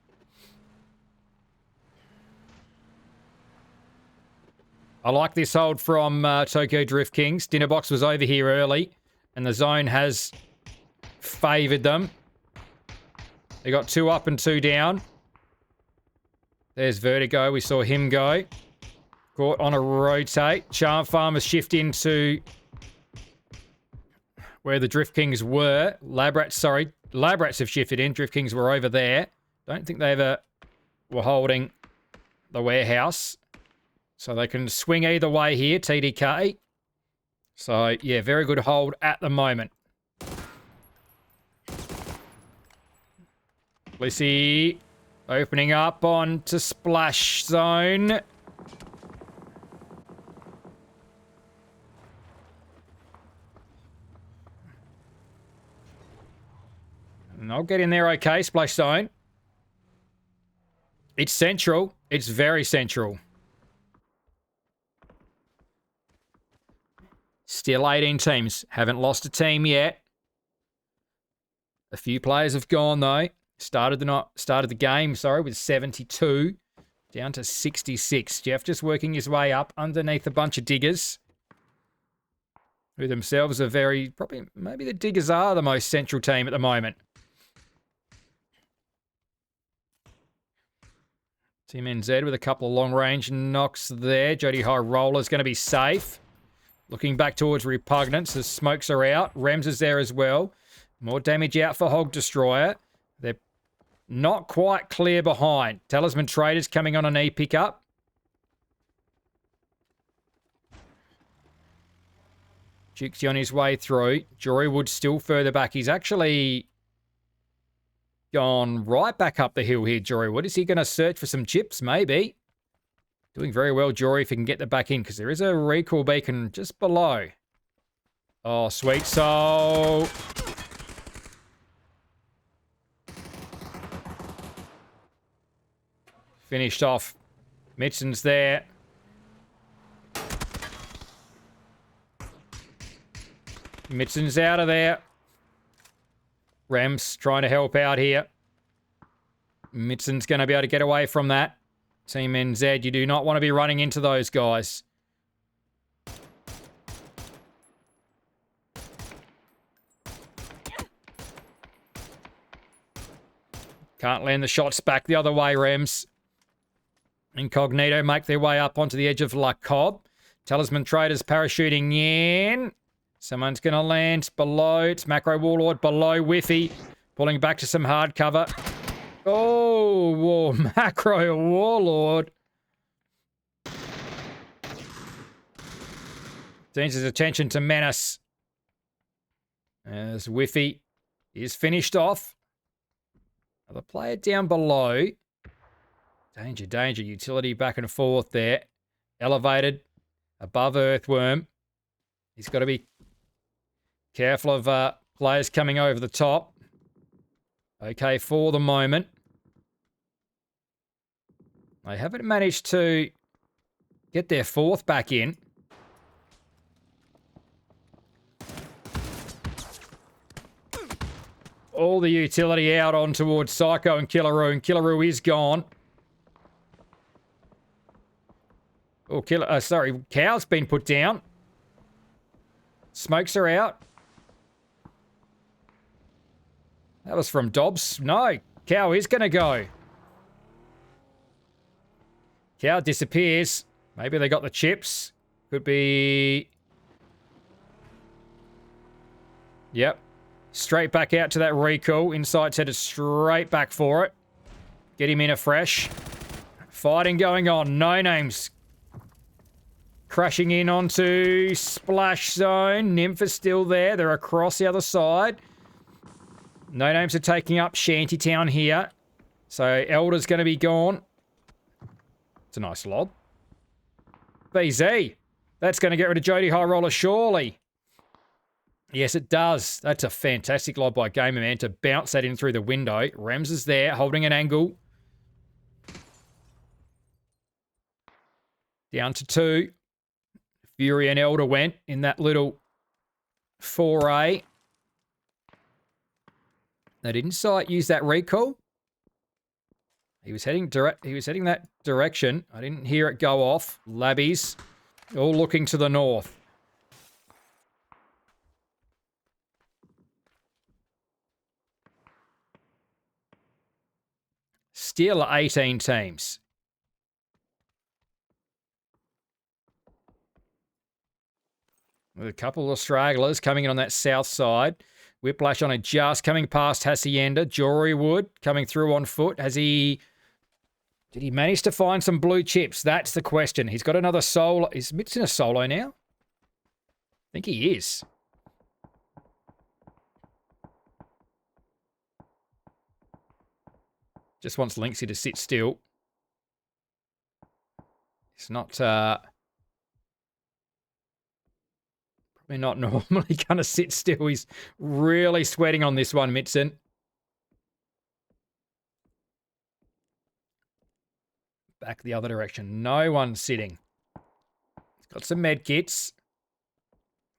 I like this hold from Tokyo Drift Kings. Dinnerbox was over here early, and the zone has favoured them. They got 2 up and 2 down. There's Vertigo. We saw him go. Caught on a rotate. Charm Farmers shift into where the Drift Kings were. Labrats have shifted in. Drift Kings were over there. Don't think they ever were holding the warehouse. So they can swing either way here, TDK. So, yeah, very good hold at the moment. Lissy opening up onto Splash Zone. And I'll get in there okay, Splash Zone. It's central. It's very central. Still 18 teams. Haven't lost a team yet. A few players have gone, though. Started the game, with 72. Down to 66. Jeff just working his way up underneath a bunch of diggers. Who themselves are maybe the diggers are the most central team at the moment. Team NZ with a couple of long-range knocks there. Jody High Roller's going to be safe. Looking back towards Repugnance. The smokes are out. Rems is there as well. More damage out for Hog Destroyer. They're not quite clear behind. Talisman Traders coming on an E pickup. Jukesy on his way through. Jorywood still further back. He's actually gone right back up the hill here, Jorywood. Is he going to search for some chips? Maybe. Doing very well, Jory, if he can get the back in, because there is a recall beacon just below. Oh, sweet soul. Finished off. Mitson's there. Mitson's out of there. Rams trying to help out here. Mitson's going to be able to get away from that. Team NZ, you do not want to be running into those guys. Can't land the shots back the other way, Rems. Incognito make their way up onto the edge of La Cobb. Talisman Traders parachuting in. Someone's going to land below. It's Macro Warlord below Whiffy. Pulling back to some hard cover. Oh, whoa, Macro Warlord. Turns his attention to Menace. As Whiffy is finished off. The player down below. Danger, danger. Utility back and forth there. Elevated above Earthworm. He's got to be careful of players coming over the top. Okay, for the moment. They haven't managed to get their 4th back in. All the utility out on towards Psycho and Killaroo, and Killaroo is gone. Oh, Cow's been put down. Smokes are out. That was from Dobbs. No, Cow is going to go. Cow disappears. Maybe they got the chips. Could be Yep. Straight back out to that recall. Insight's headed straight back for it. Get him in afresh. Fighting going on. No names. Crashing in onto splash zone. Nymph is still there. They're across the other side. No names are taking up Shantytown here. So Elder's going to be gone. It's a nice lob. BZ. That's going to get rid of Jody High Roller, surely. Yes, it does. That's a fantastic lob by Gamer Man to bounce that in through the window. Rams is there, holding an angle. Down to 2. Fury and Elder went in that little foray. Now, did Insight use that recall? He was heading that direction. I didn't hear it go off. Labbies, all looking to the north. Still 18 teams. With a couple of stragglers coming in on that south side. Whiplash on it just coming past Hacienda. Jorywood coming through on foot. Did he manage to find some blue chips? That's the question. He's got another solo. Is Mitz in a solo now? I think he is. Just wants Lynxie to sit still. It's not, probably not normally going to sit still. He's really sweating on this one, Mitson. Back the other direction. No one's sitting. He's got some med kits.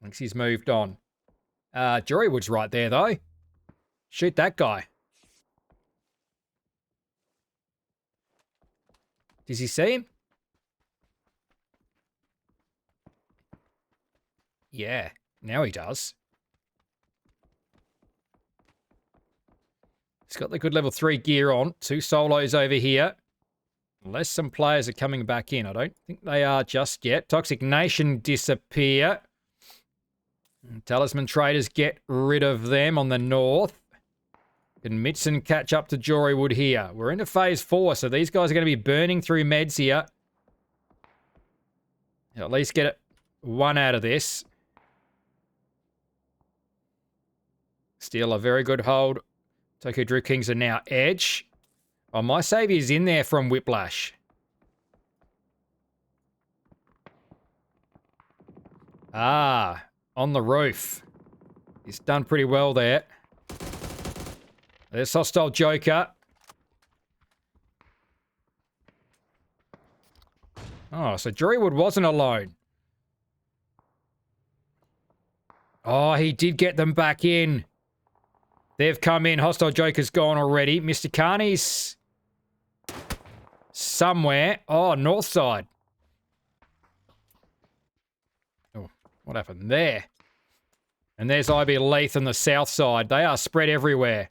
Lynxie's moved on. Jorywood's right there, though. Shoot that guy. Does he see him? Yeah, now he does. He's got the good level 3 gear on. 2 solos over here. Unless some players are coming back in. I don't think they are just yet. Toxic Nation disappear. Talisman Traders get rid of them on the north. Can Mitson catch up to Jorywood here? We're into phase 4, so these guys are going to be burning through meds here. At least get one out of this. Still a very good hold. Tokyo Drift Kings are now edge. Oh, my saviour's in there from Whiplash. Ah, on the roof. He's done pretty well there. There's Hostile Joker. Oh, so Jorywood wasn't alone. Oh, he did get them back in. They've come in. Hostile Joker's gone already. Mr. Carney's somewhere. Oh, north side. Oh, what happened there? And there's IB Leith on the south side. They are spread everywhere.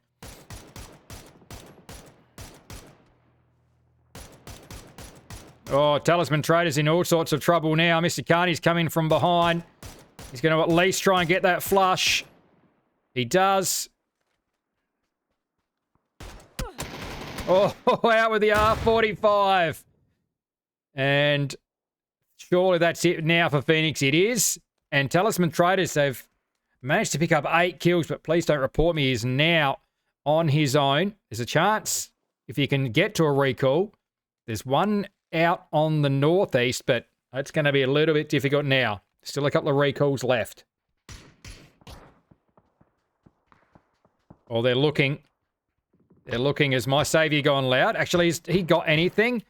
Oh, Talisman Traders in all sorts of trouble now. Mr. Carney's coming from behind. He's going to at least try and get that flush. He does. Oh, out with the R45. And surely that's it now for Phoenix. It is. And Talisman Traders, they've managed to pick up 8 kills, but please don't report me. He's now on his own. There's a chance if you can get to a recall. There's one out on the northeast, but that's going to be a little bit difficult now. Still a couple of recalls left. Oh, they're looking. They're looking. Has my saviour gone loud? Actually, has he got anything?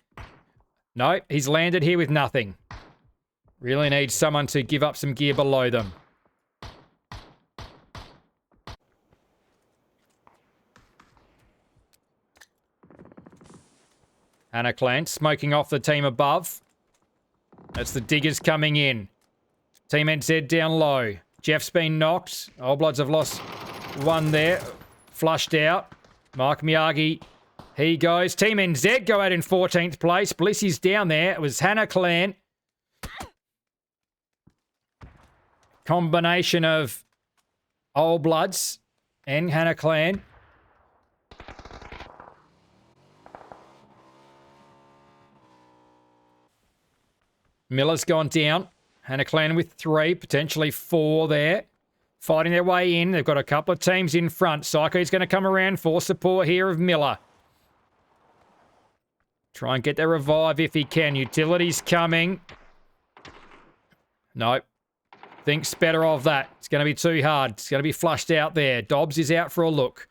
No, he's landed here with nothing. Really needs someone to give up some gear below them. Hannah Clan smoking off the team above. That's the diggers coming in. Team NZ down low. Jeff's been knocked. Old Bloods have lost one there. Flushed out. Mark Miyagi. He goes. Team NZ go out in 14th place. Blissy's down there. It was Hannah Clan. Combination of Old Bloods and Hannah Clan. Miller's gone down. Hannah Clan with 3, potentially 4 there. Fighting their way in. They've got a couple of teams in front. Psycho's going to come around for support here of Miller. Try and get their revive if he can. Utility's coming. Nope. Thinks better of that. It's going to be too hard. It's going to be flushed out there. Dobbs is out for a look.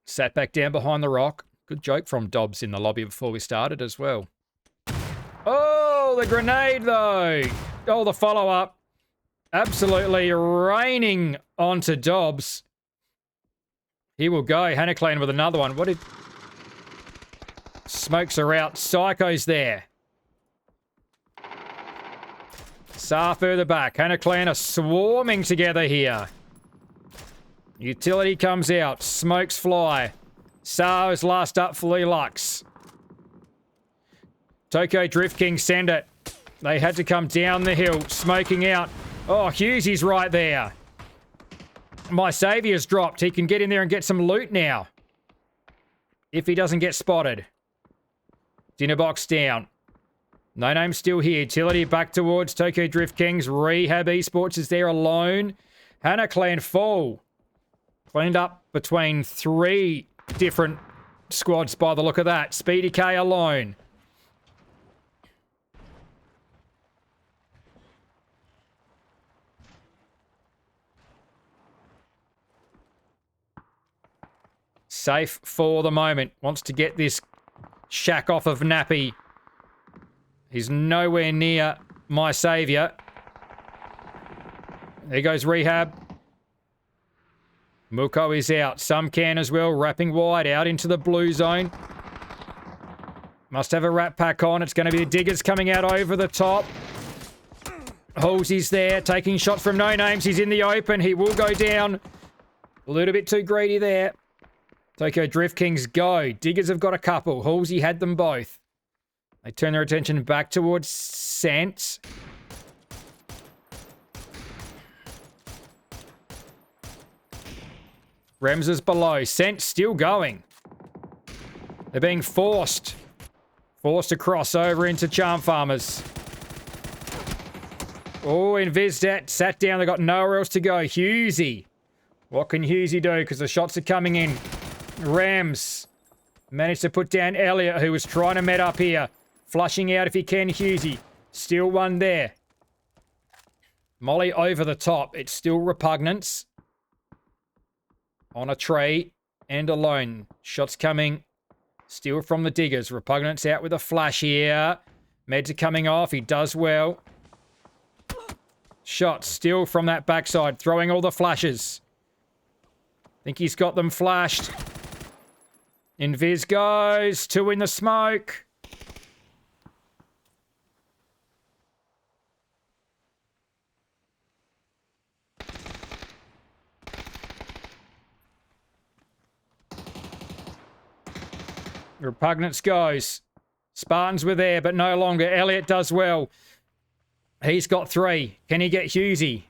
Sat back down behind the rock. Good joke from Dobbs in the lobby before we started as well. Oh, the grenade though. Oh, the follow-up. Absolutely raining onto Dobbs. He will go. Hannah Clan with another one. What did... Smokes are out. Psycho's there. Sar further back. Hannah Clan are swarming together here. Utility comes out. Smokes fly. Sar is last up for Lux. Toko Drift King send it. They had to come down the hill. Smoking out. Oh, Hughesy's right there. My Saviour's dropped. He can get in there and get some loot now. If he doesn't get spotted. Dinner box down. No Name still here. Utility back towards Toko Drift Kings. Rehab Esports is there alone. Hannah Clan full. Cleaned up between 3 different squads by the look of that. Speedy K alone. Safe for the moment. Wants to get this shack off of Nappy. He's nowhere near My Saviour. There goes Rehab. Muko is out. Some can as well. Wrapping wide out into the blue zone. Must have a wrap pack on. It's going to be the Diggers coming out over the top. Halsey's there. Taking shots from No Names. He's in the open. He will go down. A little bit too greedy there. Toko Drift Kings go. Diggers have got a couple. Halsey had them both. They turn their attention back towards Sense. Rems is below. Sense still going. They're being forced. Forced to cross over into Charm Farmers. Oh, Invisdat sat down. They got nowhere else to go. Hughesy. What can Hughesy do? Because the shots are coming in. Rams managed to put down Elliot, who was trying to met up here. Flushing out if he can, Hughesy. Still one there. Molly over the top. It's still Repugnance. On a tree and alone. Shots coming. Still from the Diggers. Repugnance out with a flash here. Meds are coming off. He does well. Shots still from that backside. Throwing all the flashes. Think he's got them flashed. Invis goes. 2 in the smoke. Repugnance goes. Spartans were there, but no longer. Elliot does well. He's got 3. Can he get Hughesy?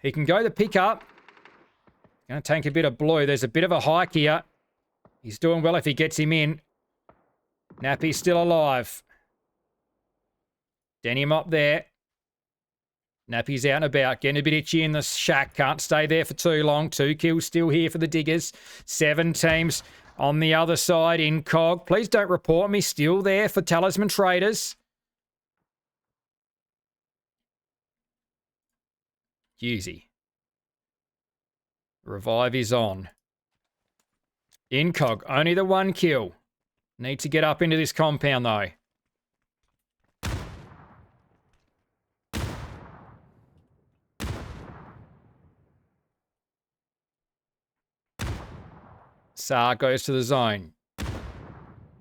He can go the pickup. Going to tank a bit of blue. There's a bit of a hike here. He's doing well if he gets him in. Nappy's still alive. Denim up there. Nappy's out and about. Getting a bit itchy in the shack. Can't stay there for too long. 2 kills still here for the Diggers. 7 teams on the other side in Cog. Please don't report me. Still there for Talisman Traders. Hughesy. Revive is on. Incog, only the 1 kill. Need to get up into this compound though. Sar goes to the zone. A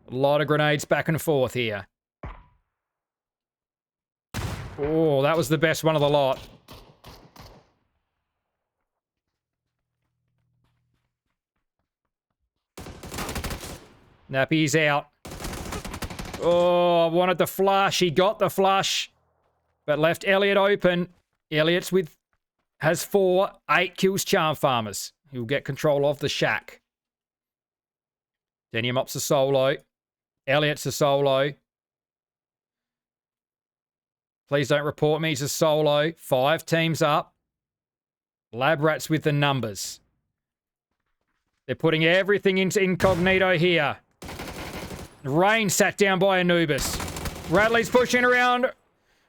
lot of grenades back and forth here. Oh, that was the best one of the lot. Nappy's out. Oh, I wanted the flush. He got the flush, but left Elliot open. Elliot's has 4, 8 kills Charm Farmers. He'll get control of the shack. Deniumop's a solo. Elliot's a solo. Please don't report me. He's a solo. 5 teams up. Lab Rats with the numbers. They're putting everything into incognito here. Rain sat down by Anubis. Radley's pushing around.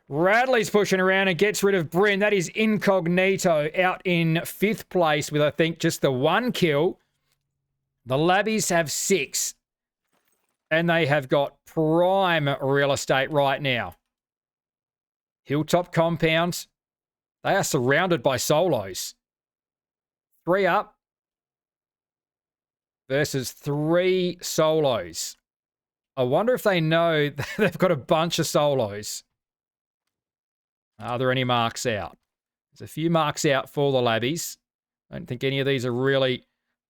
Radley's pushing around and gets rid of Bryn. That is incognito out in 5th place with, I think, just the 1 kill. The Labbies have 6. And they have got prime real estate right now. Hilltop Compounds. They are surrounded by solos. 3 up versus 3 solos. I wonder if they know they've got a bunch of solos. Are there any marks out? There's a few marks out for the Labbies. I don't think any of these are really,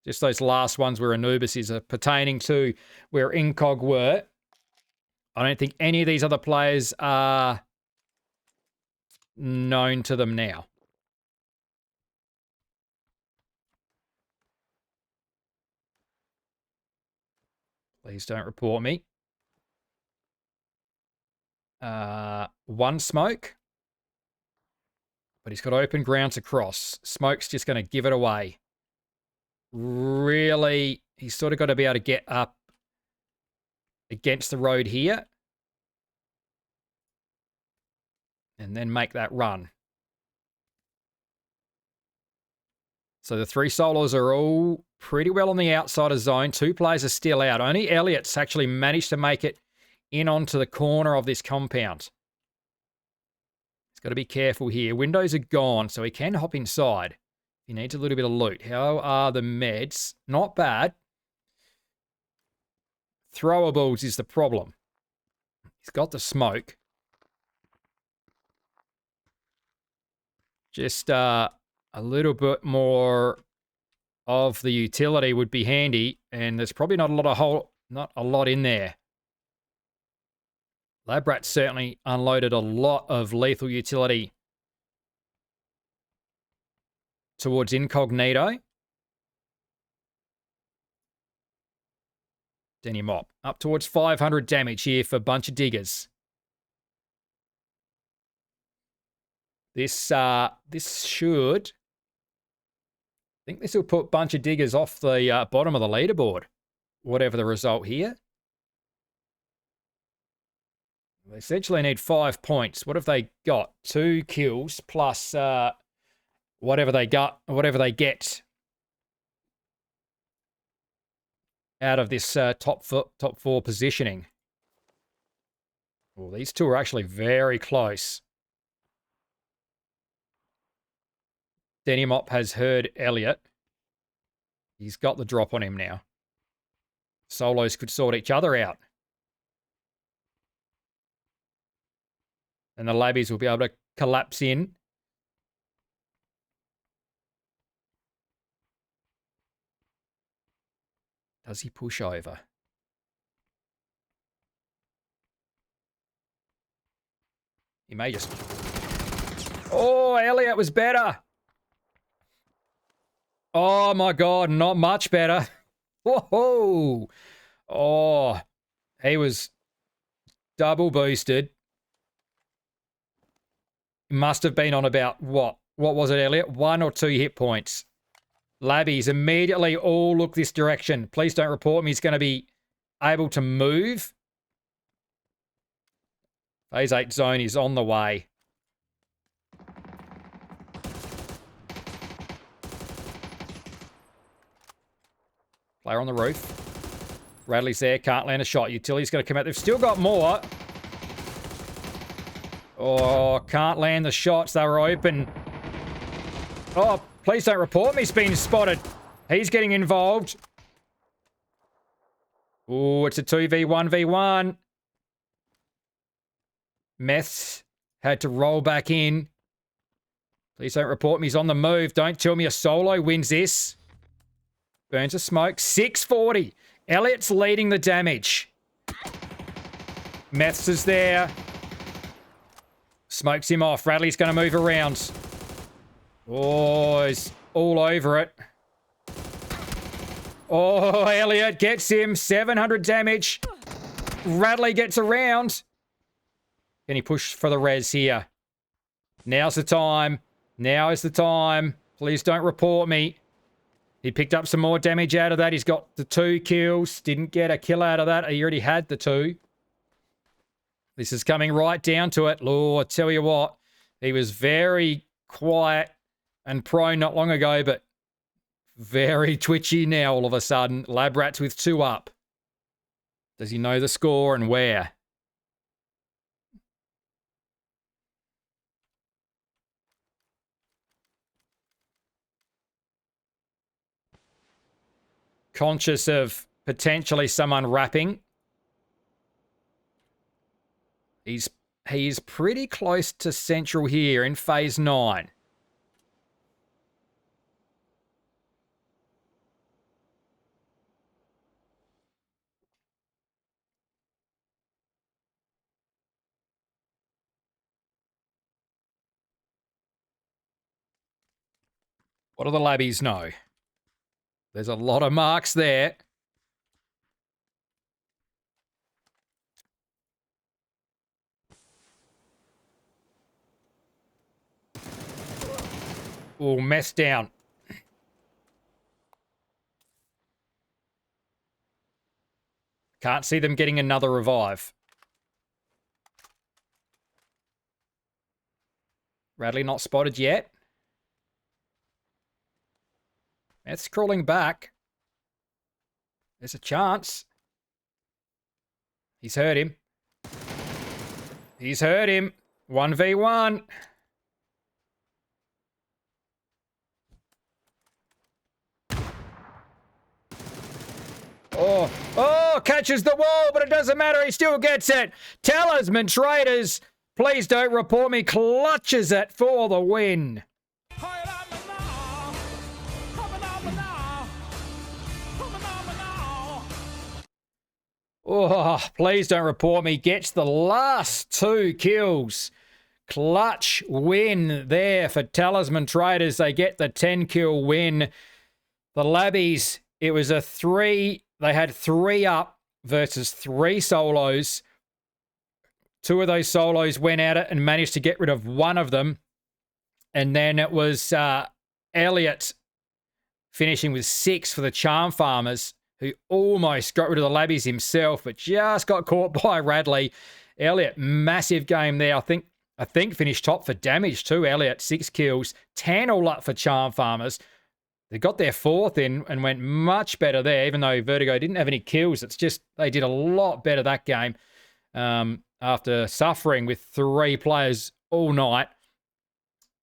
just those last ones where Anubis is pertaining to where Incog were. I don't think any of these other players are known to them now. Please don't report me. 1 smoke. But he's got open ground to cross. Smoke's just going to give it away. Really, he's sort of got to be able to get up against the road here. And then make that run. So the 3 solos are all pretty well on the outside of zone. 2 players are still out. Only Elliot's actually managed to make it in onto the corner of this compound. He's got to be careful here. Windows are gone, so he can hop inside. He needs a little bit of loot. How are the meds? Not bad. Throwables is the problem. He's got the smoke. Just a little bit more of the utility would be handy, and there's probably not a lot in there. Labrat certainly unloaded a lot of lethal utility towards incognito. Denny Mop up towards 500 damage here for Bunch of Diggers. This should, I think this will put Bunch of Diggers off the bottom of the leaderboard, whatever the result here. They essentially need 5 points. What have they got? 2 kills plus whatever they get out of this top 4 positioning. Well, these 2 are actually very close. Denny Mop has heard Elliot. He's got the drop on him now. Solos could sort each other out. And the Labbies will be able to collapse in. Does he push over? He may just... Oh, Elliot was better. Oh, my God, not much better. Whoa. Oh, he was double boosted. Must have been on about, what was it, Elliot? 1 or 2 hit points. Labbies immediately all look this direction. Please don't report me. He's going to be able to move. Phase 8 zone is on the way. Player on the roof. Radley's there. Can't land a shot. Utility's going to come out. They've still got more. Oh, can't land the shots. They were open. Oh, please don't report me. He's been spotted. He's getting involved. Oh, it's a 2v1v1. Meths had to roll back in. Please don't report me. He's on the move. Don't tell me a solo wins this. Burns a smoke. 640. Elliot's leading the damage. Meths is there. Smokes him off. Radley's going to move around. Oh, he's all over it. Oh, Elliot gets him. 700 damage. Radley gets around. Can he push for the res here? Now's the time. Now is the time. Please don't report me. He picked up some more damage out of that. He's got the 2 kills. Didn't get a kill out of that. He already had the 2. This is coming right down to it. Lord, I tell you what. He was very quiet and prone not long ago, but very twitchy now all of a sudden. Lab Rats with 2 up. Does he know the score and where? Conscious of potentially someone rapping. He's pretty close to Central here in Phase 9. What do the labbies know? There's a lot of marks there. Oh, mess down. Can't see them getting another revive. Radley not spotted yet. It's crawling back. There's a chance. He's hurt him. He's hurt him. 1v1. Oh, catches the wall, but it doesn't matter. He still gets it. Talisman Traders, please don't report me, clutches it for the win. Oh, please don't report me. Gets the last 2 kills. Clutch win there for Talisman Traders. They get the 10-kill win. The Labbies, it was a 3. They had 3 up versus 3 solos. 2 of those solos went at it and managed to get rid of one of them. And then it was Elliot finishing with 6 for the Charm Farmers, who almost got rid of the Labbies himself, but just got caught by Radley. Elliot, massive game there. I think finished top for damage too. Elliot, 6 kills, 10 all up for Charm Farmers. They got their 4th in and went much better there, even though Vertigo didn't have any kills. It's just they did a lot better that game after suffering with 3 players all night.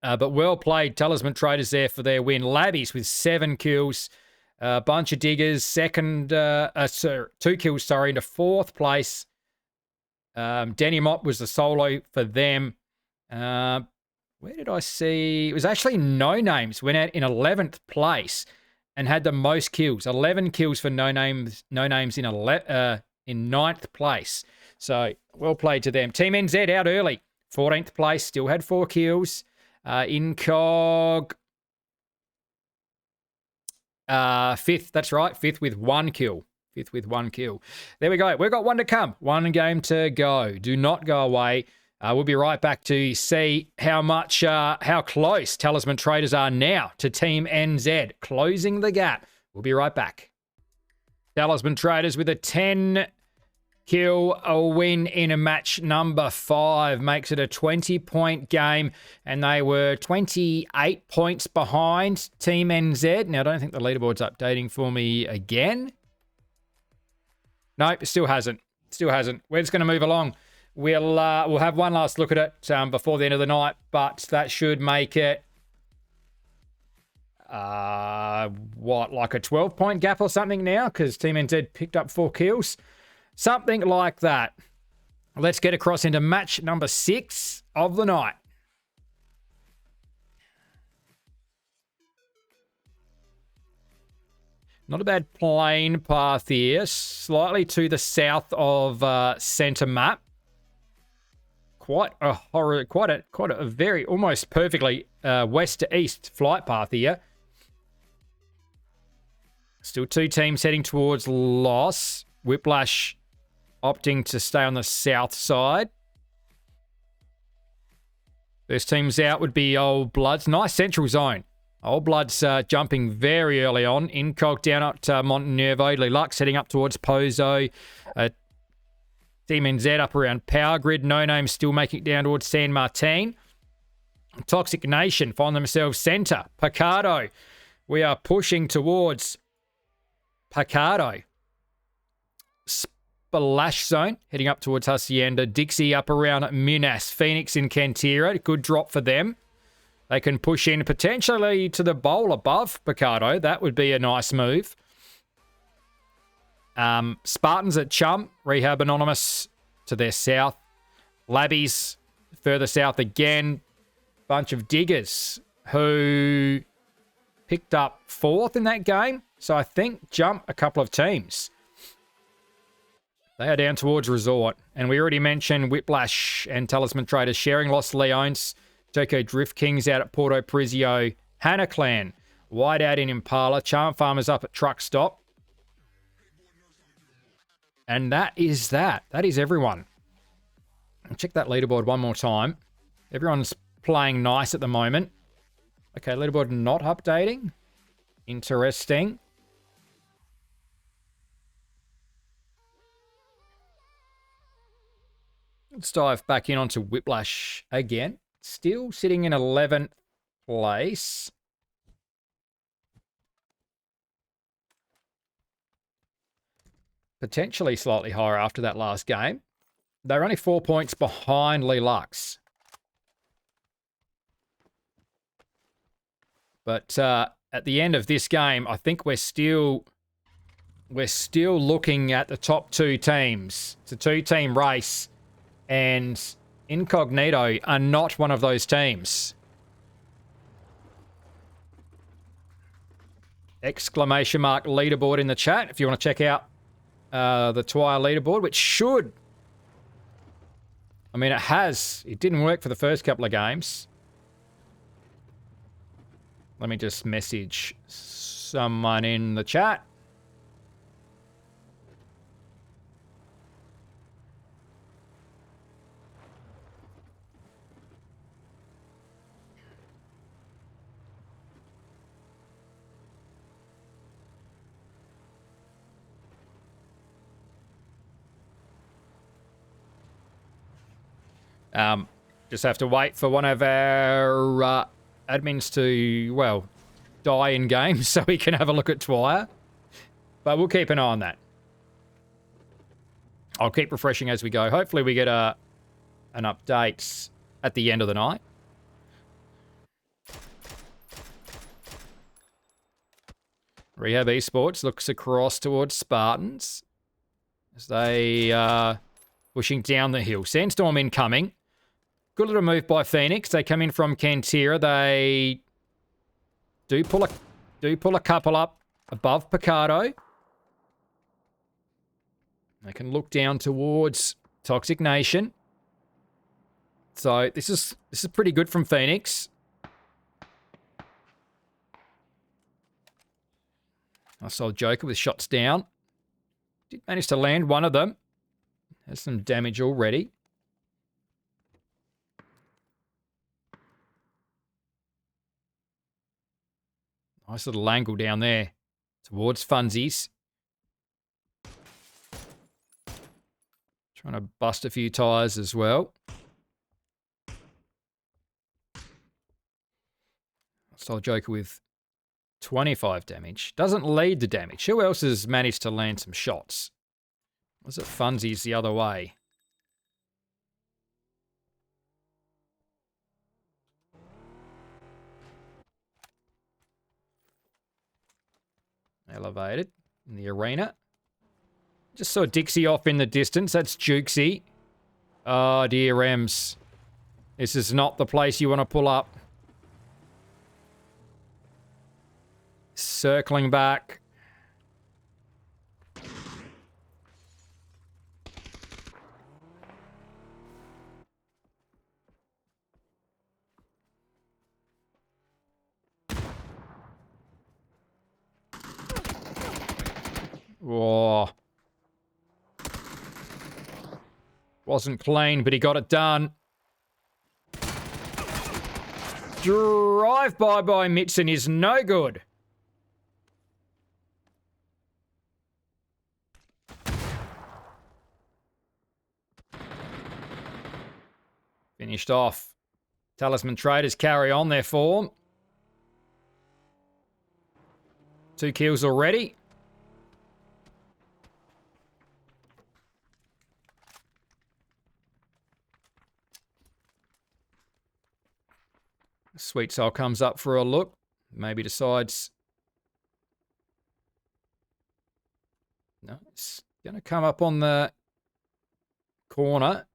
But well played, Talisman Traders there for their win. Labbies with 7 kills. A bunch of diggers, 2 kills, sorry, into 4th place. Denny Mott was the solo for them. Where did I see? It was actually No Names went out in 11th place and had the most kills. 11 kills for No Names in 9th place. So well played to them. Team NZ out early, 14th place, still had 4 kills. Incog. 5th, that's right. 5th with 1 kill. 5th with 1 kill. There we go. We've got 1 to come. 1 game to go. Do not go away. We'll be right back to see how close Talisman Traders are now to Team NZ. Closing the gap. We'll be right back. Talisman Traders with a 10 kill, a win in a match number 5. Makes it a 20-point game, and they were 28 points behind Team NZ. Now, I don't think the leaderboard's updating for me again. Nope, it still hasn't. Still hasn't. We're just going to move along. We'll have one last look at it before the end of the night, but that should make it, like a 12-point gap or something now, because Team NZ picked up 4 kills. Something like that. Let's get across into match number 6 of the night. Not a bad plane path here. Slightly to the south of center map. Quite a very almost perfectly west to east flight path here. Still two teams heading towards loss. Whiplash opting to stay on the south side. First teams out would be Old Bloods. Nice central zone. Old Bloods jumping very early on. Incog down at Montenervo. Lilux heading up towards Pozo. Team NZ up around Power Grid. No Name still making it down towards San Martin. Toxic Nation find themselves centre. Picardo. We are pushing towards Picardo. Spalash Zone heading up towards Hacienda. Dixie up around Minas. Phoenix in Cantera. Good drop for them. They can push in potentially to the bowl above Picardo. That would be a nice move. Spartans at Chum. Rehab Anonymous to their south. Labbies further south again. Bunch of diggers who picked up 4th in that game. So I think jump a couple of teams. They are down towards Resort. And we already mentioned Whiplash and Talisman Traders sharing Los Leones. Joko Drift Kings out at Porto Prizio. Hannah Clan. Whiteout in Impala. Charm Farmers up at Truck Stop. And that is that. That is everyone. I'll check that leaderboard one more time. Everyone's playing nice at the moment. Okay, leaderboard not updating. Interesting. Let's dive back in onto Whiplash again. Still sitting in 11th place. Potentially slightly higher after that last game. They're only 4 points behind Lilux. But at the end of this game, I think we're still looking at the top two teams. It's a two-team race. And Incognito are not one of those teams. Exclamation mark leaderboard in the chat if you want to check out the Twire leaderboard, which should... I mean, it didn't work for the first couple of games. Let me just message someone in the chat. Just have to wait for one of our admins to, well, die in game so we can have a look at Twire. But we'll keep an eye on that. I'll keep refreshing as we go. Hopefully we get an update at the end of the night. Rehab Esports looks across towards Spartans as they are pushing down the hill. Sandstorm incoming. Good little move by Phoenix. They come in from Cantera. They do pull a couple up above Picardo. They can look down towards Toxic Nation. So this is pretty good from Phoenix. I saw Joker with shots down. Did manage to land one of them. Has some damage already. Nice little angle down there towards Funsies. Trying to bust a few tyres as well. Style Joker with 25 damage. Doesn't lead the damage. Who else has managed to land some shots? Was it Funsies the other way? Elevated in the arena. Just saw Dixie off in the distance. That's Jukesy. Oh, dear Ems. This is not the place you want to pull up. Circling back. Oh. Wasn't clean, but he got it done. Drive-by by Mitson is no good. Finished off. Talisman Traders carry on their form. 2 kills already. Sweet Soul comes up for a look. Maybe decides... No, it's going to come up on the corner.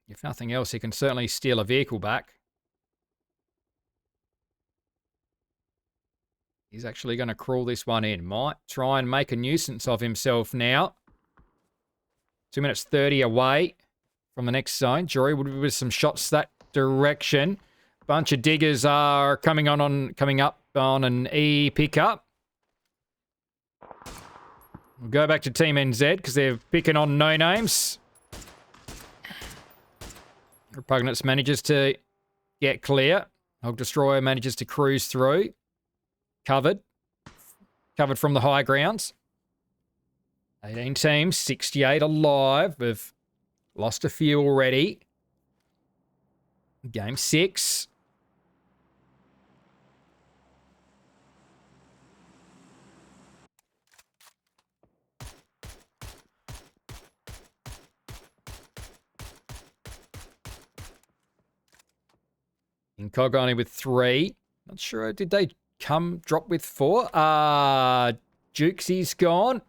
If nothing else, he can certainly steal a vehicle back. He's actually going to crawl this one in. Might try and make a nuisance of himself now. 2 minutes 30 away from the next zone. Jory would be with some shots that direction. Bunch of diggers are coming up on an E pickup. We'll go back to Team NZ because they're picking on no names. Repugnance manages to get clear. Hog Destroyer manages to cruise through. Covered from the high grounds. 18 teams, 68 alive. We've lost a few already. Game 6. Incog only with 3. Not sure, did they drop with 4? Jukesy's gone.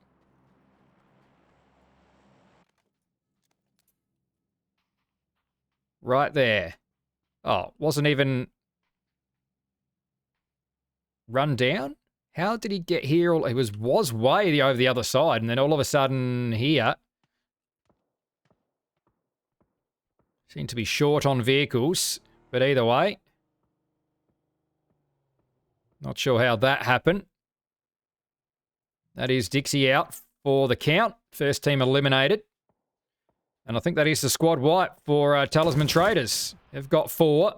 Right there. Oh, wasn't even run down? How did he get here? He was way over the other side, and then all of a sudden here. Seemed to be short on vehicles, but either way. Not sure how that happened. That is Dixie out for the count. First team eliminated. And I think that is the squad wipe for Talisman Traders. They've got 4.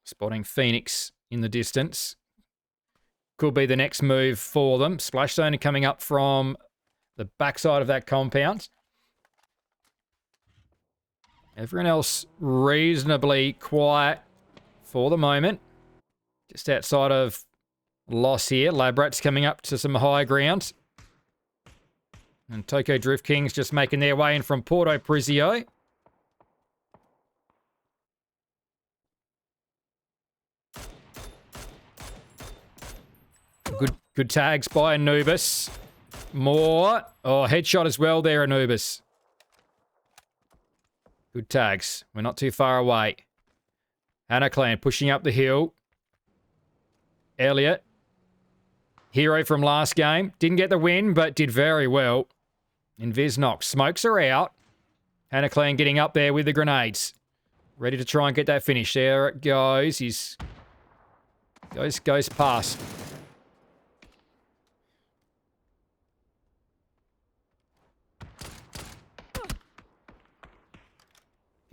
Spotting Phoenix in the distance. Could be the next move for them. Splash Zone coming up from the backside of that compound. Everyone else reasonably quiet for the moment. Just outside of loss here. Labrat's coming up to some high ground. And Toko Drift Kings just making their way in from Porto Prizio. Good tags by Anubis. More. Oh, headshot as well there, Anubis. Good tags. We're not too far away. Hannah Clan pushing up the hill. Elliot. Hero from last game. Didn't get the win, but did very well. Invis knocks. Smokes are out. Hannah Clan getting up there with the grenades. Ready to try and get that finish. There it goes. He's... Goes past.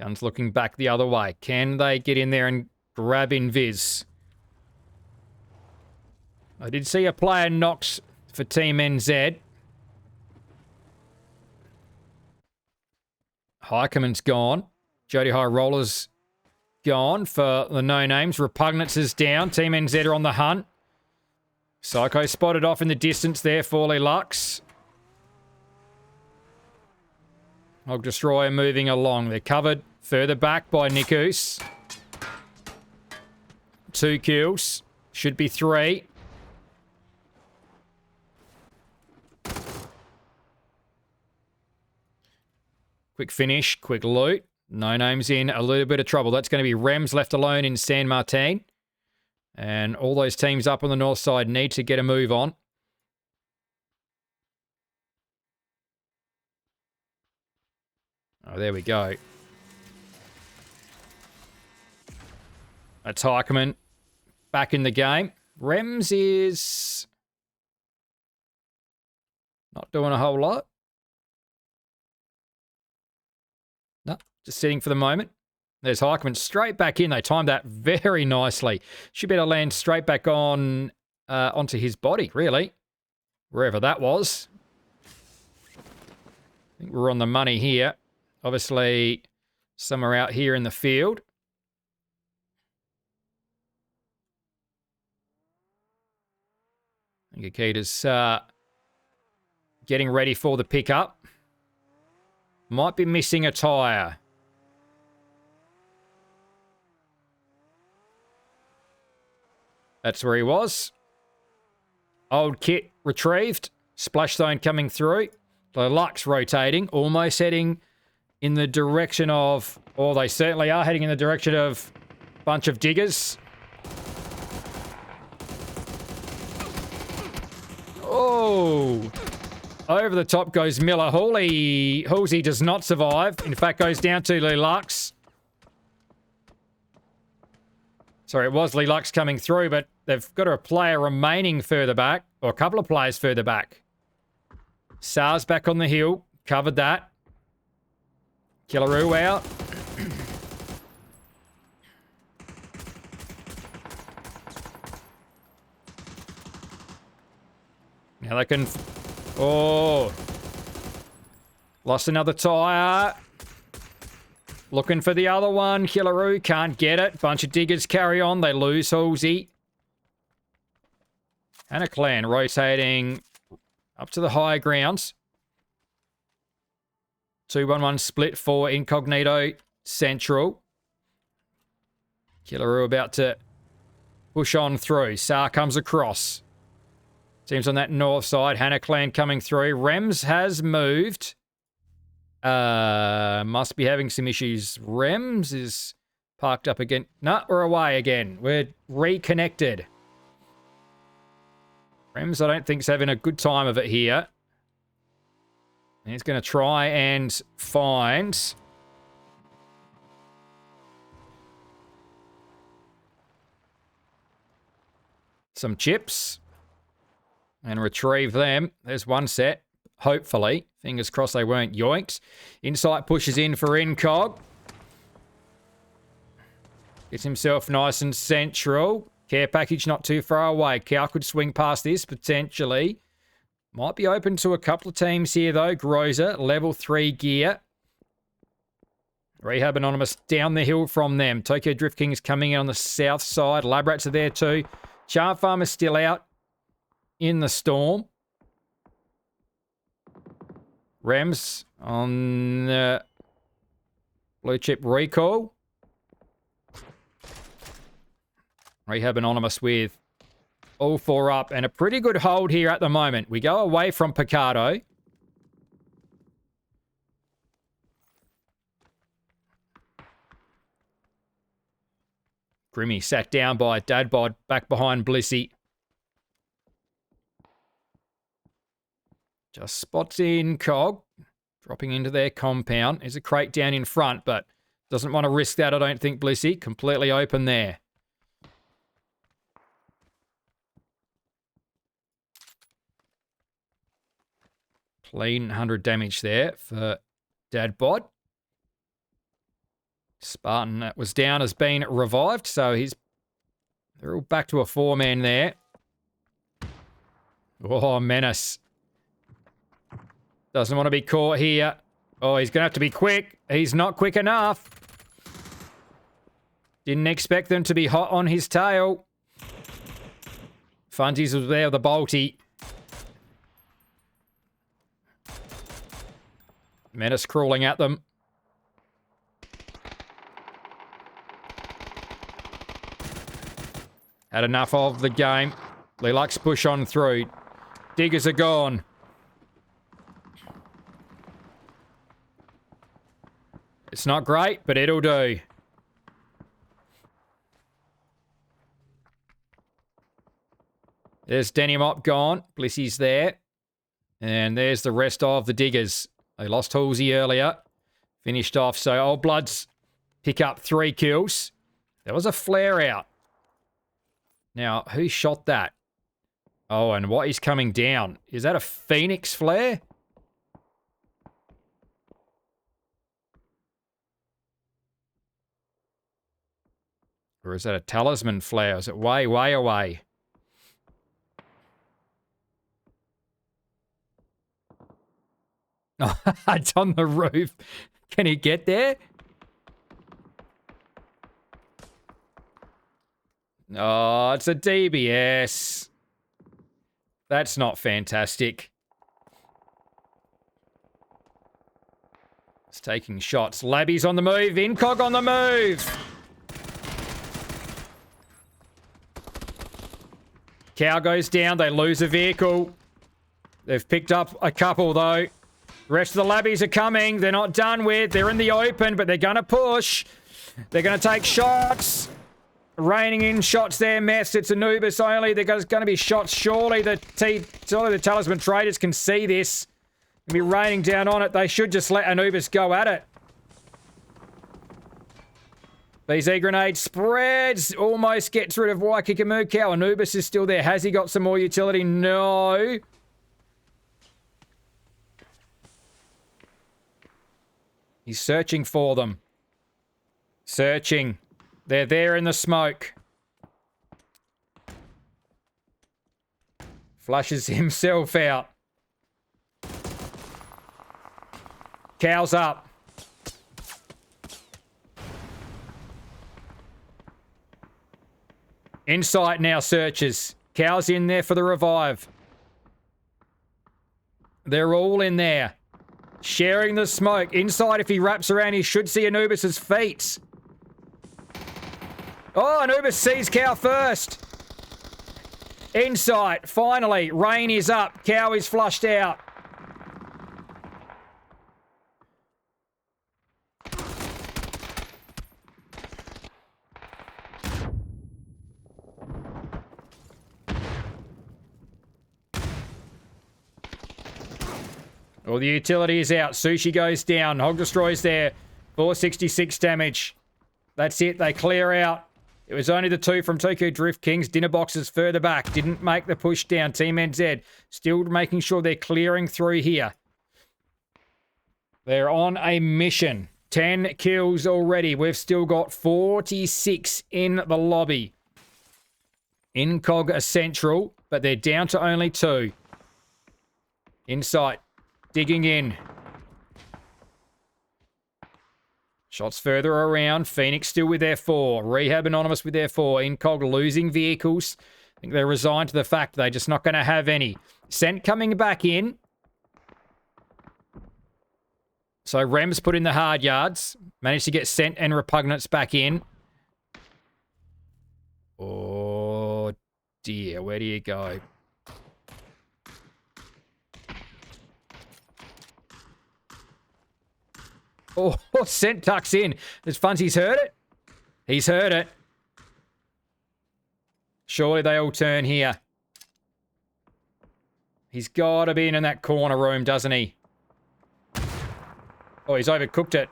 Guns looking back the other way. Can they get in there and grab Invis? I did see a player knocks for Team NZ. Heikeman's gone. Jody High Roller's gone for the no-names. Repugnance is down. Team NZ are on the hunt. Psycho spotted off in the distance there. Forley Lux. Hog Destroyer moving along. They're covered further back by Nikus. 2 kills. Should be 3. Quick finish, quick loot. No names in a little bit of trouble. That's going to be Rems left alone in San Martin. And all those teams up on the north side need to get a move on. Oh, there we go. That's Heikeman back in the game. Rems is not doing a whole lot. No, just sitting for the moment. There's Heikeman straight back in. They timed that very nicely. Should be able to land straight back on onto his body, really. Wherever that was. I think we're on the money here. Obviously, somewhere out here in the field. I think Akita's getting ready for the pickup. Might be missing a tyre. That's where he was. Old kit retrieved. Splash zone coming through. The Lux rotating. Almost heading in the direction of... Or they certainly are heading in the direction of a bunch of diggers. Oh! Over the top goes Miller. Halsey does not survive. In fact, goes down to Lux. Sorry, it was Lux coming through, but they've got a player remaining further back, or a couple of players further back. Sars back on the hill, covered that. Killaroo out. Now they can... Oh! Lost another tyre. Looking for the other one. Killaroo can't get it. Bunch of diggers carry on. They lose Halsey. And a clan rotating up to the higher grounds. 2-1-1 split for Incognito Central. Killaroo about to push on through. Sar comes across. Teams on that north side. Hannah Clan coming through. Rems has moved. Must be having some issues. Rems is parked up again. No, we're away again. We're reconnected. Rems, I don't think, is having a good time of it here. And he's going to try and find some chips and retrieve them. There's one set. Hopefully. Fingers crossed they weren't yoinked. Insight pushes in for Incog. Gets himself nice and central. Care package not too far away. Cow could swing past this, potentially. Might be open to a couple of teams here, though. Groza, level 3 gear. Rehab Anonymous down the hill from them. Tokyo Drift Kings coming in on the south side. Lab Rats are there too. Charm Farm is still out in the storm. Rems on the blue chip recall. Rehab Anonymous with all 4 up and a pretty good hold here at the moment. We go away from Picardo. Grimmy sat down by Dadbod back behind Blissy. Just spots in Cog. Dropping into their compound. There's a crate down in front, but doesn't want to risk that, I don't think, Blissy. Completely open there. Clean 100 damage there for Dadbod. Spartan that was down has been revived, so they're all back to a 4-man there. Oh, Menace. Doesn't want to be caught here. Oh, he's going to have to be quick. He's not quick enough. Didn't expect them to be hot on his tail. Funsies was there with the bolty. Menace crawling at them. Had enough of the game. Lilux push on through. Diggers are gone. It's not great, but it'll do. There's Denny Mop gone. Blissy's there. And there's the rest of the diggers. They lost Halsey earlier. Finished off. So Old Bloods pick up 3 kills. There was a flare out. Now, who shot that? Oh, and what is coming down? Is that a Phoenix flare? Or is that a Talisman flare? Is it way, way away? Oh, it's on the roof. Can he get there? Oh, it's a DBS. That's not fantastic. It's taking shots. Labby's on the move. Incog on the move. Cow goes down. They lose a vehicle. They've picked up a couple, though. The rest of the Labbies are coming. They're not done with. They're in the open, but they're going to push. They're going to take shots. Raining in shots there, Mess. It's Anubis only. There's going to be shots. Surely the Talisman Traders can see this. It'll be raining down on it. They should just let Anubis go at it. BZ grenade spreads. Almost gets rid of Waikikamu. Anubis is still there. Has he got some more utility? No. He's searching for them. Searching. They're there in the smoke. Flushes himself out. Cow's up. Insight now searches. Cow's in there for the revive. They're all in there. Sharing the smoke. Inside, if he wraps around, he should see Anubis's feet. Oh, Anubis sees Cow first. Insight. Finally, rain is up. Cow is flushed out. All the utility is out. Sushi goes down. Hog Destroy's there. 466 damage. That's it. They clear out. It was only the two from Tokyo Drift Kings. Dinner boxes further back. Didn't make the push down. Team NZ still making sure they're clearing through here. They're on a mission. 10 kills already. We've still got 46 in the lobby. Incog are central, but they're down to only 2. Insight. Digging in. Shots further around. Phoenix still with their 4. Rehab Anonymous with their 4. Incog losing vehicles. I think they're resigned to the fact they're just not going to have any. Scent coming back in. So Rem's put in the hard yards. Managed to get Scent and Repugnance back in. Oh dear, where do you go? Oh, Scent tucks in. There's Funzy's heard it. He's heard it. Surely they all turn here. He's got to be in that corner room, doesn't he? Oh, he's overcooked it.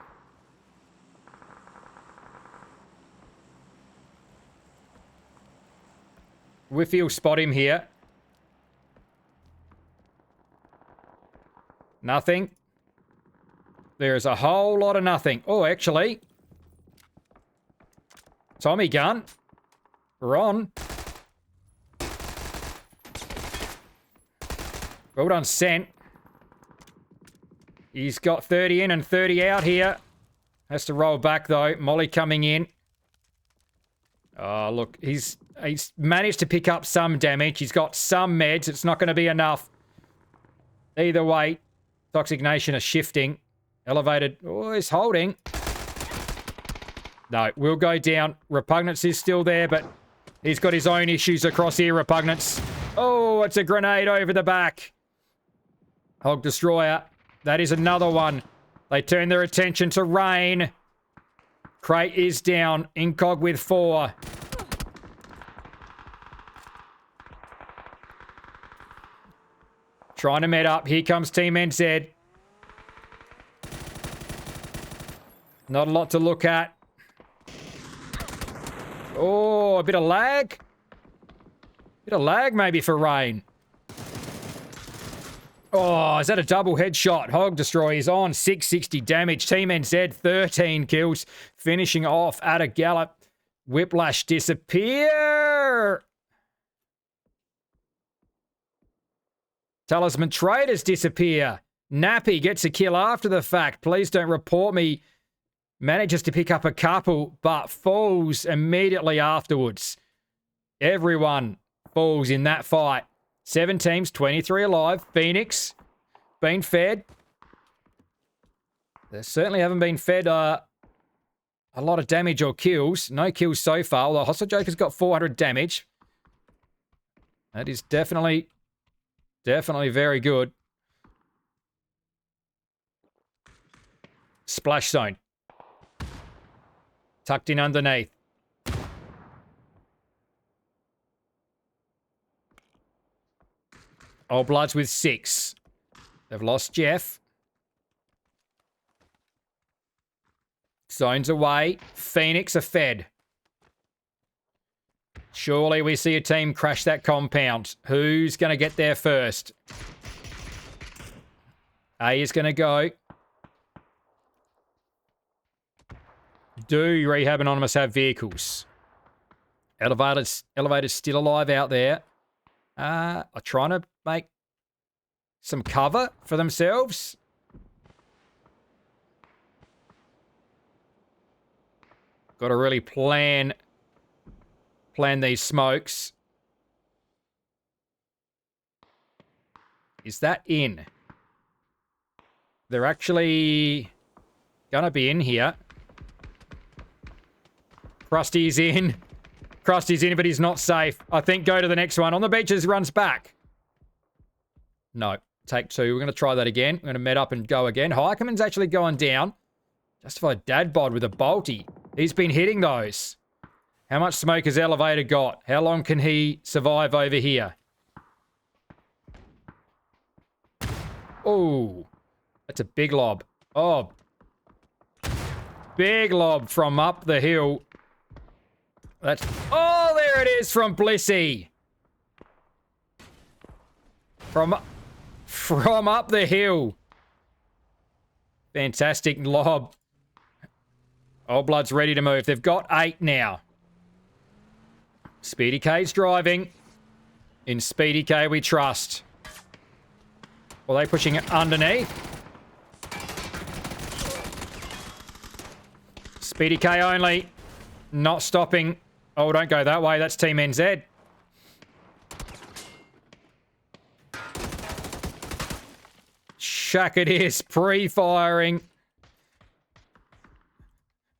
Whiffy will spot him here. Nothing. There's a whole lot of nothing. Oh, actually. Tommy gun. We're on. Well done, Scent. He's got 30 in and 30 out here. Has to roll back, though. Molly coming in. Oh, look. He's managed to pick up some damage. He's got some meds. It's not going to be enough. Either way, Toxic Nation are shifting. Elevated. Oh, he's holding. No, we'll go down. Repugnance is still there, but he's got his own issues across here, Repugnance. Oh, it's a grenade over the back. Hog Destroyer. That is another one. They turn their attention to Rain. Crate is down. Incog with 4. Trying to med up. Here comes Team NZ. Not a lot to look at. Oh, a bit of lag. Bit of lag maybe for Rain. Oh, is that a double headshot? Hog Destroy is on. 660 damage. Team NZ, 13 kills. Finishing off at a gallop. Whiplash disappear. Talisman Traders disappear. Nappy gets a kill after the fact. Please don't report me. Manages to pick up a couple, but falls immediately afterwards. Everyone falls in that fight. 7 teams, 23 alive. Phoenix, been fed. They certainly haven't been fed a lot of damage or kills. No kills so far, although Hostile Joker's got 400 damage. That is definitely very good. Splash zone. Tucked in underneath. Old Bloods with 6. They've lost Jeff. Zones away. Phoenix are fed. Surely we see a team crash that compound. Who's going to get there first? A is going to go. Do Rehab Anonymous have vehicles? Elevators still alive out there. Are trying to make some cover for themselves. Got to really plan these smokes. Is that in? They're actually gonna be in here. Krusty's in. Krusty's in, but he's not safe. I think go to the next one. On the beaches, runs back. No. Take 2. We're going to try that again. We're going to met up and go again. Heikeman's actually going down. Justified dad bod with a bolty. He's been hitting those. How much smoke has Elevator got? How long can he survive over here? Oh, that's a big lob. Oh, big lob from up the hill. That's... Oh, there it is from Blissy. From up the hill. Fantastic lob. Old Blood's ready to move. They've got 8 now. Speedy K's driving. In Speedy K we trust. Are they pushing it underneath? Speedy K only. Not stopping. Oh, don't go that way. That's Team NZ. Shack it is. Pre-firing.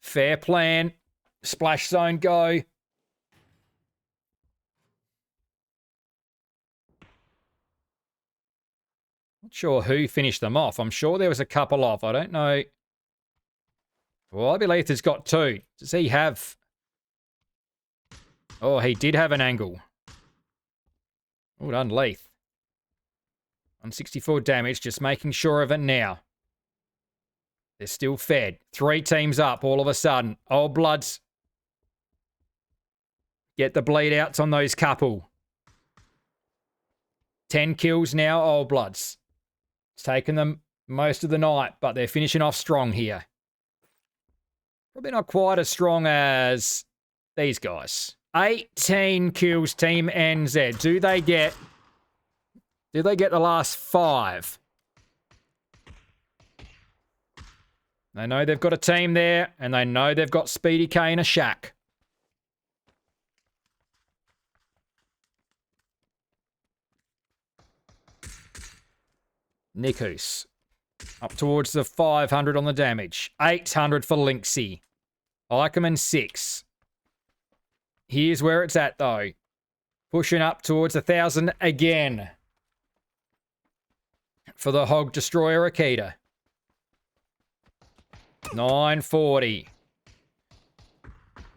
Fair plan. Splash zone go. Not sure who finished them off. I'm sure there was a couple off. I don't know. Well, I believe he's got 2. Does he have... Oh, he did have an angle. Well done, Leith. 164 damage, just making sure of it now. They're still fed. 3 teams up all of a sudden. Old Bloods. Get the bleed outs on those couple. 10 kills now, Old Bloods. It's taken them most of the night, but they're finishing off strong here. Probably not quite as strong as these guys. 18 kills, Team NZ. Do they get the last 5? They know they've got a team there, and they know they've got Speedy K in a shack. Nikus. Up towards the 500 on the damage. 800 for Lynxie. Eickerman 6. Here's where it's at, though. Pushing up towards 1,000 again. For the Hog Destroyer Akita. 940.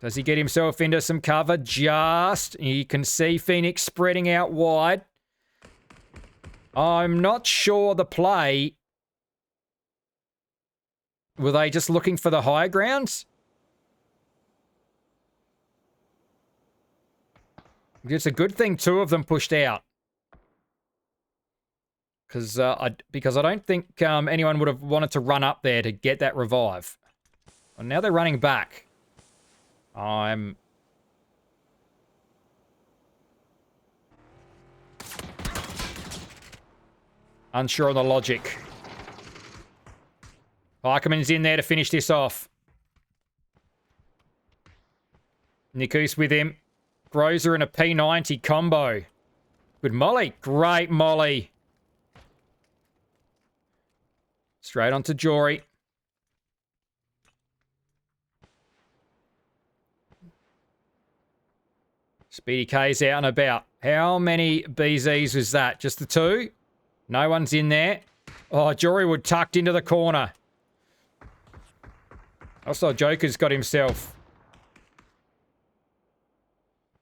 Does he get himself into some cover? Just. You can see Phoenix spreading out wide. I'm not sure the play. Were they just looking for the high grounds? It's a good thing 2 of them pushed out. Because I don't think anyone would have wanted to run up there to get that revive. Well, now they're running back. I'm unsure on the logic. Eichmann's in there to finish this off. Nikus with him. Grozer and a P90 combo. Good molly. Great molly. Straight onto Jory. Speedy K's out and about. How many BZs was that? Just the 2? No one's in there. Oh, Jory Wood tucked into the corner. Also, Joker's got himself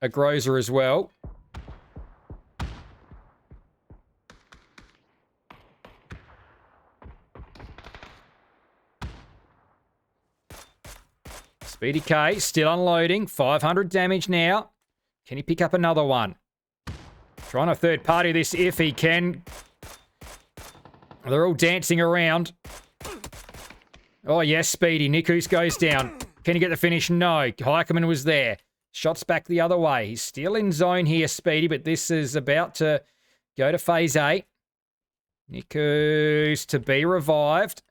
a Grozer as well. Speedy K still unloading. 500 damage now. Can he pick up another one? Trying to third party this if he can. They're all dancing around. Oh, yes, Speedy. Nikus goes down. Can he get the finish? No. Heikerman was there. Shots back the other way. He's still in zone here, Speedy, but this is about to go to phase 8. Nikus to be revived.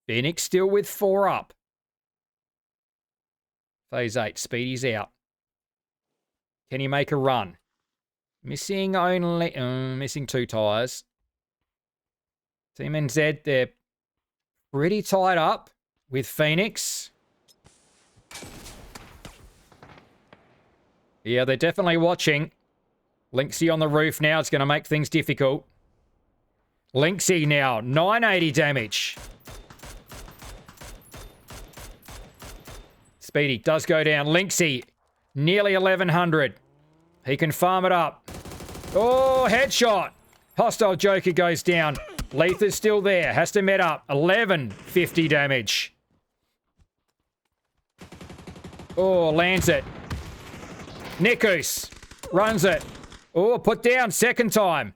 Phoenix still with 4 up. Phase 8. Speedy's out. Can he make a run? Missing 2 tyres. Team NZ, they're pretty tied up with Phoenix. Yeah, they're definitely watching. Lynxie on the roof now. It's going to make things difficult. Lynxie now, 980 damage. Speedy does go down. Lynxie, nearly 1100. He can farm it up. Oh, headshot. Hostile Joker goes down. Letha's still there. Has to met up. 1150 damage. Oh, lands it. Nikus runs it. Oh, put down second time.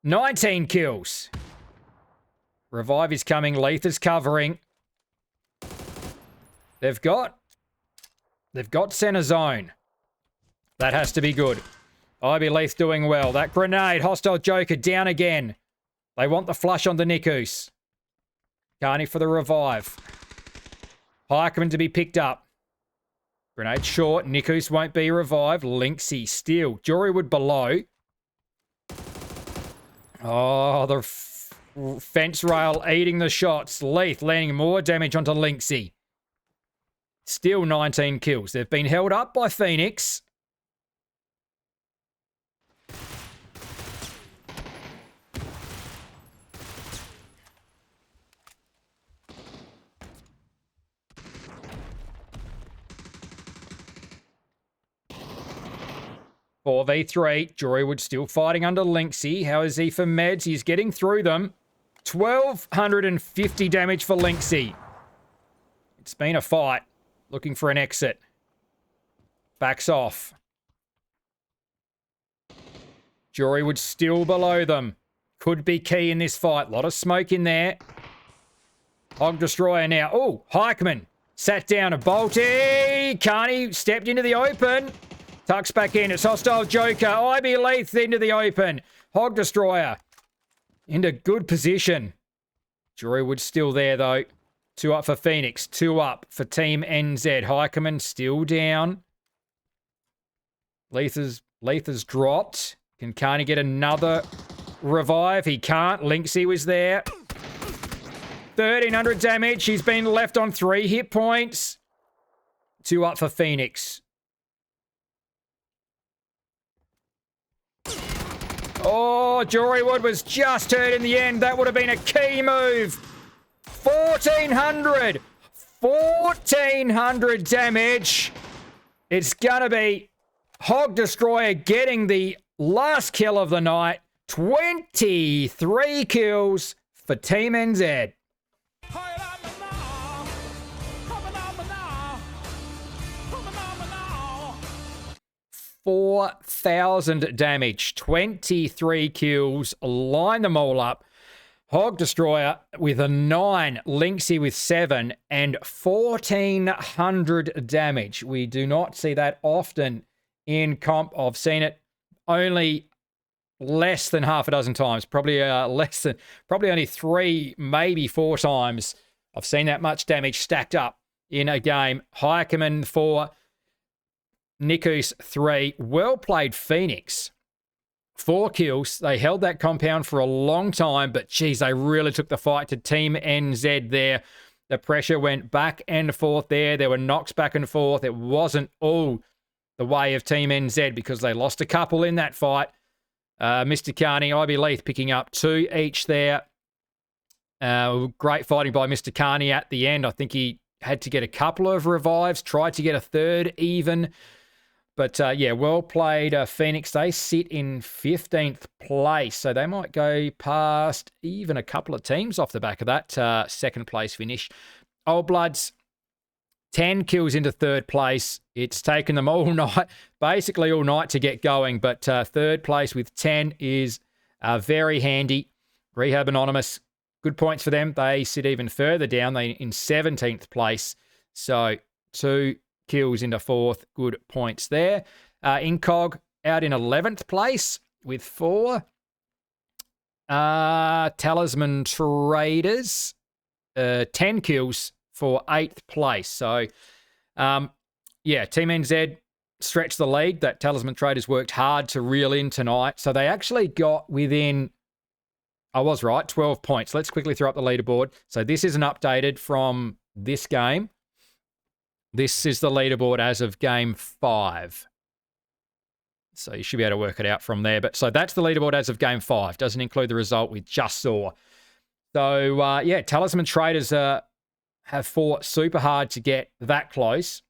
19 kills. Revive is coming. Letha's covering. They've got center zone. That has to be good. IB Leith doing well. That grenade. Hostile Joker down again. They want the flush on the Nikus. Carney for the revive. Heikerman to be picked up. Grenade short. Nikus won't be revived. Lynxie still. Jorywood below. Oh, the fence rail eating the shots. Leith landing more damage onto Lynxie. Still 19 kills. They've been held up by Phoenix. For V3, Jorywood still fighting under Lynxie. How is he for meds? He's getting through them. 1250 damage for Lynxie. It's been a fight. Looking for an exit. Backs off. Jorywood still below them. Could be key in this fight. A lot of smoke in there. Hog Destroyer now. Oh, Heikerman sat down. A Bolty. Carney stepped into the open. Tucks back in. It's Hostile Joker. IB Leith into the open. Hog Destroyer into good position. Jorywood's still there, though. 2 up for Phoenix. 2 up for Team NZ. Heikerman still down. Leith has dropped. Can Carney get another revive? He can't. Lynxie was there. 1300 damage. He's been left on 3 hit points. 2 up for Phoenix. Oh, Jorywood was just hurt in the end. That would have been a key move. 1400. 1400 damage. It's going to be Hog Destroyer getting the last kill of the night. 23 kills for Team NZ. 4,000 damage, 23 kills, line them all up. Hog Destroyer with a 9, Lynxie with 7, and 1,400 damage. We do not see that often in comp. I've seen it only less than half a dozen times, probably only 3, maybe 4 times. I've seen that much damage stacked up in a game. Hikerman 4, Nikus 3. Well played, Phoenix. 4 kills. They held that compound for a long time, but geez, they really took the fight to Team NZ there. The pressure went back and forth there. There were knocks back and forth. It wasn't all the way of Team NZ because they lost a couple in that fight. Mr. Carney, IB Leith picking up 2 each there. Great fighting by Mr. Carney at the end. I think he had to get a couple of revives, tried to get a third even. But, yeah, well played, Phoenix. They sit in 15th place, so they might go past even a couple of teams off the back of that second place finish. Old Bloods, 10 kills into third place. It's taken them all night, basically all night to get going, but third place with 10 is very handy. Rehab Anonymous, good points for them. They sit even further down. They in 17th place, so 2 kills into 4th. Good points there. Incog out in 11th place with 4. Talisman Traders, 10 kills for 8th place. So, yeah, Team NZ stretched the lead. That Talisman Traders worked hard to reel in tonight. So they actually got within, I was right, 12 points. Let's quickly throw up the leaderboard. So this isn't updated from this game. This is the leaderboard as of game 5. So you should be able to work it out from there. But so that's the leaderboard as of game 5. Doesn't include the result we just saw. So, yeah, Talisman Traders have fought super hard to get that close.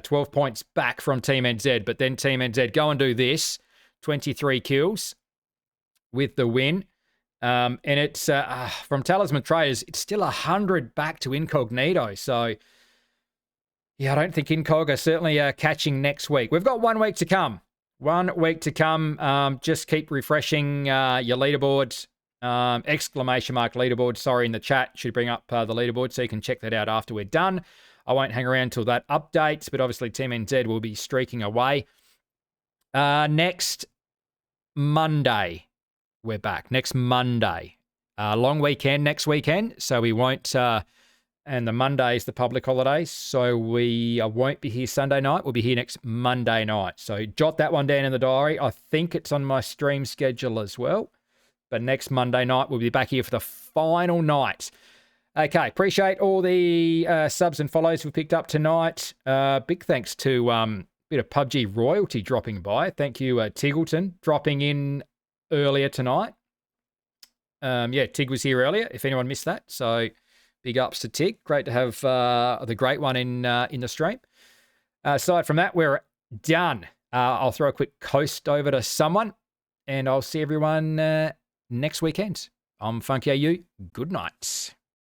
12 points back from Team NZ. But then Team NZ go and do this. 23 kills with the win. And it's from Talisman Traders, it's still 100 back to Incognito. So, yeah, I don't think Incog are certainly catching next week. We've got 1 week to come. 1 week to come. Just keep refreshing your leaderboards. Exclamation mark leaderboard. Sorry, in the chat. Should bring up the leaderboard so you can check that out after we're done. I won't hang around till that updates, but obviously Team NZ will be streaking away. Next Monday, we're back. Next Monday. Long weekend next weekend, so we won't... and the Monday is the public holiday, so we won't be here Sunday night. We'll be here next Monday night. So jot that one down in the diary. I think it's on my stream schedule as well. But next Monday night, we'll be back here for the final night. Okay, appreciate all the subs and follows we picked up tonight. Big thanks to bit of PUBG royalty dropping by. Thank you, Tiggleton, dropping in earlier tonight. Yeah, Tig was here earlier, if anyone missed that. So... big ups to Tig. Great to have the great one in the stream. Aside from that, we're done. I'll throw a quick coast over to someone, and I'll see everyone next weekend. I'm Funky AU. Good night.